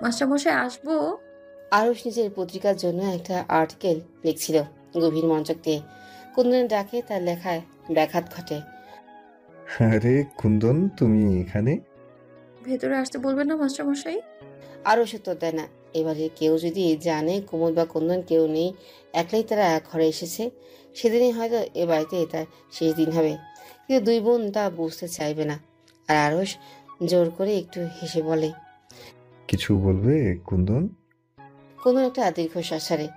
মাস্টারমশাই আসবো। আরুষ নিজের পত্রিকার জন্য একটা আর্টিকেল লিখছিল গভীর মনোযোগ দিয়ে। কুন্দনের ডাকে তার লেখায় ব্যাঘাত ঘটে। আরে কুন্দন, তুমি এখানে? ভেতরে আসতে বলবেন না মাস্টারমশাই? আরুষ উত্তর দেয় না। এবারে কেউ যদি জানে কুমুদ বা কুন্দন কেউ নেই, একলাই তারা ঘরে এসেছে, সেদিনই হয়তো এ বাড়িতে তার শেষ দিন হবে। কিন্তু দুই বোন তা বুঝতে চাইবে না। আর আরুষ জোর করে একটু হেসে বলে, কিছু বলবে কুন্দন? কুন্দন একটা দীর্ঘশ্বাস ছাড়ে।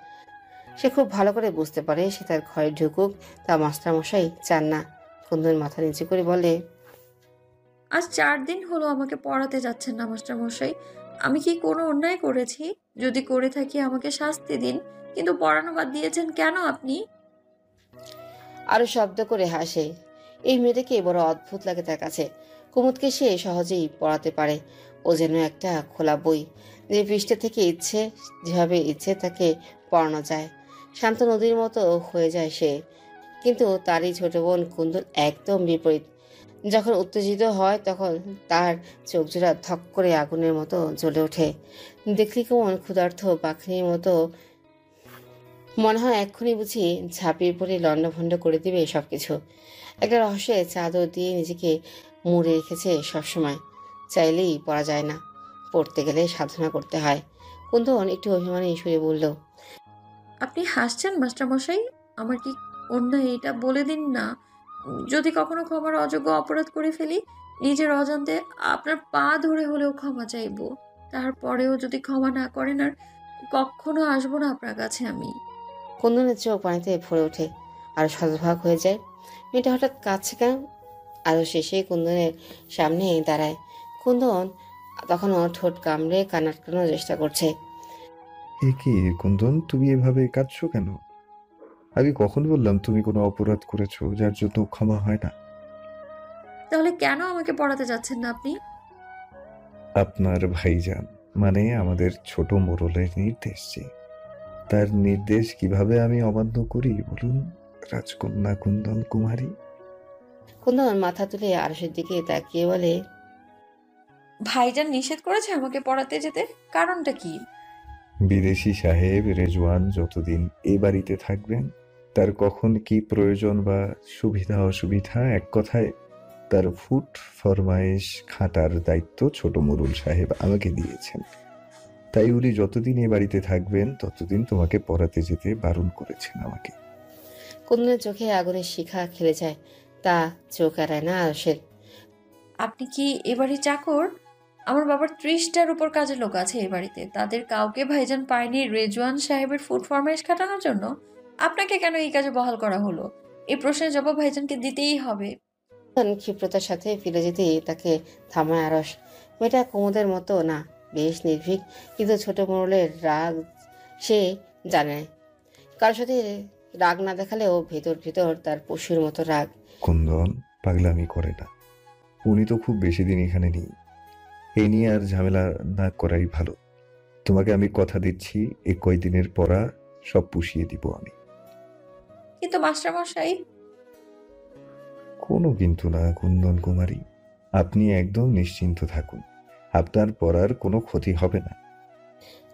সে খুব ভালো করে বুঝতে পারে সে তার ঘরে ঢুকুক তা মাস্টারমশাই চান না। কুন্দন মাথা নিচু করে বলে, আজ 4 দিন হলো আমাকে পড়াতে যাচ্ছেন না মাস্টারমশাই। আমি কি কোনো অন্যায় করেছি? যদি করে থাকি আমাকে শাস্তি দিন, কিন্তু পড়ানো বাদ দিয়েছেন কেন আপনি? আরো শব্দ করে হাসে। এই মেয়েটাকে বড় অদ্ভুত লাগে তার কাছে। কুমুদকে সে সহজেই পড়াতে পারে। ও যেন একটা খোলা বই, যে পৃষ্ঠে থেকে ইচ্ছে যেভাবে ইচ্ছে তাকে পড়ানো যায়। শান্ত নদীর মতো হয়ে যায় সে। কিন্তু তারই ছোট বোন কুন্দন একদম বিপরীত। যখন উত্তেজিত হয় তখন তার চোখজোড়া ধক করে আগুনের মতো জ্বলে ওঠে। দেখলি কেমন ক্ষুধার্ত পাখির মতো মনে হয় এক্ষুনি বুঝি ঝাঁপিয়ে পড়ে লণ্ডভণ্ড করে দিবে সবকিছু। একটা রহস্যের চাদর দিয়ে নিজেকে মুড়ে রেখেছে সবসময়। চাইলেই পড়া যায় না, পড়তে গেলে সাধনা করতে হয়। কুন্দন একটু অভিমানী সুরে বলল, আপনি হাসছেন মাস্টারমশাই? আমার কি অন্যায় এটা বলে দিন না। যদি কখনো ক্ষমার অযোগ্য অপরাধ করে ফেলি, নিজের অজান্তে আপনার পা ধরে হলেও ক্ষমা চাইবো। তারপরেও যদি ক্ষমা না করেন, আর কখনো আসবো না আপনার কাছে আমি। কুন্দনের চোখ পানিতে ভরে ওঠে আর শতভাগ হয়ে যায়। মেয়েটা হঠাৎ কাঁদছে কেন? আরো শেষে কুন্দনের সামনে দাঁড়ায়। কুন্দন তখনও ঠোঁট কামড়ে কান্না আটকানোর চেষ্টা করছে। এ কি কুন্দন, তুমি এভাবে কাঁদছো কেন? আমি কখন বললাম তুমি কোনো অপরাধ করেছো যার জন্য ক্ষমা হয় না? তাহলে কেন আমাকে পড়াতে যাচ্ছেন না আপনি? আপনার ভাইজান মানে আমাদের ছোট মোড়লের নির্দেশ যে, তার নির্দেশ কিভাবে আমি অমান্য করি বলুন রাজকন্যা কুন্দন কুমারী? কুন্দন মাথা তুলে আরশের দিকে তাকিয়ে বলে, ভাইজান নিষেধ করেছে আমাকে পড়াতে যেতে? কারণটা কি? বিদেশি সাহেব রেজওয়ান যতদিন এ বাড়িতে থাকবেন, তার কখন কি প্রয়োজন বা সুবিধা অসুবিধা, এক কথায় তার ফুট ফরমায়েশ খাটার দায়িত্ব ছোট মোড়ল সাহেব আমাকে দিয়েছেন। তাই উনি যতদিন এ বাড়িতে থাকবেন ততদিন তোমাকে পড়াতে যেতে বারণ করেছেন আমাকে। কুন্দনের চোখে আগুনের শিখা খেলে যায়। তা চোখ এড়ায় না আরশের। আপনি কি এবারে চাকর? আমার বাবার 30টার উপর কাজের লোক আছে এ বাড়িতে। তাদের কাউকে ভাইজান পায়নি রেজওয়ান সাহেবের ফুড ফরমাইশ খাটানোর জন্য। আপনাকে কেন এই কাজে বহাল করা হলো? এই প্রশ্নের জবাব ভাইজানকে দিতেই হবে। ক্ষিপ্রতার সাথে ফিরে যেতেই তাকে থামায় আরশ। মেয়েটা কুমুদের মতো না, বেশ নির্ভীক, কিন্তু ছোট মোড়লের রাগ সে জানে না। কারোর সাথে রাগ না দেখালেও ভেতর ভেতর তার পশুর মতো রাগ। কুন্দন পাগলামি করে না, উনি তো খুব বেশি দিন এখানে নেই। এই নিয়ে আর ঝামেলা না করাই ভালো। তোমাকে আমি কথা দিচ্ছি, এই কয়দিনের পড়া সব পুষিয়ে দিব আমি। কিন্তু মাস্টারমশাই। কোনো কিন্তু না কুন্দন কুমারী, আপনি একদম নিশ্চিন্ত থাকুন, আপনার পড়ার কোনো ক্ষতি হবে না।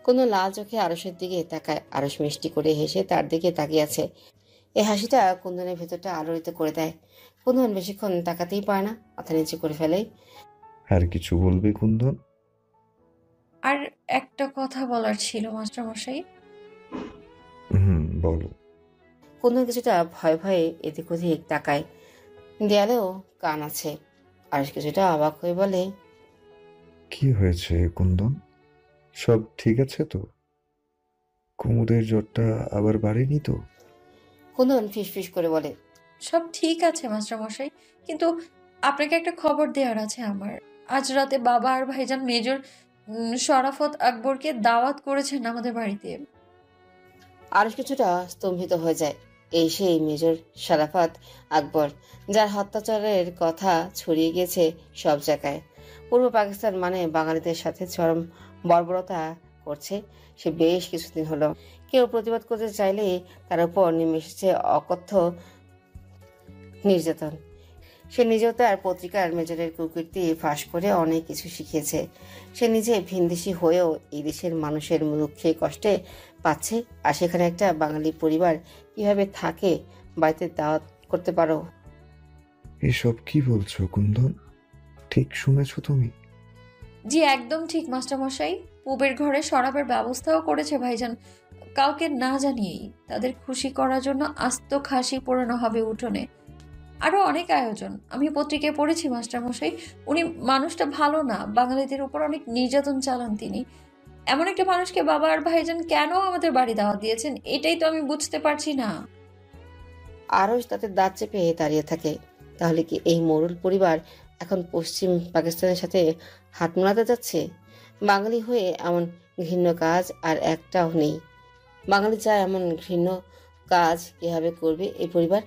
কোনো লাল চোখে আরশের দিকে তাকায়। আরশ মিষ্টি করে হেসে তার দিকে তাকিয়ে আছে। এই হাসিটা কুন্দনের ভেতরটা আলোড়িত করে দেয়। কুন্দন বেশিক্ষণ তাকাতেই পারে না, মাথা নিচু করে ফেলে। আর কিছু বলবে কুন্দন? আর একটা কথা বলার ছিল মাস্টারমশাই। বলো। কুন্দন কিছুটা ভয়ে ভয়ে এদিক ওদিক তাকায়। দেয়ালেও কান আছে। আরশ কিছুটা অবাক হয়ে বলে, কি হয়েছে কুন্দন, সব ঠিক আছে তো? কুমুদের জ্বরটা আবার বাড়েনি তো? কুন্দন ফিসফিস করে বলে, সব ঠিক আছে মাস্টারমশাই, কিন্তু আপনাকে একটা খবর দেওয়ার আছে আমার। আজ রাতে বাবা আর ভাইজান মেজর শরাফত আকবরকে দাওয়াত করেছেন আমাদের বাড়িতে। আরশ কিছুটা স্তম্ভিত হয়ে যায়। এই সেই মেজর শরাফত আকবর, যার হত্যাচারের কথা ছড়িয়ে গিয়েছে সব জায়গায়। পূর্ব পাকিস্তান মানে বাঙালিদের সাথে চরম বর্বরতা করছে সে বেশ কিছুদিন হলো। কেউ প্রতিবাদ করতে চাইলে তার উপর নেমে এসেছে অকথ্য নির্যাতন। সে নিজেও তার পত্রিকার মেজরের কুকীর্তি ফাঁস করে অনেক কিছু শিখিয়েছে। সে নিজে ভিনদেশি হয়েও এই দেশের মানুষের দুঃখে কষ্টে পাচ্ছে। আর সেখানে একটা বাঙালি পরিবার কিভাবে থাকে, বাড়িতে দাওয়াত করতে পারো? এসব কি বলছো কুন্দন? ঠিক শুনেছো তুমি? জি একদম ঠিক মাস্টারমশাই। পুবের ঘরে শরাবের ব্যবস্থাও করেছে ভাইজান, কাউকে না জানিয়েই। তাদের খুশি করার জন্য আস্ত খাসি পোড়ানো হবে উঠোনে, আরো অনেক আয়োজন। আমি পত্রিকায় পড়েছি মাস্টারমশাই, উনি মানুষটা ভালো না, বাঙালিদের উপর অনেক নির্যাতন চালান তিনি। এমন একটা মানুষকে বাবা আর ভাইজান কেন আমাদের বাড়ি দাওয়াত দিয়েছেন, এটাই তো আমি বুঝতে পারছি না। আরও তাতে দাঁত চেপে দাঁড়িয়ে থাকে। তাহলে কি এই মোড়ল পরিবার এখন পশ্চিম পাকিস্তানের সাথে হাত মেলাতে যাচ্ছে? বাঙালি হয়ে এমন ঘৃণ্য কাজ আর একটাও নেই। বাঙালি চায় এমন ঘৃণ্য কাজ কিভাবে করবে এই পরিবার?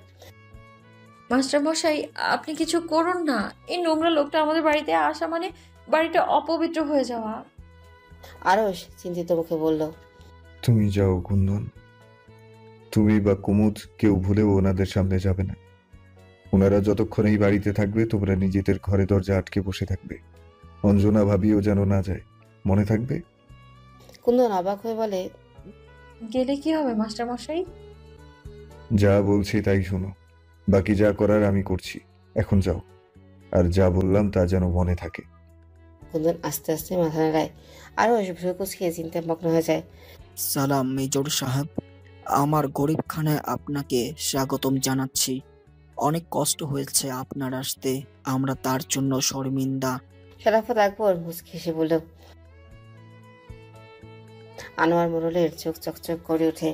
মাস্টারমশাই আপনি কিছু করুন না, এই নোংরা লোকটা আমাদের বাড়িতে আসা মানে বাড়িটা অপবিত্র হয়ে যাওয়া। আরস চিন্তিত মুখে বলল, তুমি যাও কুন্দন। তুমি বা কুমুদ কেউ ভুলেও ওনাদের সামনে যাবে না। ওনারা যতক্ষণ এই বাড়িতে থাকবে তোমরা নিজেদের ঘরে দরজা আটকে বসে থাকবে। অঞ্জনা ভাবিও যেন না যায়, মনে থাকবে? কুন্দন অবাক হয়ে বলে, গেলে কি হবে মাস্টারমশাই? যা বলছি তাই শোনো, বাকি যা করার আমি করছি। এখন যাও, আর যা বললাম তা যেন মনে থাকে। কুন্দন আস্তে আস্তে মাথা নাড়ায়। আরস ভ্রু কুচকে চিন্তামগ্ন হয়ে যায়। সালাম মেজর সাহেব, আমার গরিবখানায় আপনাকে স্বাগতম জানাচ্ছি। অনেক কষ্ট হয়েছে আপনার আসতে, আমরা তার জন্য শর্মিন্দা। শরাফত আকবর মুচকি হেসে বলল। আনোয়ার মোড়লের চোখ চকচক করে ওঠে।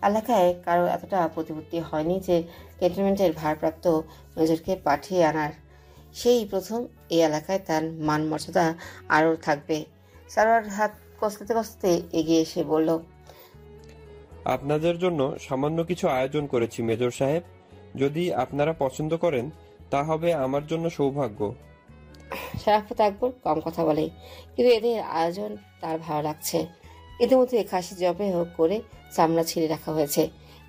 এলাকায় কারো এতটা প্রতিপত্তি হয়নি যে ক্যান্টনমেন্টের ভারপ্রাপ্ত মেজরকে পাঠিয়ে আনার। সেই প্রথম এই এলাকায় তার মান মর্যাদা আরও থাকবে। সারোয়ার হাত কসলাতে কসলাতে এগিয়ে এসে বলল, আপনাদের জন্য সামান্য কিছু আয়োজন করেছি মেজর সাহেব। যদি আপনারা পছন্দ করেন তা হবে আমার জন্য সৌভাগ্য। শরাফত আকবর কম কথা বলে, কিন্তু এদের আয়োজন তার ভালো লাগছে। ইতিমধ্যে খাসি জবাই করে চামড়া ছিঁড়ে রাখা হয়েছে,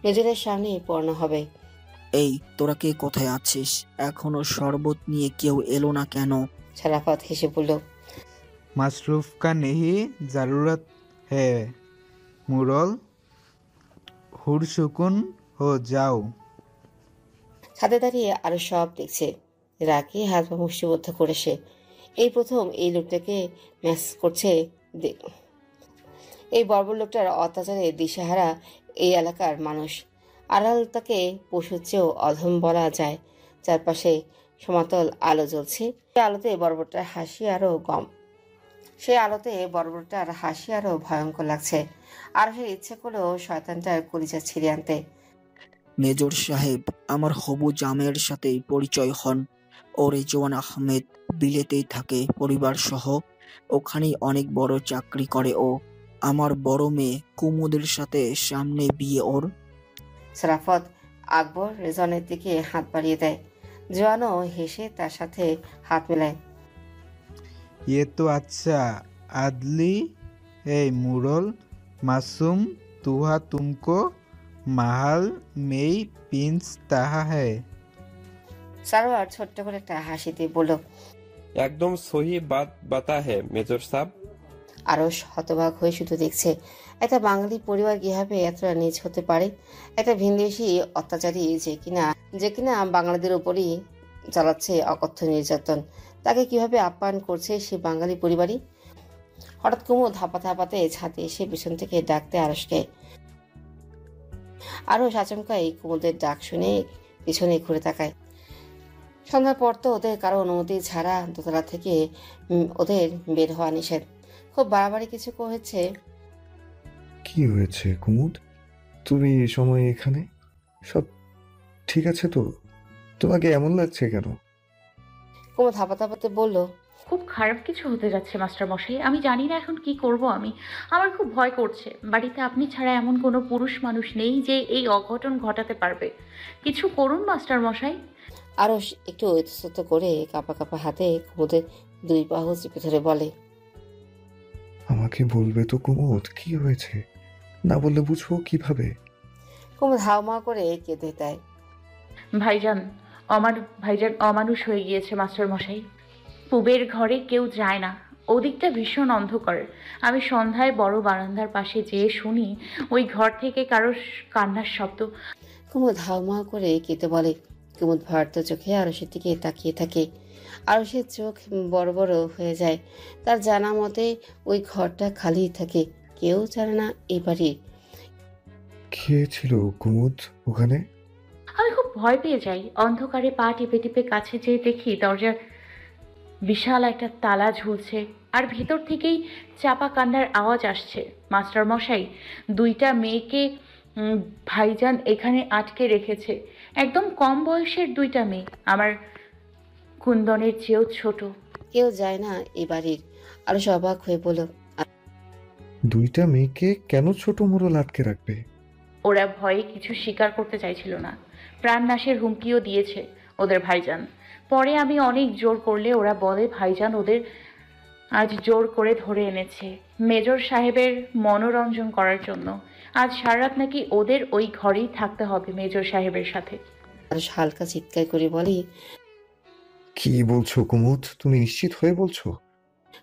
মেজরের সামনেই পড়ানো হবে। এই তোরা কে কোথায় আছিস? এখনো শরবত নিয়ে কেউ এলো না কেন? শরাফত হেসে বলল, मसरूफ का नहीं ज़रूरत है मुरल, हुरसुकुन हो जाओ। ছাদে দাঁড়িয়ে আরো সব দেখছে। রাগে হাত পা মুষ্টিবদ্ধ করে সে এই প্রথম এই লোকটাকে ম্যাচ করছে। এই বর্বর লোকটার অত্যাচারে দিশেহারা এই এলাকার মানুষ। আড়াল তাকে পশুর চেয়েও অধম বলা যায়। চারপাশে সমাতল আলো জ্বলছে। সেই আলোতে বর্বরটার হাসি আরো ভয়ঙ্কর লাগছে। আর সে ইচ্ছে করলেও শয়তানটার কলিজা ছিঁড়ে আনতে। মেজর সাহেব, আমার হবু জামের সাথে পরিচয় হন। ও রেজওয়ান আহমেদ, বিলেতেই থাকে পরিবার সহ। ওখানেই অনেক বড় চাকরি করে ও। আমার বড় মেয়ে কুমুদের সাথে সামনে বিয়ে ওর। শরাফত আকবর রেজনের দিকে হাত বাড়িয়ে দেয়। জোয়ানও হেসে তার সাথে হাত মেলায়। ये तो अच्छा आदली है मुरल, मासूम तुहा तुमको महल में पिंच ताहा है। সারোয়ার ছোট্ট করে একটা হাসি দিয়ে বলল, একদম সহি বাত বাতা হে মেজর সাহেব। আরো হতবাক হয়ে শুধু দেখছে। একটা বাঙালি পরিবার কিভাবে এতটা নিচ হতে পারে? একটা ভিনদেশি অত্যাচারী যে কিনা বাঙালিদের উপরই চালাচ্ছে অকথ্য নির্যাতন, তাকে কিভাবে আপ্যায়ন করছে সে বাঙালি পরিবারই। হঠাৎ কুমুদ ধাপাতে ছাদে এসে পিছন থেকে ডাকতে আরসকে। আরস আচমকাই কুমুদের ডাক শুনে পিছনে ঘুরে তাকায়। সন্ধ্যার পর তো ওদের কারো অনুমতি ছাড়া দোতলা থেকে ওদের বের হওয়া নিষেধ। খুব বাড়াবাড়ি কিছু হয়েছে। কি হয়েছে কুমুদ? তুমি এই সময় এখানে? সব ঠিক আছে তো? তোমাকে এমন লাগছে কেন? কুমুদ হাঁপাতে বলল, খুব খারাপ কিছু হতে যাচ্ছে মাস্টার মশাই। আমি জানি না এখন কি করব। আমার খুব ভয় করছে। বাড়িতে আপনি ছাড়া এমন কোনো পুরুষ মানুষ নেই যে এই অঘটন ঘটাতে পারবে। কিছু করুন মাস্টার মশাই। আরস একটু ইতস্তত করে কাঁপা হাতে কুমুদের দুই বাহু চেপে ধরে বলে, আমাকে বলবে তো কুমুদ, কি হয়েছে? না বললে বুঝবো কিভাবে? কুমুদ হাউমাউ করে কেঁদে দেয়। ভাইজান ভাইজান অমানুষ হয়ে গিয়েছে মাস্টার মশাই। পুবের ঘরে কেউ যায় না, ওদিকটা ভীষণ অন্ধকার। আমি সন্ধ্যায় বড় বারান্দার পাশে যেয়ে শুনি ওই ঘর থেকে কারোর কান্নার শব্দ। কুমুদ হাউমাউ করে কেঁদে বলে। কুমুদ ভয়ার্ত চোখে আরসের দিকে তাকিয়ে থাকে। আরসের চোখ বড় বড় হয়ে যায়। তার জানা মতে ওই ঘরটা খালি থাকে, কেউ জানে না এ বাড়ির। কে ছিল কুমুদ ওখানে? আমি খুব ভয় পেয়ে যাই। অন্ধকারে পা টিপে টিপে কাছে যেয়ে দেখি দরজার বিশাল একটা তালা ঝুলছে, আর ভেতর থেকেই চাপা কান্নার আওয়াজ আসছে। মাস্টার মশাই দুইটা মেয়েকে ভাইজান এখানে আটকে রেখেছে। একদম কম বয়সের দুইটা মেয়ে, আমার কুন্দনের চেয়েও ছোট। কেউ যায় না এ বাড়ির। আরস অবাক হয়ে বলল, দুইটা মেয়েকে কেন ছোট মোড়ল আটকে রাখবে? ওরা ভয়ে কিছু স্বীকার করতে চাইছিল না, প্রাণনাশের হুমকিও দিয়েছে ওদের ভাইজান। পরে আমি অনেক জোর করলে ওরা বলে ভাইজান ওদের আজ জোর করে ধরে এনেছে মেজর সাহেবের মনোরঞ্জন করার জন্য। আজ সারারাত নাকি ওদের ওই ঘরেই থাকতে হবে মেজর সাহেবের সাথে। আরস হালকা চিৎকার করে বলে। কি বলছো কুমুদ? তুমি নিশ্চিত হয়ে বলছো?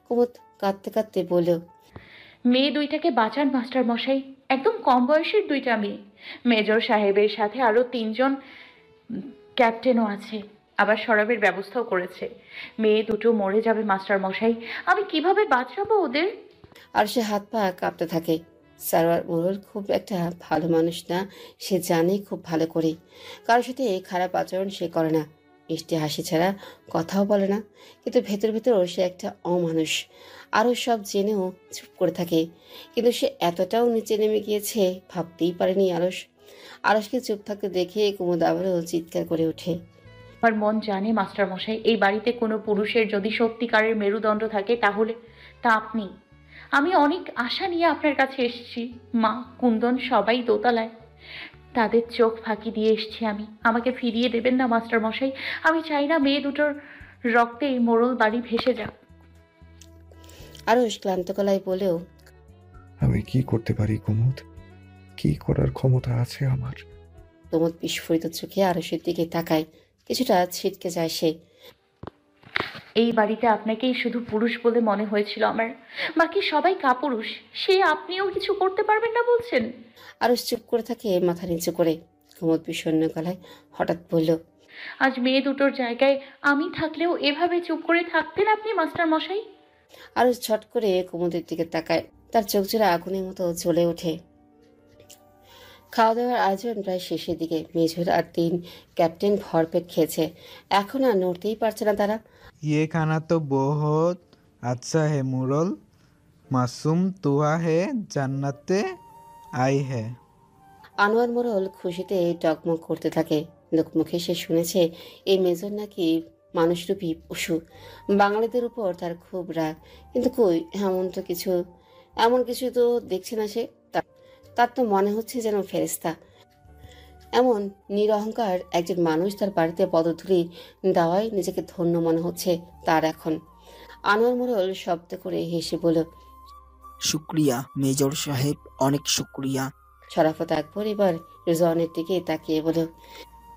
কুমুদ কাঁদতে কাঁদতে বলল, মেয়ে দুইটাকে বাঁচান মাস্টার মশাই, একদম কম বয়সের দুইটা মেয়ে। মেজর সাহেবের সাথে আরো 3 জন ক্যাপ্টেনও আছে, আবার শরাবের ব্যবস্থাও করেছে। মেয়ে দুটো মরে যাবে মাস্টার মশাই, আমি কিভাবে বাঁচাবো ওদের? আর সে হাত পা কাঁপতে থাকে। সারোয়ার মোড়ল খুব একটা ভালো মানুষ না, সে জানে খুব ভালো করে। কারোর সাথে খারাপ আচরণ সে করে না, মিষ্টি হাসি ছাড়া কথাও বলে না। কিন্তু ভেতর ভেতর সে একটা অমানুষ। আরও সব জেনেও চুপ করে থাকে। কিন্তু সে এতটাও নিচে নেমে গিয়েছে ভাবতেই পারেনি আরসকে চুপ থাকতে দেখে কুমুদ আবারও চিৎকার করে ওঠে। আমার মন জানে মাস্টার মশাই, এই বাড়িতে কোনো পুরুষের যদি সত্যিকারের মেরুদণ্ড থাকে তাহলে তা আপনি। আমি অনেক আশা নিয়ে আপনার কাছে এসেছি, মা, কুন্দন সবাই দোতলায়, তাদের চোখ ফাঁকি দিয়ে এসেছি আমি। আমাকে ফিরিয়ে দেবেন না মাস্টার মশাই, আমি চাই না মেয়ে দুটোর রক্তে এই মোড়ল বাড়ি ভেসে যাক। আরস ক্লান্ত গলায় বলেও, আমি কি করতে পারি কুমুদ? কি করার ক্ষমতা আছে আমার? কুমুদ বিস্ফোরিত চোখে আরসের দিকে তাকায়। কিছুটা ছিটকে যায় সে। এই বাড়িতে আপনাকেই শুধু পুরুষ বলে মনে হয়েছিল আমার, বাকি সবাই কাপুরুষ। সে আপনিও কিছু করতে পারবেন না বলছেন? আরস চুপ করে থাকে মাথা নিচু করে। কুমুদ বিষণ্ণ গলায় হঠাৎ বলল, আজ মেয়ে দুটোর জায়গায় আমি থাকলেও এভাবে চুপ করে থাকতেন আপনি মাস্টার মশাই? আরস ঝট করে কুমুদের দিকে তাকায়। তার চোখ জোড়া আগুনের মতো জ্বলে ওঠে। খাওয়া দাওয়ার আয়োজন প্রায় শেষের দিকে। মেজর আর 3 ক্যাপ্টেন ভরপেট খেয়েছে, এখন আর নড়তেই পারছে না তারা। ये खाना तो बहुत अच्छा है मुरल, मासूम तुआ है, जन्नते आई है। আনোয়ার মোড়ল খুশিতে টকমক করতে থাকে। লোকমুখে সে শুনেছে এই মেজর নাকি মানুষরূপী পশু। বাঙালিদের উপর তার খুব রাগ, কিন্তু কই এমন কিছু তো দেখছে না সে। তার তো মনে হচ্ছে যেন ফেরেশতা। এমন নিরহংকার একজন মানুষ তার বাড়িতে পদধূলি দেওয়ায় নিজেকে ধন্য মনে হচ্ছে তার এখন। আনোয়ার মোড়ল শব্দ করে হেসে বলল, শুক্রিয়া মেজর সাহেব, অনেক শুক্রিয়া। শরাফত আকবর এবার রিজওয়ানের দিকে তাকিয়ে বলল,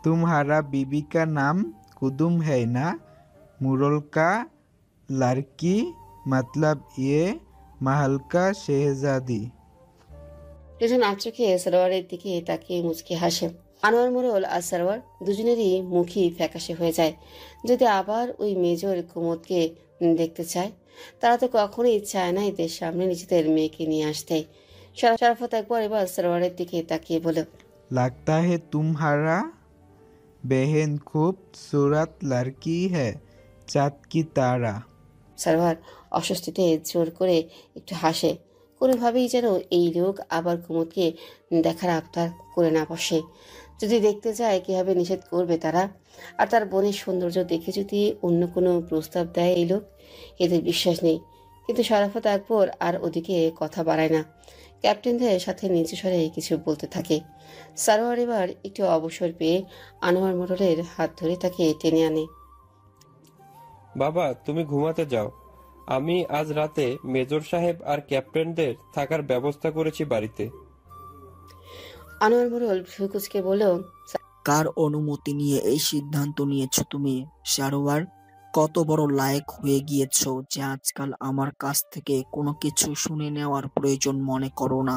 तुम्हारा बीबी का नाम कुदुम है ना? मुरल का लड़की, मतलब ये महल का शहजादी। রিজন আচোখে সারোয়ারের দিকে তাকিয়ে মুচকি হাসে। আনোয়ার মোড়ল আর সারোয়ার দুজনেরই মুখই ফ্যাকাশে হয়ে যায়। যদি আবার ওই মেজর কুমুদকে দেখতে চায়, তারা তো কখনোই চায় না এদের সামনে নিজেদের মেয়েকে নিয়ে আসতে। শরাফত একবার এবার সারোয়ারের দিকে তাকিয়ে বলে, लगता है तुम्हारा बहन खूबसूरत लड़की है, चाँद की तारा। সারোয়ার অস্বস্তিতে জোর করে একটু হাসে। কোনোভাবেই যেন এই লোক আবার কুমুদকে দেখার আবদার করে না বসে। যদি দেখতে যায় কিভাবে নিষেধ করবে তারা। আর তার বোনের সৌন্দর্য দেখে যদি অন্য কোনো প্রস্তাব দেয় এই লোক, এদের বিশ্বাস নেই। কিন্তু শরাফত আকবর আর ওদিকে কথা বাড়ায় না, ক্যাপ্টেনদের সাথে নিচু স্বরে কিছু বলতে থাকে। সারোয়ার এবার একটু অবসর পেয়ে আনোয়ার মোড়লের হাত ধরে তাকে টেনে আনে। বাবা, তুমি ঘুমাতে যাও, আমি আজ রাতে মেজর সাহেব আর ক্যাপ্টেনদের থাকার ব্যবস্থা করেছি বাড়িতে। আনোয়ার মোড়ল ভ্রু কুঁচকে বলল, কার অনুমতি নিয়ে এই সিদ্ধান্ত নিয়েছো তুমি সারোয়ার? কত বড় লায়েক হয়ে গিয়েছো যে আজকাল আমার কাছ থেকে কোনো কিছু শুনে নেওয়ার প্রয়োজন মনে করো না।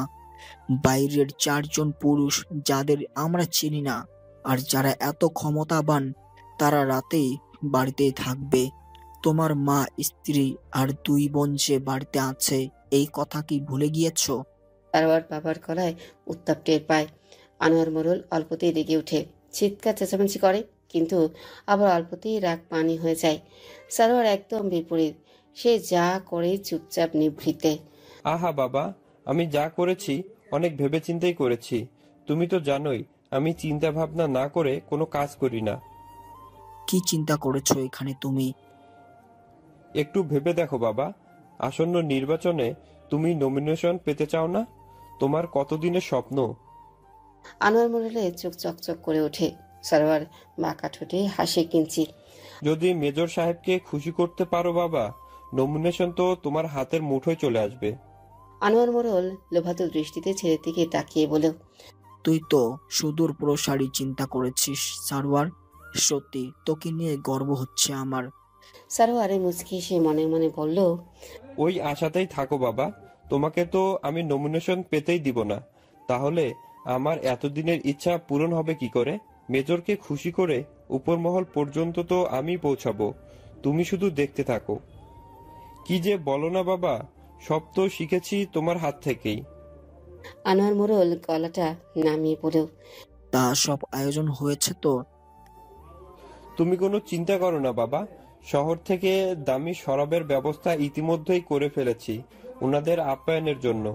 বাইরের 4জন পুরুষ যাদের আমরা চিনি না আর যারা এত ক্ষমতাবান, তারা রাতেই বাড়িতেই থাকবে। তোমার মা, স্ত্রী আর 2 বোন যে বাড়িতে আছে, এই কথা কি ভুলে গিয়েছো? সারোয়ার বাবার গলায় উত্তাপ টের পায়। আনোয়ার মোড়ল অল্পতেই রেগে উঠে চিৎকার চেঁচামেচি করে, কিন্তু আবার অল্পতেই রাগ পানি হয়ে যায়। সারোয়ার একদম বিপরীত, সে যা করে চুপচাপ নিভৃতে। আহা বাবা, আমি যা করেছি অনেক ভেবেচিন্তেই করেছি। তুমি তো জানোই আমি চিন্তা ভাবনা না করে কোনো কাজ করি না। কি চিন্তা করেছো এখানে তুমি? একটু ভেবে দেখো বাবা, আসন্ন নির্বাচনে তুমি নমিনেশন পেতে চাও না? তোমার কতদিনের স্বপ্ন। আনোয়ার মোড়লের চোখ চকচক করে ওঠে। সারোয়ার বাঁকা ঠোঁটে হাসে কিঞ্চিত। যদি মেজর সাহেবকে খুশি করতে পারো বাবা, নমিনেশন তো তোমার হাতের মুঠোয় চলে আসবে। আনোয়ার মোড়ল লোভাতুর দৃষ্টিতে ছেলের দিকে তাকিয়ে বলে, তুই তো সুদূর প্রসারী চিন্তা করেছিস সারোয়ার। সত্যি তোকে নিয়ে গর্ব হচ্ছে আমার। সারোয়ারে মুচকি সে মনে মনে বলল, ওই আশাতেই থাকো বাবা, তোমাকে তো আমি নমিনেশন পেতেই দিব না। তাহলে আমার এতদিনের ইচ্ছা পূরণ হবে কি করে? মেজরকে খুশি করে উপর মহল পর্যন্ত তো আমি পৌঁছাবো, তুমি শুধু দেখতে থাকো। কি যে বলো না বাবা, সব তো শিখেছি তোমার হাত থেকেই। আনোয়ার মোড়ল গলাটা নামিয়ে বলে, তা সব আয়োজন হয়েছে তো? তুমি কোনো চিন্তা করো না বাবা, শহর থেকে দামি শরাবের ব্যবস্থা ইতিমধ্যেই করে ফেলেছি ওনাদের আপ্যায়নের জন্য।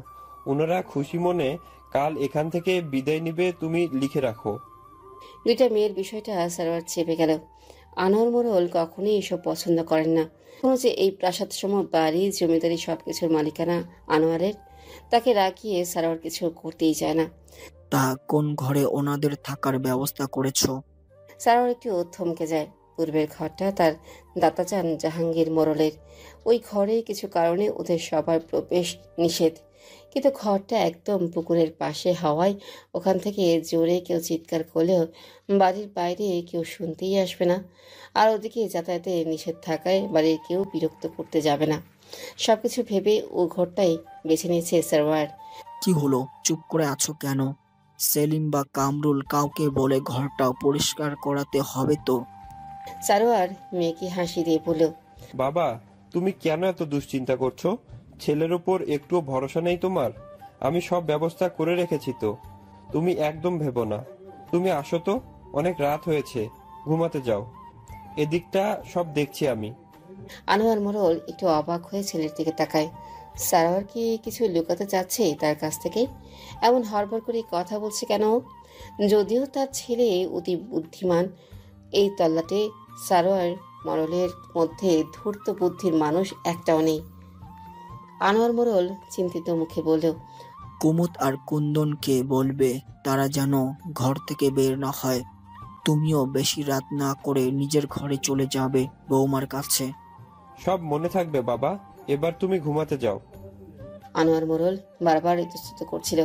ওনারা খুশি মনে কাল এখান থেকে বিদায় নিবে, তুমি লিখে রাখো। 2টা মেয়ের বিষয়টা সারোয়ার চেপে গেল। আনোয়ার মোড়ল কখনোই এসব পছন্দ করেন না। কোনো যে এই প্রাসাদ সম বাড়ি জমিদারি সবকিছুর মালিকানা আনোয়ারের, তাকে রাখিয়ে সারোয়ার কিছু করতেই চায় না। তা কোন ঘরে ওনাদের থাকার ব্যবস্থা করেছো? সারোয়ার একটু থমকে যায়। পূর্বের ঘরটা তার দাতাজান জাহাঙ্গীর মোড়লের। ওই ঘরে কিছু কারণে ওদের সবার প্রবেশ নিষেধ, কিন্তু ঘরটা একদম পুকুরের পাশে হওয়ায় ওখান থেকে জোরে কেউ চিৎকার করলেও বাড়ির বাইরে কেউ শুনতেই আসবে না। আর ওদিকে যাতায়াতে নিষেধ থাকায় বাড়ির কেউ বিরক্ত করতে যাবে না। সবকিছু ভেবে ও ঘরটাই বেছে নিয়েছে সারোয়ার। কি হলো, চুপ করে আছো কেন? সেলিম বা কামরুল কাউকে বলে ঘরটা পরিষ্কার করাতে হবে তো। সারোয়ার মেয়েকে হাসি দিয়ে বলল, বাবা, তুমি কেন এত দুশ্চিন্তা করছো? ছেলের ওপর একটু ভরসা নেই তোমার? আমি সব ব্যবস্থা করে রেখেছি তো, তুমি একদম ভেবো না। তুমি আসো তো, অনেক রাত হয়েছে, ঘুমাতে যাও। এদিকটা সব দেখছি আমি। আনোয়ার মোড়ল একটু অবাক হয়ে ছেলের দিকে তাকায়। সারোয়ার কি কিছু লুকাতে চাচ্ছে তার কাছ থেকে? এমন হড়বড় করে কথা বলছে কেন? যদিও তার ছেলে অতি বুদ্ধিমান, এই তল্লাটে সারোয়ার মোড়লের মধ্যে ধূর্ত বুদ্ধির মানুষ একটাও নেই। আনোয়ার মোড়ল চিন্তিত মুখে বলল, কুমুদ আর কুন্দনকে বলবে তারা যেন ঘর থেকে বের না হয়। তুমিও বেশি রাত না করে নিজের ঘরে চলে যাবে বৌমার কাছে। সব মনে থাকবে বাবা, এবার তুমি ঘুমাতে যাও। আনোয়ার মোড়ল বারবার ইতস্তত করছিল।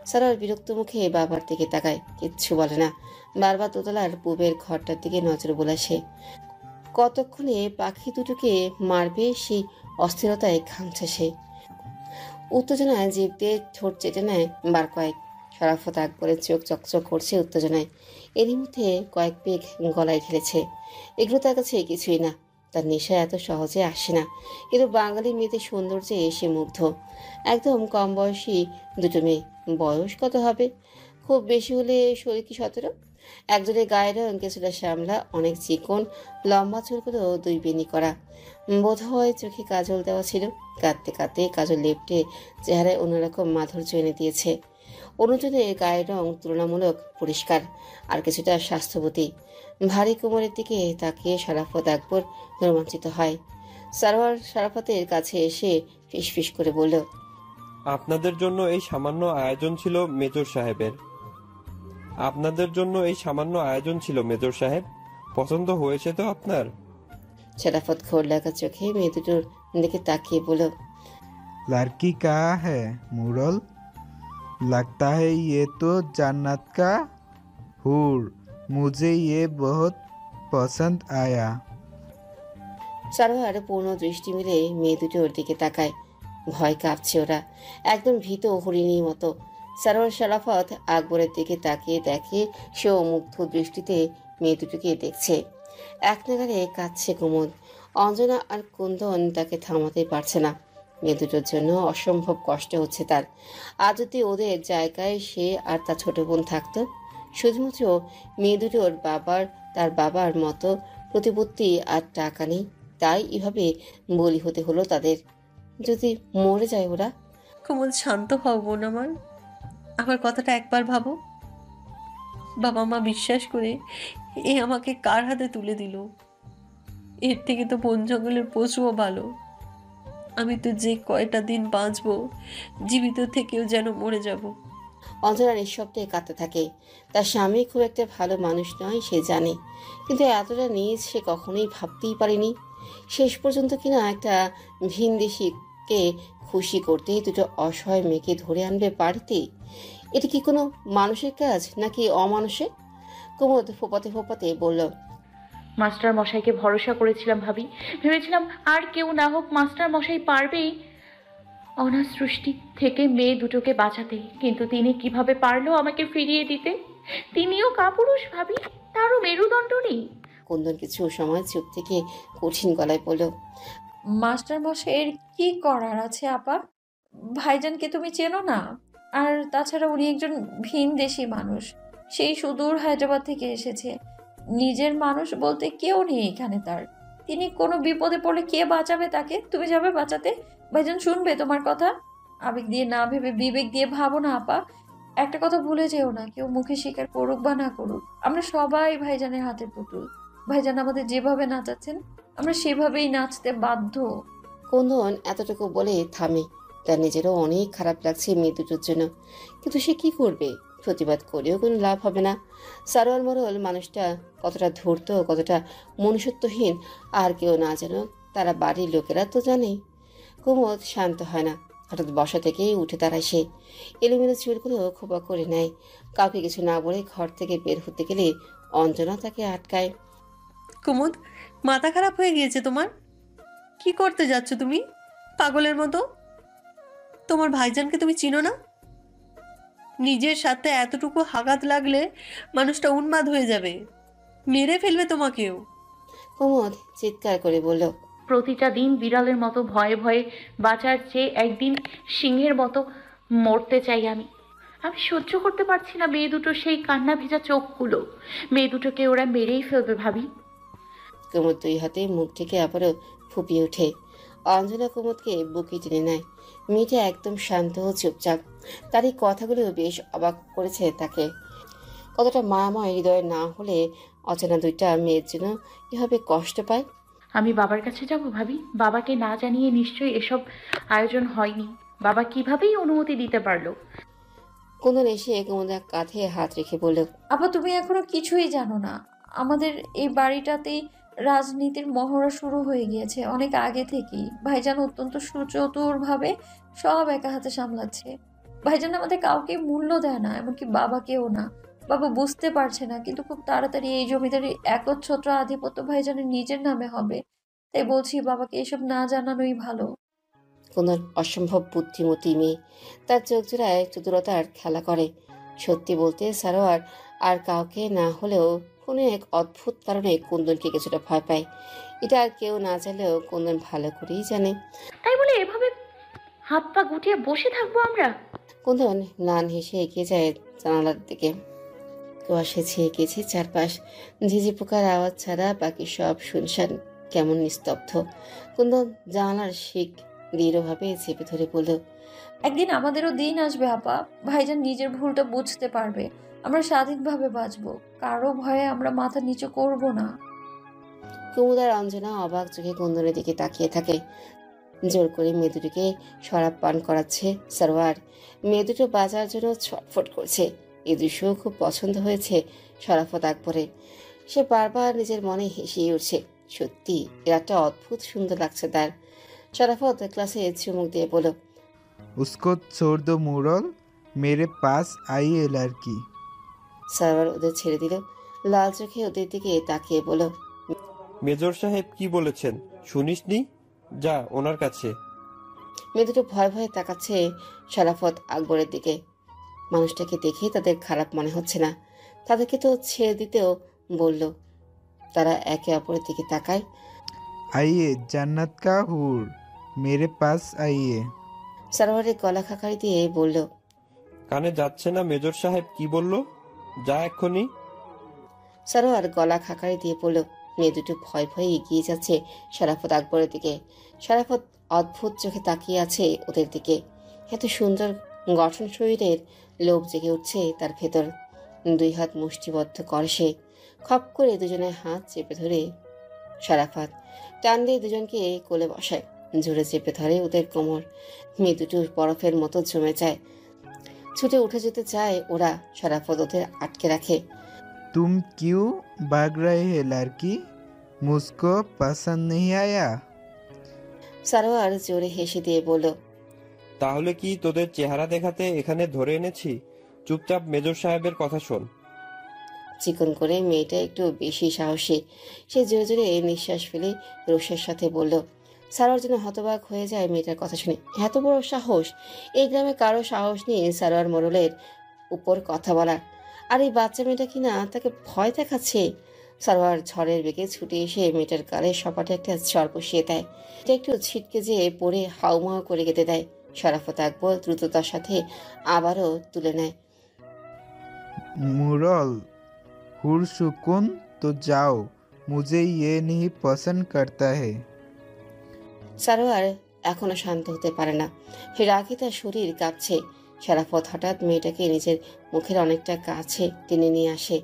সারোয়ার বিরক্ত মুখে বাবার দিকে তাকায়, কিচ্ছু বলে না। বারবার দোতলার পূবের ঘরটার দিকে নজর বোলায় সে। কতক্ষণে পাখি দুটোকে মারবে সেই অস্থিরতায় ঘামছে সে। উত্তেজনায় জিভ দিয়ে ঠোঁট চেটে নেয় বার কয়েক। শরাফত আকবরের চোখ চকচক করছে উত্তেজনায়। এরই মধ্যে কয়েক পেগ গলায় ঢেলেছে। এগুলো তার কাছে কিছুই না, তার নেশা এত সহজে আসে না। কিন্তু বাঙালি মেয়েদের সৌন্দর্যে এসে মুগ্ধ। একদম কম বয়সী 2টো মেয়ে। বয়স কত হবে? খুব বেশি হলে 16 কি 17। একজনের গায়ের রং কিছুটা শ্যামলা, অনেক চিকন, লম্বা চুলগুলো 2 বেনি করা। বোধ হয় চোখে কাজল দেওয়া ছিল। কাঁদতে কাঁদতে কাজল লেপটে চেহারায় অন্যরকম মাধুর্য এনে দিয়েছে। অন্যজনের গায়ের রং তুলনামূলক পরিষ্কার আর কিছুটা স্বাস্থ্যবতী। ভারী কোমরের দিকে তাকিয়ে শরাফত আকবর রোমাঞ্চিত হয়। সারোয়ার শরাফতের কাছে এসে ফিসফিস করে বলল, আপনাদের জন্য এই সামান্য আয়োজন ছিল মেজর সাহেবের। আপনাদের জন্য এই সামান্য আয়োজন ছিল মেজর সাহেব। পছন্দ হয়েছে তো আপনার? শরাফত ঘোর লাগা চোখে মেয়ে দুটোর দিকে তাকিয়ে বলল, लड़की कहाँ है मुरल? लगता है ये तो जन्नत का हूर। मुझे ये बहुत पसंद आया। সারোয়ার পূর্ণ দৃষ্টি মিলে মেয়ে দুটোর দিকে তাকায়। ভয় কাঁপছে ওরা, একদম ভীত হরিণীর মতো। সারোয়ার শরাফত আকবরের দিকে তাকিয়ে দেখে সেও মুগ্ধ দৃষ্টিতে মেয়ে দুটোকে দেখছে। এক নাগারে কাঁদছে কুমুদ। অঞ্জনা আর কুন্দন তাকে থামাতে পারছে না। মেয়ে দুটোর জন্য অসম্ভব কষ্ট হচ্ছে তার। আজ যদি ওদের জায়গায় সে আর তার ছোট বোন থাকতো, শুধুমাত্র মেয়ে দুটোর তার বাবার মতো প্রতিপত্তি আর টাকা নেই, তাই এভাবে বলি হতে হলো তাদের। যদি মরে যায় ওরা। কুমুদ, শান্ত হও বোন আমার। আমার কথাটা একবার ভাবো। বাবা মা বিশ্বাস করে এ আমাকে কার হাতে তুলে দিল? এর থেকে তো বন জঙ্গলের পশুও ভালো। আমি তো যে কয়টা দিন বাঁচবো, জীবিত থেকেও যেন মরে যাব। অঞ্জনা নিঃশব্দে কাঁদতে থাকে। তার স্বামী খুব একটা ভালো মানুষ নয় সে জানে, কিন্তু এতটা নিজ সে কখনোই ভাবতেই পারেনি। শেষ পর্যন্ত কিনা একটা ভিনদেশিকে খুশি করতেই দুটো অসহায় মেয়েকে ধরে আনবে বাড়িতে। এটা কি কোনো মানুষের কাজ নাকি অমানুষের? কুমুদ ফোপাতে ফোপাতে বলল, মাস্টার মশাইকে ভরসা করেছিলাম ভাবি, ভেবেছিলাম আর কেউ না হোক মাস্টার মশাই পারবেই অনাথ সৃষ্টি থেকে মেয়ে দুটোকে বাঁচাতে। কিন্তু তিনি কিভাবে পারলো আমাকে ফিরিয়ে দিতে? তিনিও কাপুরুষ ভাবি, তারও মেরুদণ্ড নেই। কুন্দন কিছু সময় চুপ থেকে কঠিন গলায় বলল, মাস্টার মশাইয়ের কি করার আছে আপা? ভাইজানকে তুমি চেনো না? আর তাছাড়া উনি একজন ভিনদেশী মানুষ, সেই সুদূর হায়দ্রাবাদ থেকে এসেছে। নিজের মানুষ বলতে কেউ নেই এখানে তার। তিনি কোনো বিপদে পড়লে কে বাঁচাবে তাকে? তুমি যাবে বাঁচাতে? ভাইজান শুনবে তোমার কথা? আবেগ দিয়ে না ভেবে বিবেক দিয়ে ভাবো না আপা। একটা কথা ভুলে যেও না, কেউ মুখে স্বীকার করুক বা না করুক, আমরা সবাই ভাইজানের হাতে পুতুল। ভাইজান আমাদের যেভাবে নাচাচ্ছেন আমরা সেভাবেই নাচতে বাধ্য। কুন্দন এতটুকু বলে থামে। তার নিজেরও অনেক খারাপ লাগছে মেয়ে দুটোর জন্য, কিন্তু সে কি করবে? প্রতিবাদ করেও কোনো লাভ হবে না। সারোয়ার মোরল মানুষটা কতটা ধূর্ত, কতটা মনুষ্যত্বহীন আর কেউ না জানো, তারা বাড়ির লোকেরা তো জানেই। কুমুদ শান্ত হয় না। হঠাৎ বসা থেকেই উঠে দাঁড়ায় সে। এলোমেলো চুলগুলো খোপা করে নেয়। কাউকে কিছু না বলে ঘর থেকে বের হতে গেলে অঞ্জনা তাকে আটকায়। কুমুদ, মাথা খারাপ হয়ে গিয়েছে তোমার? কি করতে যাচ্ছ তুমি পাগলের মতো? তোমার ভাইজানকে তুমি চিনো না? নিজের সাথে এতটুকু আঘাত লাগলে মানুষটা উন্মাদ হয়ে যাবে, মেরে ফেলবে তোমাকেও। কুমুদ চিৎকার করে বলল, প্রতিটা দিন বিড়ালের মতো ভয়ে ভয়ে বাঁচার চেয়ে একদিন সিংহের মতো মরতে চাই আমি। আমি সহ্য করতে পারছি না মেয়ে দুটো সেই কান্না ভেজা চোখগুলো। মেয়ে দুটোকে ওরা মেরেই ফেলবে ভাবি। কুমুদ দুই হাতে মুখ থেকে আবারও ফুপিয়ে ওঠে। অঞ্জনা কুমুদকে বুকে টেনে নেয়। মেয়েটা একদম শান্ত ও চুপচাপ। তার এই কথাগুলো বেশ অবাক করেছে তাকে। কতটা মায়াময় হৃদয় না হলে অচেনা দুইটা মেয়ের জন্য এভাবে কষ্ট পায়। আমি বাবার কাছে যাব ভাবি। বাবাকে না জানিয়ে নিশ্চয়ই এসব আয়োজন হয়নি। বাবা কিভাবেই অনুমতি দিতে পারলো? কুন্দন এসে কুমুদের কাঁধে হাত রেখে বলল, আপা তুমি এখনো কিছুই জানো না। আমাদের এই বাড়িটাতেই রাজনীতির মহড়া শুরু হয়ে গিয়েছে অনেক আগে থেকেই। ভাইজান অত্যন্ত সুচতুরভাবে সব একা হাতে সামলাচ্ছে। ভাইজান আমাদের কাউকে মূল্য দেয় না, এমনকি বাবাকেও না। বাবা বুঝতে পারছে না, কিন্তু খুব তাড়াতাড়ি এই জমিদারি একচ্ছত্র আধিপত্য ভাইজানের নিজের নামে হবে। তাই বলছি বাবাকে এসব না জানানোই ভালো। কুন্দন অসম্ভব বুদ্ধিমতী মেয়ে। তার চোখ জোড়ায় চতুরতার খেলা করে। সত্যি বলতে সারোয়ার আর কাউকে না হলেও কোনো এক অদ্ভুত কারণে কুন্দনকে কিছুটা ভয় পায়। এটা আর কেউ না জানলেও কুন্দন ভালো করেই জানে। তাই বলে এভাবে হাত পা গুটিয়ে বসে থাকবো আমরা? কুন্দন ম্লান হেসে এগিয়ে যায় জানালার দিকে। কুয়াশা ছেয়ে গেছে চারপাশ। ঝিঝি পোকার আওয়াজ ছাড়া বাকি সব শুনশান, কেমন নিস্তব্ধ। কুন্দন জানালার শিক দৃঢ়ভাবে চেপে ধরে বলল, একদিন আমাদেরও দিন আসবে আপা, ভাইজান নিজের ভুলটা বুঝতে পারবে। আমরা স্বাধীনভাবে বাঁচবো, কারো ভয়ে আমরা মাথা নিচু করব না। কুমুদ আর অঞ্জনা অবাক চোখে কুন্দনের দিকে তাকিয়ে থাকে। জোর করে মেয়ে দুটোকে শরাব পান করাচ্ছে সারোয়ার। মেয়ে দুটো বাজার জন্য ছটফট করছে। এই দৃশ্য খুব পছন্দ হয়েছে শরাফত আকবরের। সে বারবার নিজের মনে হেসেই উঠছে। সত্যি এর একটা অদ্ভুত সুন্দর লাগছে তার। শরাফত ক্লাসে চুমুক দিয়ে বলল, उसको छोड़ दो मुरल, मेरे पास आई है लड़की। সারোয়ার ওদের ছেড়ে দিল। লাল চোখে ওদের দিকে তাকিয়ে বলল, মেজর সাহেব কি বলেছেন শুনিসনি? যা ওনার কাছে। মেয়ে দুটো ভয় ভয়ে তাকাচ্ছে শরাফত আকবরের দিকে। মানুষটাকে দেখে তাদের খারাপ মনে হচ্ছে না। তাদেরকে তো ছেড়ে দিতেও বলল। তারা একে অপরের দিকে তাকায়। आइए जन्नत का हूर, मेरे पास आइए। সারোয়ারের গলা খাকারি দিয়ে বলল, কানে যাচ্ছে না মেজর সাহেব কি বলল? যা এক্ষুনি। সারোয়ার গলা খাকারি দিয়ে বলল। মেয়ে দুটো ভয় ভয়ে এগিয়ে যাচ্ছে শরাফত আকবরের দিকে। শরাফত অদ্ভুত চোখে তাকিয়ে আছে ওদের দিকে। এত সুন্দর গঠন শরীরের লোভ জেগে উঠছে তার ভেতর। 2 হাত মুষ্টিবদ্ধ করে সে। খপ করে দুজনের হাত চেপে ধরে শরাফত টান দিয়ে দুজনকে কোলে বসায়। জোরে চেপে ধরে ওদের কোমর। মেয়ে দুটো বরফের মতো জমে যায়। ছুটে উঠে যেতে চায় ওরা। শরাফত ওদের আটকে রাখে। तुम क्यों भाग रहे हैं लड़की, मुझको पसंद नहीं आया? সারোয়ার জোরে হেসে দিয়ে বলল, তাহলে কি তোদের চেহারা দেখাতে এখানে ধরে এনেছি? চুপচাপ মেজর সাহেবের কথা শোন। চিকন করে মেয়েটা একটু বেশি সাহসী। সে জোরে জোরে নিঃশ্বাস ফেলে রোষের সাথে বলল। সারোয়ার যেন হতবাক হয়ে যায় মেয়েটার কথা শুনে। এত বড় সাহস! এই গ্রামে কারো সাহস নেই সারোয়ার মোড়লের উপর কথা বলার। আর এই বাচ্চা মেয়েটা কিনা তাকে ভয় দেখাচ্ছে। সারোয়ার ঝড়ের বেগে ছুটে এসে মেয়েটার গালে সপাটে একটা চড় বসিয়ে দেয়। এটা একটু ছিটকে যেয়ে পড়ে হাউমাউ করে কেটে দেয়। শরাফত আকবর দ্রুততার সাথে আবারও তুলে নেয়। मुरल, हुर सुकून तो जाओ, मुझे ये नहीं पसंद करता है। সারোয়ার এখনো শান্ত হতে পারে না। রাগে তার শরীর কাঁপছে। শরাফত হঠাৎ মেয়েটাকে নিজের মুখের অনেকটা কাছে টেনে নিয়ে আসে।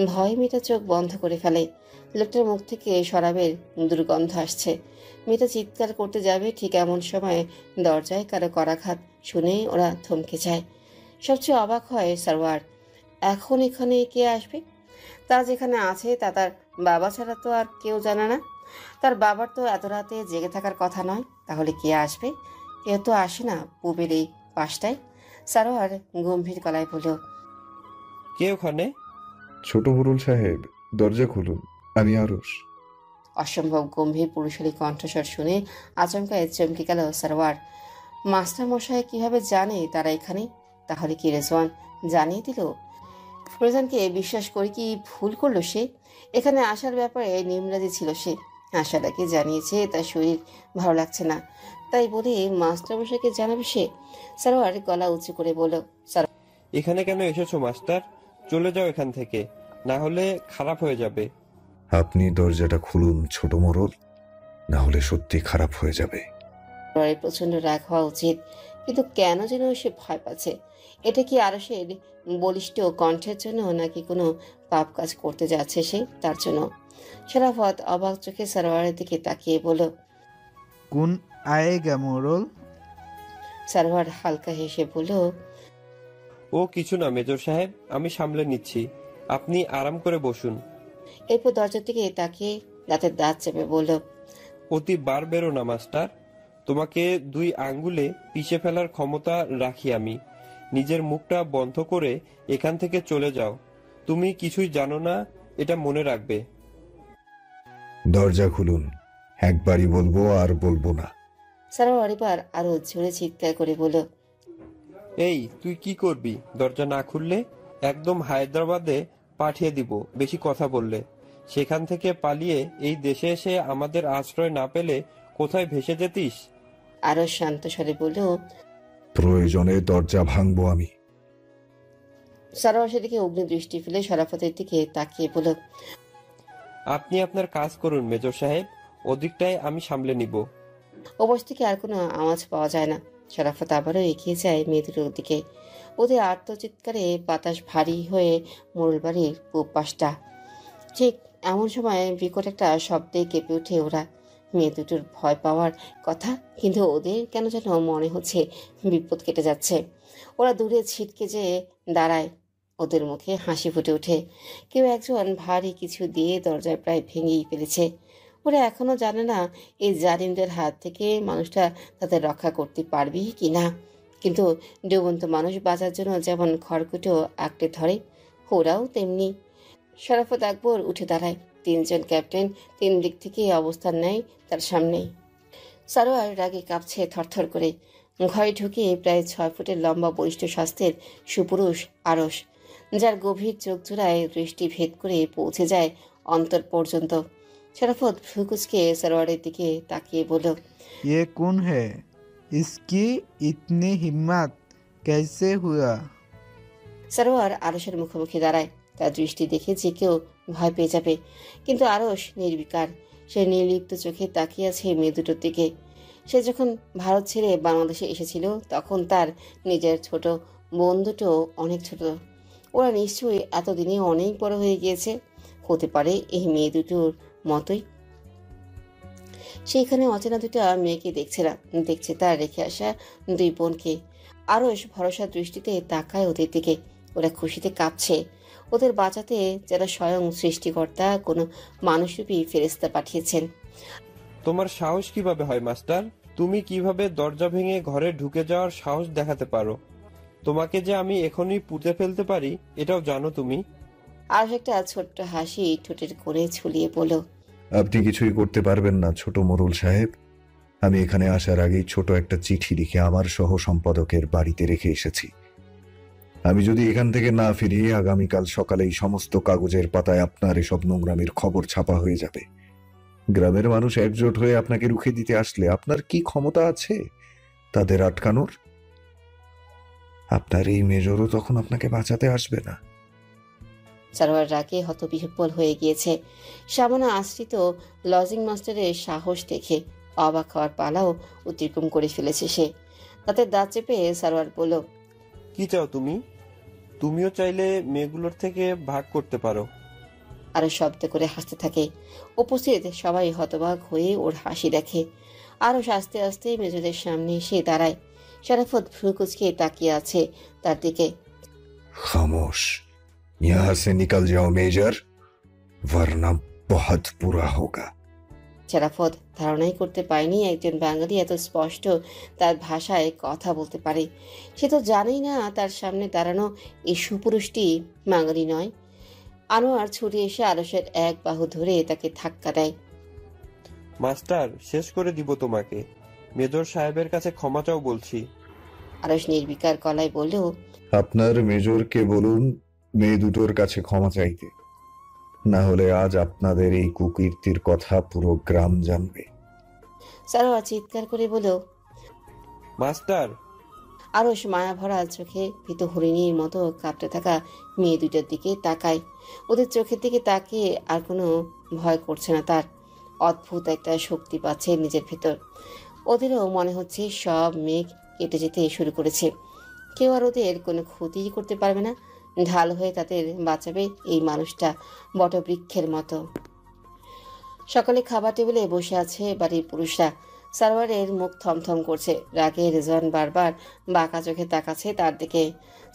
ভয়ে মেয়েটা চোখ বন্ধ করে ফেলে। লোকটার মুখ থেকে শরাবের দুর্গন্ধ আসছে। মেয়েটা চিৎকার করতে যাবে ঠিক এমন সময় দরজায় কারো করাঘাত শুনে ওরা থমকে যায়। সবচেয়ে অবাক হয় সারোয়ার। এখন এখানে কে আসবে? তা যেখানে আছে তা তার বাবা ছাড়া তো আর কেউ জানে না। তার বাবার তো এত রাতে জেগে থাকার কথা নয়। তাহলে কে আসবে? কেউ তো আসে না পুবের এই পাশটায়। সারোয়ার গম্ভীর গলায় বলল, কে ওখানে? ছোট মুরুল সাহেব, দরজা খুলুন, আমি আরস। অসম্ভব গম্ভীর পুরুষালী কণ্ঠস্বর শুনে আচমকায় চমকে গেল সারোয়ার। মাস্টার মশাই কিভাবে জানে তারা এখানে? তাহলে কি রেজওয়ান জানিয়ে দিল? রেজওয়ানকে বিশ্বাস করে কি ভুল করলো সে? এখানে আসার ব্যাপারে নিমরাজি ছিল সে। আশাটাকে জানিয়েছে তার শরীর ভালো লাগছে না, তাই বলে মাস্টার মশাইকে জানাবে সে? সারোয়ার গলা উঁচু করে বলল, এখানে কেন এসেছো মাস্টার? চলে যাও এখান থেকে, না হলে খারাপ হয়ে যাবে। আপনি দরজাটা খুলুন ছোট মোড়ল, না হলে সত্যি খারাপ হয়ে যাবে। সারোয়ারের প্রচন্ড রাগ হওয়া উচিত, কিন্তু কেন যেন সে ভয় পাচ্ছে। এটা কি আরশের বলিষ্ঠ কণ্ঠের জন্য, নাকি কোনো পাপ কাজ করতে যাচ্ছে সে তার জন্য? শরাফত অবাক চোখে সারোয়ারের দিকে তাকিয়ে বলল, कौन आएगा मुरल? সারোয়ার হালকা হেসে বলল, ও কিছু না মেজর সাহেব, আমি সামলে নিচ্ছি, আপনি আরাম করে বসুন। এরপর দরজার দিকে তাকিয়ে দাঁতের দাঁত চেপে বলল, অতি বার বেরো না মাস্টার, তোমাকে 2 আঙ্গুলে পিষে ফেলার ক্ষমতা রাখি আমি। নিজের মুখটা বন্ধ করে এখান থেকে চলে যাও। তুমি কিছুই জানো না, এটা মনে রাখবে। দরজা খুলুন, একবারই বলবো আর বলবো না। সারোয়ার এবার আরো জোরে চিৎকার করে বলল, এই তুই কি করবি? দরজা না খুললে একদম হায়দ্রাবাদে পাঠিয়ে দিব বেশি কথা বললে। সেখান থেকে পালিয়ে এই দেশে এসে আমাদের আশ্রয় না পেলে কোথায় ভেসে যেতিস? আরো শান্ত স্বরে বলল। প্রয়োজনে দরজা ভাঙবো আমি। সারোয়ার সেদিকে অগ্নি দৃষ্টি ফেলে শরাফতের দিকে তাকিয়ে বলল, আপনি আপনার কাজ করুন মেজর সাহেব, ওদিকটায় আমি সামলে নিব। ওপাশ থেকে আর কোনো আওয়াজ পাওয়া যায় না। শরাফত আবারও এগিয়ে যায় মেয়ে দুটোর দিকে। ওদের আর্তচিৎকারে বাতাস ভারী হয়ে মোড়ল বাড়ির পূব পাশটা। ঠিক এমন সময় বিকট একটা শব্দে কেঁপে ওঠে ওরা। মেয়ে দুটোর ভয় পাওয়ার কথা, কিন্তু ওদের কেন যেন মনে হচ্ছে বিপদ কেটে যাচ্ছে। ওরা দূরে ছিটকে যেয়ে দাঁড়ায়। ওদের মুখে হাসি ফুটে ওঠে। কেউ একজন ভারী কিছু দিয়ে দরজায় প্রায় ভেঙেই ফেলেছে। ওরা এখনো জানে না এই জালিমদের হাত থেকে মানুষটা তাদের রক্ষা করতে পারবে কি না। কিন্তু ডুবন্ত মানুষ বাঁচার জন্য যেমন খড়কুটো আঁকড়ে ধরে, ওরাও তেমনি। শরাফত আকবর উঠে দাঁড়ায়। তিনজন ক্যাপ্টেন তিন দিক থেকে অবস্থান নেয় তার সামনে। সারোয়ার রাগে কাঁপছে থরথর করে। ঘরে ঢুকে প্রায় 6 ফুটের লম্বা বলিষ্ঠ স্বাস্থ্যের সুপুরুষ আরস, যার গভীর চোখ জোড়ায় দৃষ্টি ভেদ করে পৌঁছে যায় অন্তর পর্যন্ত। শরাফত ভ্রুকুচকে সারোয়ারের দিকে তাকিয়ে বলল, ये कौन है? इसकी इतनी हिम्मत कैसे हुआ? সারোয়ার আরসের মুখোমুখি দাঁড়ায়। তার দৃষ্টি দেখে যে কেউ ভয় পেয়ে যাবে, কিন্তু আরস নির্বিকার। সে নির্লিপ্ত চোখে তাকিয়ে আছে মেয়ে দুটোর দিকে। সে যখন ভারত ছেড়ে বাংলাদেশে এসেছিল তখন তার নিজের ছোট বোন দুটো অনেক ছোট। ওরা নিশ্চয়ই এতদিনে অনেক বড় হয়ে গিয়েছে। হতে পারে এই মেয়ে দুটোর মতোই। সেইখানে অচেনা দুটা মেয়েকে দেখছে না, দেখছে তার রেখে আসা দুই বোনকে। আরস ভরসা দৃষ্টিতে তাকায় ওদের দিকে। ওরা খুশিতে কাঁপছে। ওদের বাঁচাতে যারা স্বয়ং সৃষ্টিকর্তা কোনো মানুষরূপী ফেরেশতা পাঠিয়েছেন। তোমার সাহস কিভাবে হয় মাস্টার? তুমি কিভাবে দরজা ভেঙে ঘরে ঢুকে যাওয়ার সাহস দেখাতে পারো? তোমাকে যে আমি এখনই পুঁতে ফেলতে পারি এটাও জানো তুমি? আরস একটা ছোট্ট হাসি ঠোঁটের কোণে ঝুলিয়ে বলল, আপনি কিছুই করতে পারবেন না ছোট মোরল সাহেব। আমি এখানে আসার আগেই ছোট একটা চিঠি লিখে আমার সহ সম্পাদকের বাড়িতে রেখে এসেছি। আমি যদি এখান থেকে না ফিরি আগামীকাল সকালেই সমস্ত কাগজের পাতায় আপনার এসব নোংরামির খবর ছাপা হয়ে যাবে। গ্রামের মানুষ একজোট হয়ে আপনাকে রুখে দিতে আসলে আপনার কি ক্ষমতা আছে তাদের আটকানোর? আপনার এই মেজরও তখন আপনাকে বাঁচাতে আসবে না। সারোয়ার রাগে হতবিহ্বল হয়ে গিয়েছে। সামনা আশ্রিত লজিং মাস্টারের সাহস দেখে অবাক হওয়ার পালাও অতিক্রম করে ফেলেছে সে। তাতে দাঁত চেপে সারোয়ার বলল, কি চাও তুমি? তুমিও চাইলে মেয়েগুলোর থেকে ভাগ করতে পারো। আরো শব্দ করে হাসতে থাকে। উপস্থিত সবাই হতবাক হয়ে ওর হাসি দেখে। আরো আস্তে আস্তে মেজদের সামনে এসে দাঁড়ায়। শরাফত ভ্রুকুচকে তাকিয়ে আছে তার দিকে। খামোশ, यहाँ से निकल जाओ मेजर, वरना बहुत बुरा होगा। শরাফত ধারণাই করতে পারেনি একজন বাঙালি এত স্পষ্ট তার ভাষায় কথা বলতে পারে। সে তো জানেই না তার সামনে দাঁড়ানো এই সুপুরুষটি বাঙালি নয়। আনোয়ার ছুটে এসে আরসের এক বাহু ধরে তাকে ধাক্কা দেয়। মাস্টার, শেষ করে দিব তোমাকে। মেজর সাহেবের কাছে ক্ষমা চাও বলছি। আরস নির্বিকার গলায় বলল, আপনার মেজরকে বলুন মেয়ে দুটোর কাছে ক্ষমা চাইতে, না হলে আজ আপনাদের এই কুকীর্তির কথা পুরো গ্রাম জানবে। সারোয়ার চিৎকার করে বলল, মাস্টার! আরস মায়া ভরা চোখে ভীত হরিণীর মতো কাঁপতে থাকা মেয়ে দুটার দিকে তাকায়। ওদের চোখের দিকে তাকিয়ে আর কোনো ভয় করছে না তার। অদ্ভুত একটা শক্তি পাচ্ছে নিজের ভেতর। ওদেরও মনে হচ্ছে সব মেঘ কেটে যেতে শুরু করেছে। কেউ আর ওদের কোনো ক্ষতি করতে পারবে না। ঢাল হয়ে তাদের বাঁচাবে এই মানুষটা বটবৃক্ষের মতো। সকালে খাবার টেবিলে বসে আছে বাড়ির পুরুষরা। সারোয়ারের মুখ থমথম করছে। রাগে রেজওয়ান বারবার বাঁকা চোখে তাকাচ্ছে তার দিকে।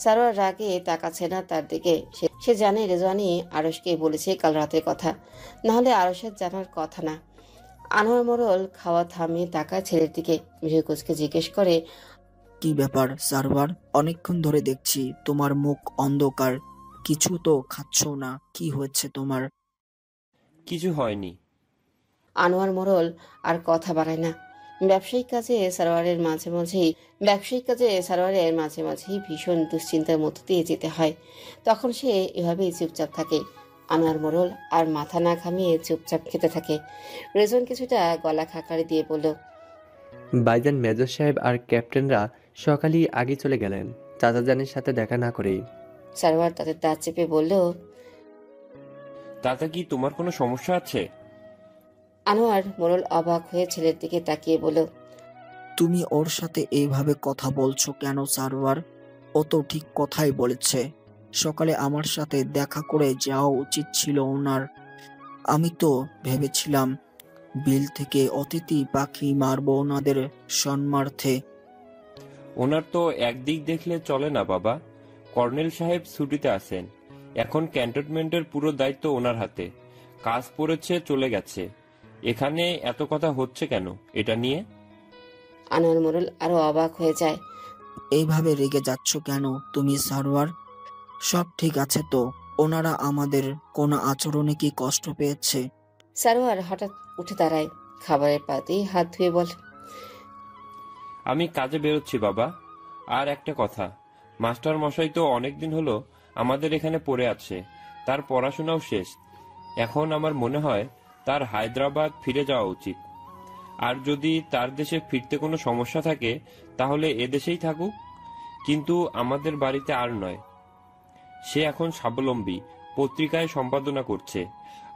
সারোয়ার রাগে তাকাচ্ছে না তার দিকে। সে জানে রেজওয়ানই আরসকে বলেছে কাল রাতের কথা, নাহলে আরসের জানার কথা না। আনোয়ার মোড়ল খাওয়া থামিয়ে তাকায় ছেলের দিকে। ভ্রুকুচকে জিজ্ঞেস করে, কি ব্যাপার সার্ভার? অনেকক্ষণ ধরে দেখছি তোমার মুখ অন্ধকার, কিছু তো খাচ্ছ না, কি হয়েছে তোমার? কিছু হয়নি। আনোয়ার মোড়ল আর কথা বাড়ায় না। ব্যবসায়িক কাজে সারোয়ারের মাঝে মাঝেই ভীষণ দুশ্চিন্তার মধ্য দিয়ে যেতে হয়। তখন সে এভাবেই চুপচাপ থাকে। আনোয়ার মোড়ল আর মাথা না ঘামিয়ে চুপচাপ খেতে থাকে। রেজওয়ান কিছুটা গলা খাকারি দিয়ে বলল, ভাইজান মেজর সাহেব আর ক্যাপ্টেনরা সকালেই আগে চলে গেলেন, চাচাজানের সাথে দেখা না করেই। সারোয়ার তাদের দাঁত চেপে বলল, তাতে কি তোমার কোনো সমস্যা আছে? আনোয়ার মোড়ল অবাক হয়ে ছেলের দিকে তাকিয়ে বলল, তুমি ওর সাথে এইভাবে কথা বলছো কেন সার্ভার? ও তো ঠিক কথাই বলেছে। সকালে আমার সাথে দেখা করে যাওয়া উচিত ছিল ওনার। আমি তো ভেবেছিলাম বিল থেকে অতিথি পাখি মারবো ওনাদের সম্মানার্থে। ওনার তো একদিক দেখলে চলে না বাবা। কর্নেল সাহেব ছুটিতে আছেন। এখন ক্যান্টনমেন্টের পুরো দায়িত্ব ওনার হাতে। কাজ পড়েছে, চলে গেছে। এখানে এত কথা হচ্ছে কেন এটা নিয়ে? আনোয়ার মোড়ল আরো অবাক হয়ে যায়। এইভাবে রেগে যাচ্ছ কেন তুমি সারোয়ার? সব ঠিক আছে তো? ওনারা আমাদের কোনো আচরণে কি কষ্ট পেয়েছে? সারোয়ার হঠাৎ উঠে দাঁড়ায়, খাবারের পাতে হাত ধুয়ে বলে, আমি কাজে বেরোচ্ছি বাবা। আর একটা কথা, মাস্টার মশাই তো অনেকদিন হলো আমাদের এখানে পড়ে আছে, তার পড়াশোনাও শেষ। এখন আমার মনে হয় তার হায়দ্রাবাদ ফিরে যাওয়া উচিত। আর যদি তার দেশে ফিরতে কোনো সমস্যা থাকে তাহলে এদেশেই থাকুক, কিন্তু আমাদের বাড়িতে আর নয়। সে এখন স্বাবলম্বী, পত্রিকায় সম্পাদনা করছে।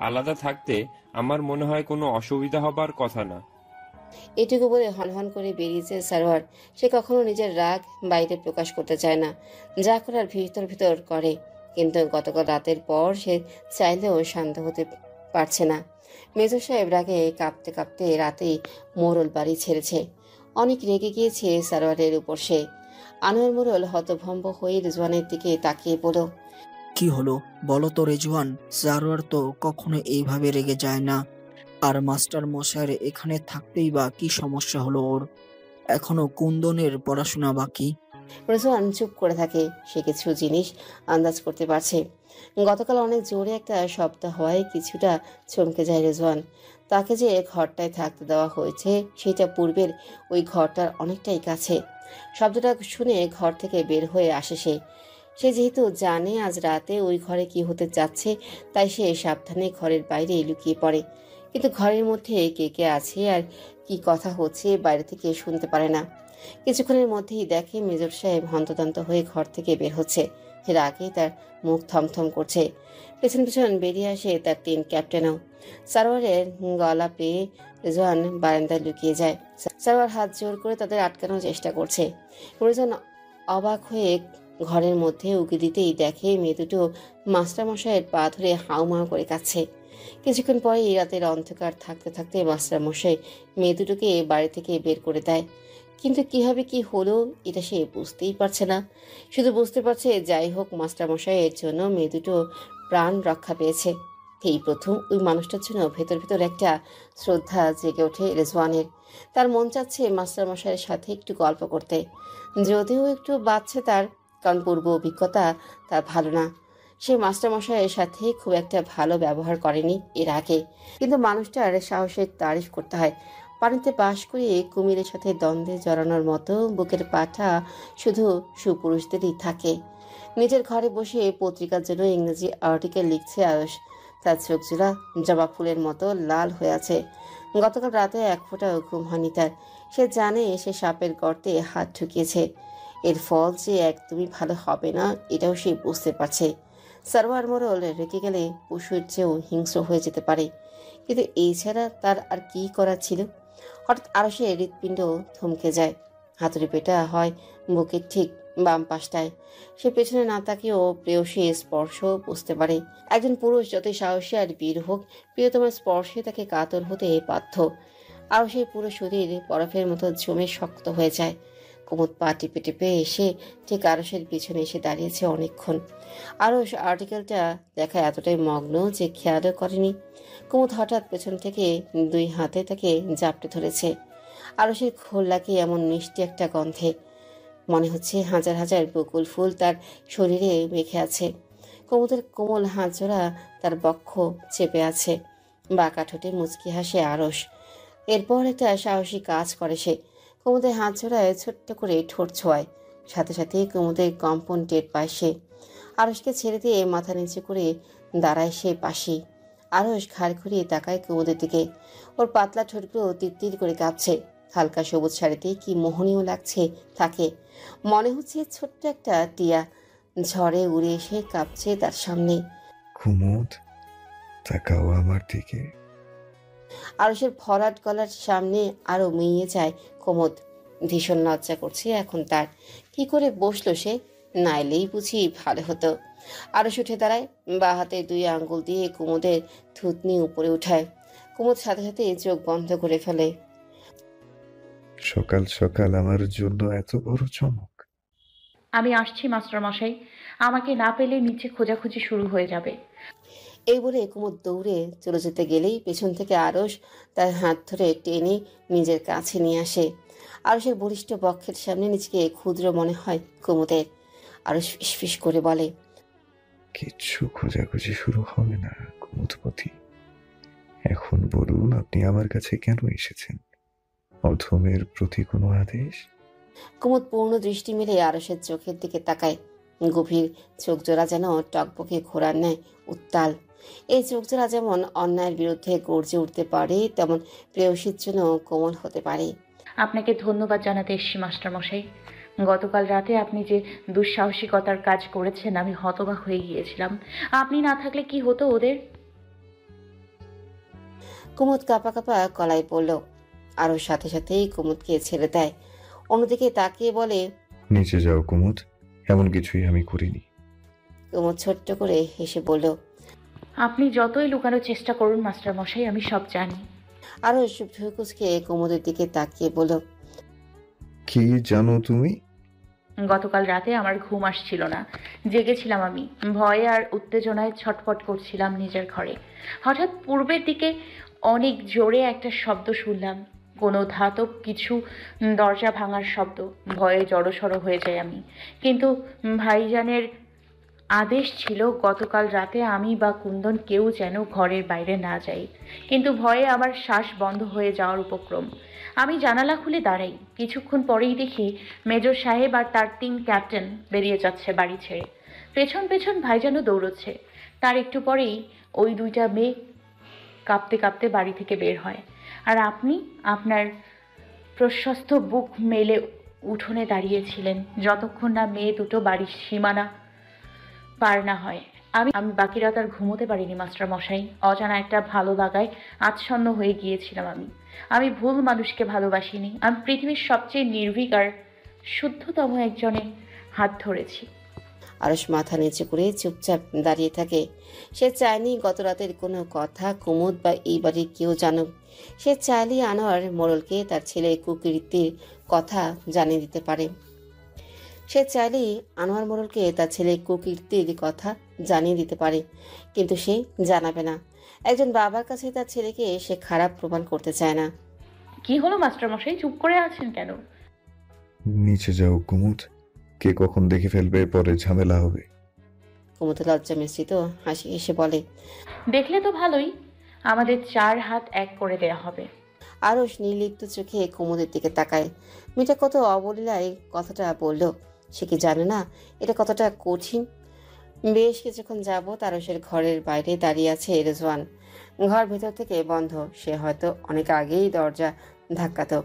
আলাদা থাকতে আমার মনে হয় কোনো অসুবিধা হবার কথা না। এটুকু বলে হনহন করে বেরিয়েছে সারোয়ার। সে কখনো নিজের রাগ বাইরে প্রকাশ করতে চায় না, যা করার ভিতর ভিতর করে। কিন্তু গতকাল রাতের পর সে চাইলেও শান্ত হতে পারছে না। মেজর সাহেব রাগে কাঁপতে কাঁপতে রাতেই মোড়ল বাড়ি ছেড়েছে। অনেক রেগে গিয়েছে সারোয়ারের উপর সে। আনোয়ার মোড়ল হতভম্ব হয়ে রিজওয়ানের দিকে তাকিয়ে বলল, কি হলো বলো তো রেজওয়ান? সারোয়ার তো কখনো এইভাবে রেগে যায় না। আর মাস্টার মশাইয়ের এখানে থাকতেই বা কি সমস্যা হলো ওর? এখনো কুন্দনের পড়াশোনা বাকি। রিজওয়ান চুপ করে থাকে। সে কিছু জিনিস আন্দাজ করতে পারছে। গতকাল অনেক জোরে একটা শব্দ হওয়ায় কিছুটা চমকে যায় রিজওয়ান। তাকে যে ঘরটায় থাকতে দেওয়া হয়েছে সেটা পূর্বের ওই ঘরটার অনেকটাই কাছে। শব্দটা শুনে ঘর থেকে বের হয়ে আসে সে। সে যেহেতু জানে আজ রাতে ওই ঘরে কি হতে যাচ্ছে, তাই সে সাবধানে ঘরের বাইরে লুকিয়ে পড়ে। কিন্তু ঘরের মধ্যে কে কে আছে আর কি কথা হচ্ছে বাইরে থেকে শুনতে পারে না। কিছুক্ষণের মধ্যেই দেখে মেজর সাহেব হন্তদন্ত হয়ে ঘর থেকে বের হচ্ছে। রাগে তার মুখ থমথম করছে। পেছন পেছন বেরিয়ে আসে তার তিন ক্যাপ্টেনও। সারোয়ারের গলা পেয়ে রিজওয়ান বারান্দায় লুকিয়ে যায়। সারোয়ার হাত জোর করে তাদের আটকানোর চেষ্টা করছে। রিজওয়ান অবাক হয়ে ঘরের মধ্যে উকি দিতেই দেখে মেয়ে দুটো মাস্টারমশাইয়ের পা ধরে হাউমাউ করে কাচ্ছে। কিছুক্ষণ পরেই রাতের অন্ধকার থাকতে থাকতে মাস্টারমশাই মেয়ে দুটোকে বাড়ি থেকে বের করে দেয়। কিন্তু কিভাবে কি হলো এটা সে বুঝতেই পারছে না। শুধু বুঝতে পারছে যাই হোক মাস্টারমশাইয়ের জন্য মেয়ে দুটো প্রাণ রক্ষা পেয়েছে। এই প্রথম ওই মানুষটার জন্য ভেতর ভেতর একটা শ্রদ্ধা জেগে ওঠে রেজওয়ানের। তার মন চাচ্ছে মাস্টারমশাইয়ের সাথে একটু গল্প করতে, যদিও একটু বাচ্ছে তার, কারণ পূর্ব অভিজ্ঞতা তার ভালো না। সে মাস্টারমশাইয়ের সাথে খুব একটা ভালো ব্যবহার করেনি এর আগে। কিন্তু মানুষটার সাহসের তারিফ করতে হয়। পানিতে বাস করে কুমিরের সাথে দ্বন্দ্বে জড়ানোর মতো বুকের পাটা শুধু সুপুরুষদেরই থাকে। নিজের ঘরে বসে পত্রিকার জন্য ইংরেজি আর্টিকেল লিখছে আয়ুষ। তার চোখ জোড়া জবা ফুলের মতো লাল হয়ে আছে। গতকাল রাতে এক ফোঁটাও ঘুম হয়নি তার। সে জানে সে সাপের গর্তে হাত ঢুকিয়েছে। এর ফল যে একদমই ভালো হবে না এটাও সে বুঝতে পারছে। সারোয়ার মোড়ল রেখে গেলে পশুর চেয়েও হিংস্র হয়ে যেতে পারে। কিন্তু এই ছাড়া তার আর কি করার ছিল? হঠাৎ আরো সে হৃৎপিণ্ড থমকে যায়। হাতুড়ি পেটা হয় বুকের ঠিক বাম পাশটায়। সে পেছনে না তাকেও প্রেয়সী স্পর্শ বুঝতে পারে। একজন পুরুষ যতই সাহসী আর বীর হোক, প্রিয়তমার স্পর্শে তাকে কাতর হতে বাধ্য। আরও সেই পুরো শরীর বরফের মতো জমে শক্ত হয়ে যায়। কুমুদ পা টিপে টিপে এসে ঠিক আরসের পিছনে এসে দাঁড়িয়েছে অনেকক্ষণ। আরস আর্টিকেলটা দেখা এতটাই মগ্ন যে খেয়ালও করেনি। কুমুদ হঠাৎ পেছন থেকে দুই হাতে তাকে জাপটে ধরেছে। আরসের খোল লাগে এমন মিষ্টি একটা গন্ধে। মনে হচ্ছে হাজার হাজার বকুল ফুল তার শরীরে মেখে আছে। কুমুদের কোমল হাত জোড়া তার বক্ষ চেপে আছে। বাঁকা ঠোঁটে মুচকি হাসে আরস। এরপর একটা সাহসী কাজ করে সে। কুমুদের হাত জোড়ায় ছোট্ট করে ঠোঁট ছোঁয়ায়। সাথে সাথে কুমুদের কম্পন টের পায় সে। আরসকে ছেড়ে দিয়ে মাথা নিচু করে দাঁড়ায় সে পাশে। আরস ঘাড় ঘুরিয়ে তাকায় কুমুদের দিকে। ওর পাতলা ঠোঁটগুলো তিত্তির করে কাঁপছে। হালকা সবুজ শাড়িতে কি মোহনীয় লাগছে তাকে। মনে হচ্ছে ছোট্ট একটা টিয়া ঝড়ে উড়ে এসে কাঁপছে তার সামনে। কুমুদ, তাকাও আমার দিকে। আরসের ভরাট গলার সামনে আরো মিইয়ে যায় কুমুদ। ভীষণ লজ্জা করছে এখন তার। কি করে বসলো সে? নাইলেই বুঝি ভালো হতো। আরস উঠে দাঁড়ায়, বা হাতে দুই আঙ্গুল দিয়ে কুমুদের থুতনি উপরে উঠায়। কুমুদ সাথে সাথে চোখ বন্ধ করে ফেলে। সকাল সকাল আমার জন্য এত বড় চমক? আমি আসছি মাস্টার মশাই, আমাকে না পেলে নিচে খোঁজাখুঁজি শুরু হয়ে যাবে। এই বলে কুমুদ দৌড়ে চলে যেতে গেলেই পেছন থেকে আরস তার হাত ধরে টেনে নিজের কাছে নিয়ে আসে। আরসের বলিষ্ঠ বক্ষের সামনে নিজেকে ক্ষুদ্র মনে হয় কুমুদের। আরস ফিসফিস করে বলে, কিচ্ছু খোঁজাখুঁজি শুরু হবে না কুমুদপতি। এখন বলুন, আপনি আমার কাছে কেন এসেছেন? অধমের প্রতি কোনো আদেশ? কুমুদ পূর্ণ দৃষ্টি মেলে আরসের চোখের দিকে তাকায়। গভীর চোখ জোড়া যেন টকবকে ঘোড়ার ন্যায় উত্তাল। এই চোখ জোড়া যেমন অন্যায়ের বিরুদ্ধে গর্জে উঠতে পারে, তেমন প্রেয়সীর জন্য কোমল হতে পারে। আপনাকে ধন্যবাদ জানাতে এসছি মাস্টারমশাই। গতকাল রাতে আপনি যে দুঃসাহসিকতার কাজ করেছেন, আমি হতবাক হয়ে গিয়েছিলাম। আপনি না থাকলে কি হতো ওদের? কুমুদ কাঁপা কাঁপা গলায় পড়ল। আরও সাথে সাথেই কুমুদকে ছেড়ে দেয়। অন্যদিকে তাকিয়ে বলে, নিচে যাও কুমুদ, এমন কিছুই আমি করিনি। কুমুদ ছোট্ট করে হেসে বলল, আপনি যতই লুকানোর চেষ্টা করুন মাস্টারমশাই, আমি সব জানি। আরও ভ্রুকুচকে কুমুদের দিকে তাকিয়ে বলল, কি জানো তুমি? গতকাল রাতে আমার ঘুম আসছিল না, জেগেছিলাম আমি। ভয়ে আর উত্তেজনায় ছটফট করছিলাম নিজের ঘরে। হঠাৎ পূর্বের দিকে অনেক জোরে একটা শব্দ শুনলাম, কোনো ধাতব কিছু দরজা ভাঙার শব্দ। ভয়ে জড়সড় হয়ে যাই আমি। কিন্তু ভাইজানের আদেশ ছিল গতকাল রাতে আমি বা কুন্দন কেউ যেন ঘরের বাইরে না যাই। কিন্তু ভয়ে আমার শ্বাস বন্ধ হয়ে যাওয়ার উপক্রম। আমি জানালা খুলে দাঁড়াই। কিছুক্ষণ পরেই দেখি মেজর সাহেব আর তার 3 ক্যাপ্টেন বেরিয়ে যাচ্ছে বাড়ি ছেড়ে। পেছন পেছন ভাইজানও দৌড়চ্ছে। তার একটু পরেই ওই 2টা মেয়ে কাঁপতে কাঁপতে বাড়ি থেকে বের হয়। আর আপনি আপনার প্রশস্ত বুক মেলে উঠোনে দাঁড়িয়েছিলেন, যতক্ষণ না মেয়ে দুটো বাড়ির সীমানা পার না হয়। আমি বাকি রাত আর ঘুমোতে পারিনি মাস্টারমশাই। অজানা একটা ভালো লাগায় আচ্ছন্ন হয়ে গিয়েছিলাম আমি ভুল মানুষকে ভালোবাসিনি। আমি পৃথিবীর সবচেয়ে নির্ভীক আর শুদ্ধতম একজনের হাত ধরেছি। আরস মাথা নিচু করে চুপচাপ দাঁড়িয়ে থাকে। সে চায়নি গত রাতের কোনো কথা কুমুদ বা এই বাড়ির কেউ জানুক। সে চাইলেই আনোয়ার মোড়লকে তার ছেলে কুকীর্তির কথা জানিয়ে দিতে পারে। সে চাইলেই আনোয়ার মোড়লকে তার ছেলে কুকীর্তির কথা জানিয়ে দিতে পারে, কিন্তু সে জানাবে না। একজন বাবার কাছে তার ছেলেকে সে খারাপ প্রমাণ করতে চায় না। কি হলো মাস্টারমশাই, চুপ করে আছেন কেন? নিচে যাও কুমুদ, কে কখন দেখে ফেলবে, পরে ঝামেলা হবে। কুমুদ লজ্জা মিশ্রিত হাসি হেসে বলে, দেখলে তো ভালোই, আমাদের 4 হাত এক করে দেয়া হবে। আরস নির্লিপ্ত চোখে কুমুদের দিকে তাকায়। মেয়েটা কত অবলীলায় কথাটা বলল। সে কি জানে না এটা কতটা কঠিন? বেশ কিছুক্ষণ যাবৎ আরসের ঘরের বাইরে দাঁড়িয়ে আছে রেজওয়ান। ঘর ভেতর থেকে বন্ধ। সে হয়তো অনেক আগেই দরজা ধাক্কাতো,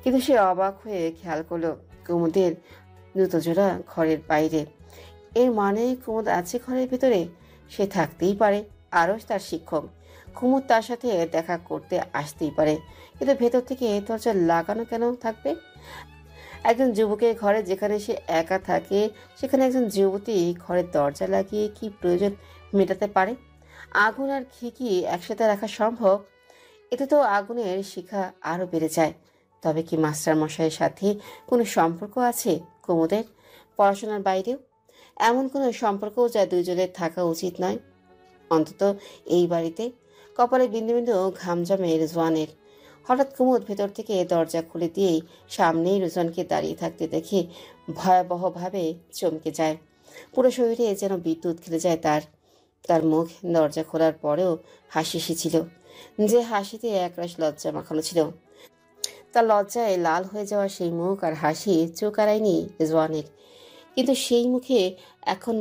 কিন্তু সে অবাক হয়ে খেয়াল করলো কুমুদের জুতো জোড়া ঘরের বাইরে। এর মানে কুমুদ আছে ঘরের ভেতরে। সে থাকতেই পারে, আরস তার শিক্ষক। কুমুদ তার সাথে দেখা করতে আসতেই পারে, কিন্তু ভেতর থেকে দরজা লাগানো কেন থাকবে? একজন যুবকের ঘরে যেখানে সে একা থাকে, সেখানে একজন যুবতী ঘরের দরজা লাগিয়ে কি প্রয়োজন মেটাতে পারে? আগুন আর ঘি কি একসাথে রাখা সম্ভব? এতে তো আগুনের শিখা আরো বেড়ে যায়। তবে কি মাস্টার মশাইয়ের সাথে কোনো সম্পর্ক আছে কুমুদের, পড়াশোনার বাইরেও? এমন কোনো সম্পর্কও যা দুজনের থাকা উচিত নয়, অন্তত এই বাড়িতে। কপালে বিন্দু বিন্দু ঘাম জমে রেজওয়ানের। হঠাৎ কুমুদ ভেতর থেকে দরজা খুলে দিয়েই সামনেই রেজওয়ানকে দাঁড়িয়ে থাকতে দেখে ভয়াবহভাবে চমকে যায়। পুরো শরীরে যেন বিদ্যুৎ খেলে যায় তার। তার মুখ দরজা খোলার পরেও হাসি এসেছিল, যে হাসিতে একরাশ লজ্জা মাখানো ছিল। তার লজ্জায় লাল হয়ে যাওয়া সেই মুখ আর হাসি চোখ এড়ায়নি রেজওয়ানের। কিন্তু সেই মুখে এখন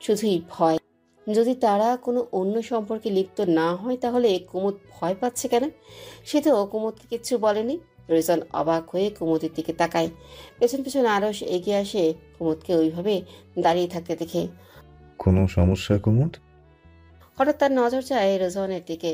শুধুই ভয়। যদি তারা কোনো অন্য সম্পর্কে লিপ্ত না হয়, তাহলে কুমুদ ভয় পাচ্ছে কেন? সে তো কুমুদকে কিচ্ছু বলেনি। রেজওয়ান অবাক হয়ে কুমুদের দিকে তাকায়। পেছন পেছন আরস এগিয়ে আসে কুমুদকে ওইভাবে দাঁড়িয়ে থাকতে দেখে। কোনো সমস্যা কুমুদ? হঠাৎ তার নজর যায় রেজওয়ানের দিকে।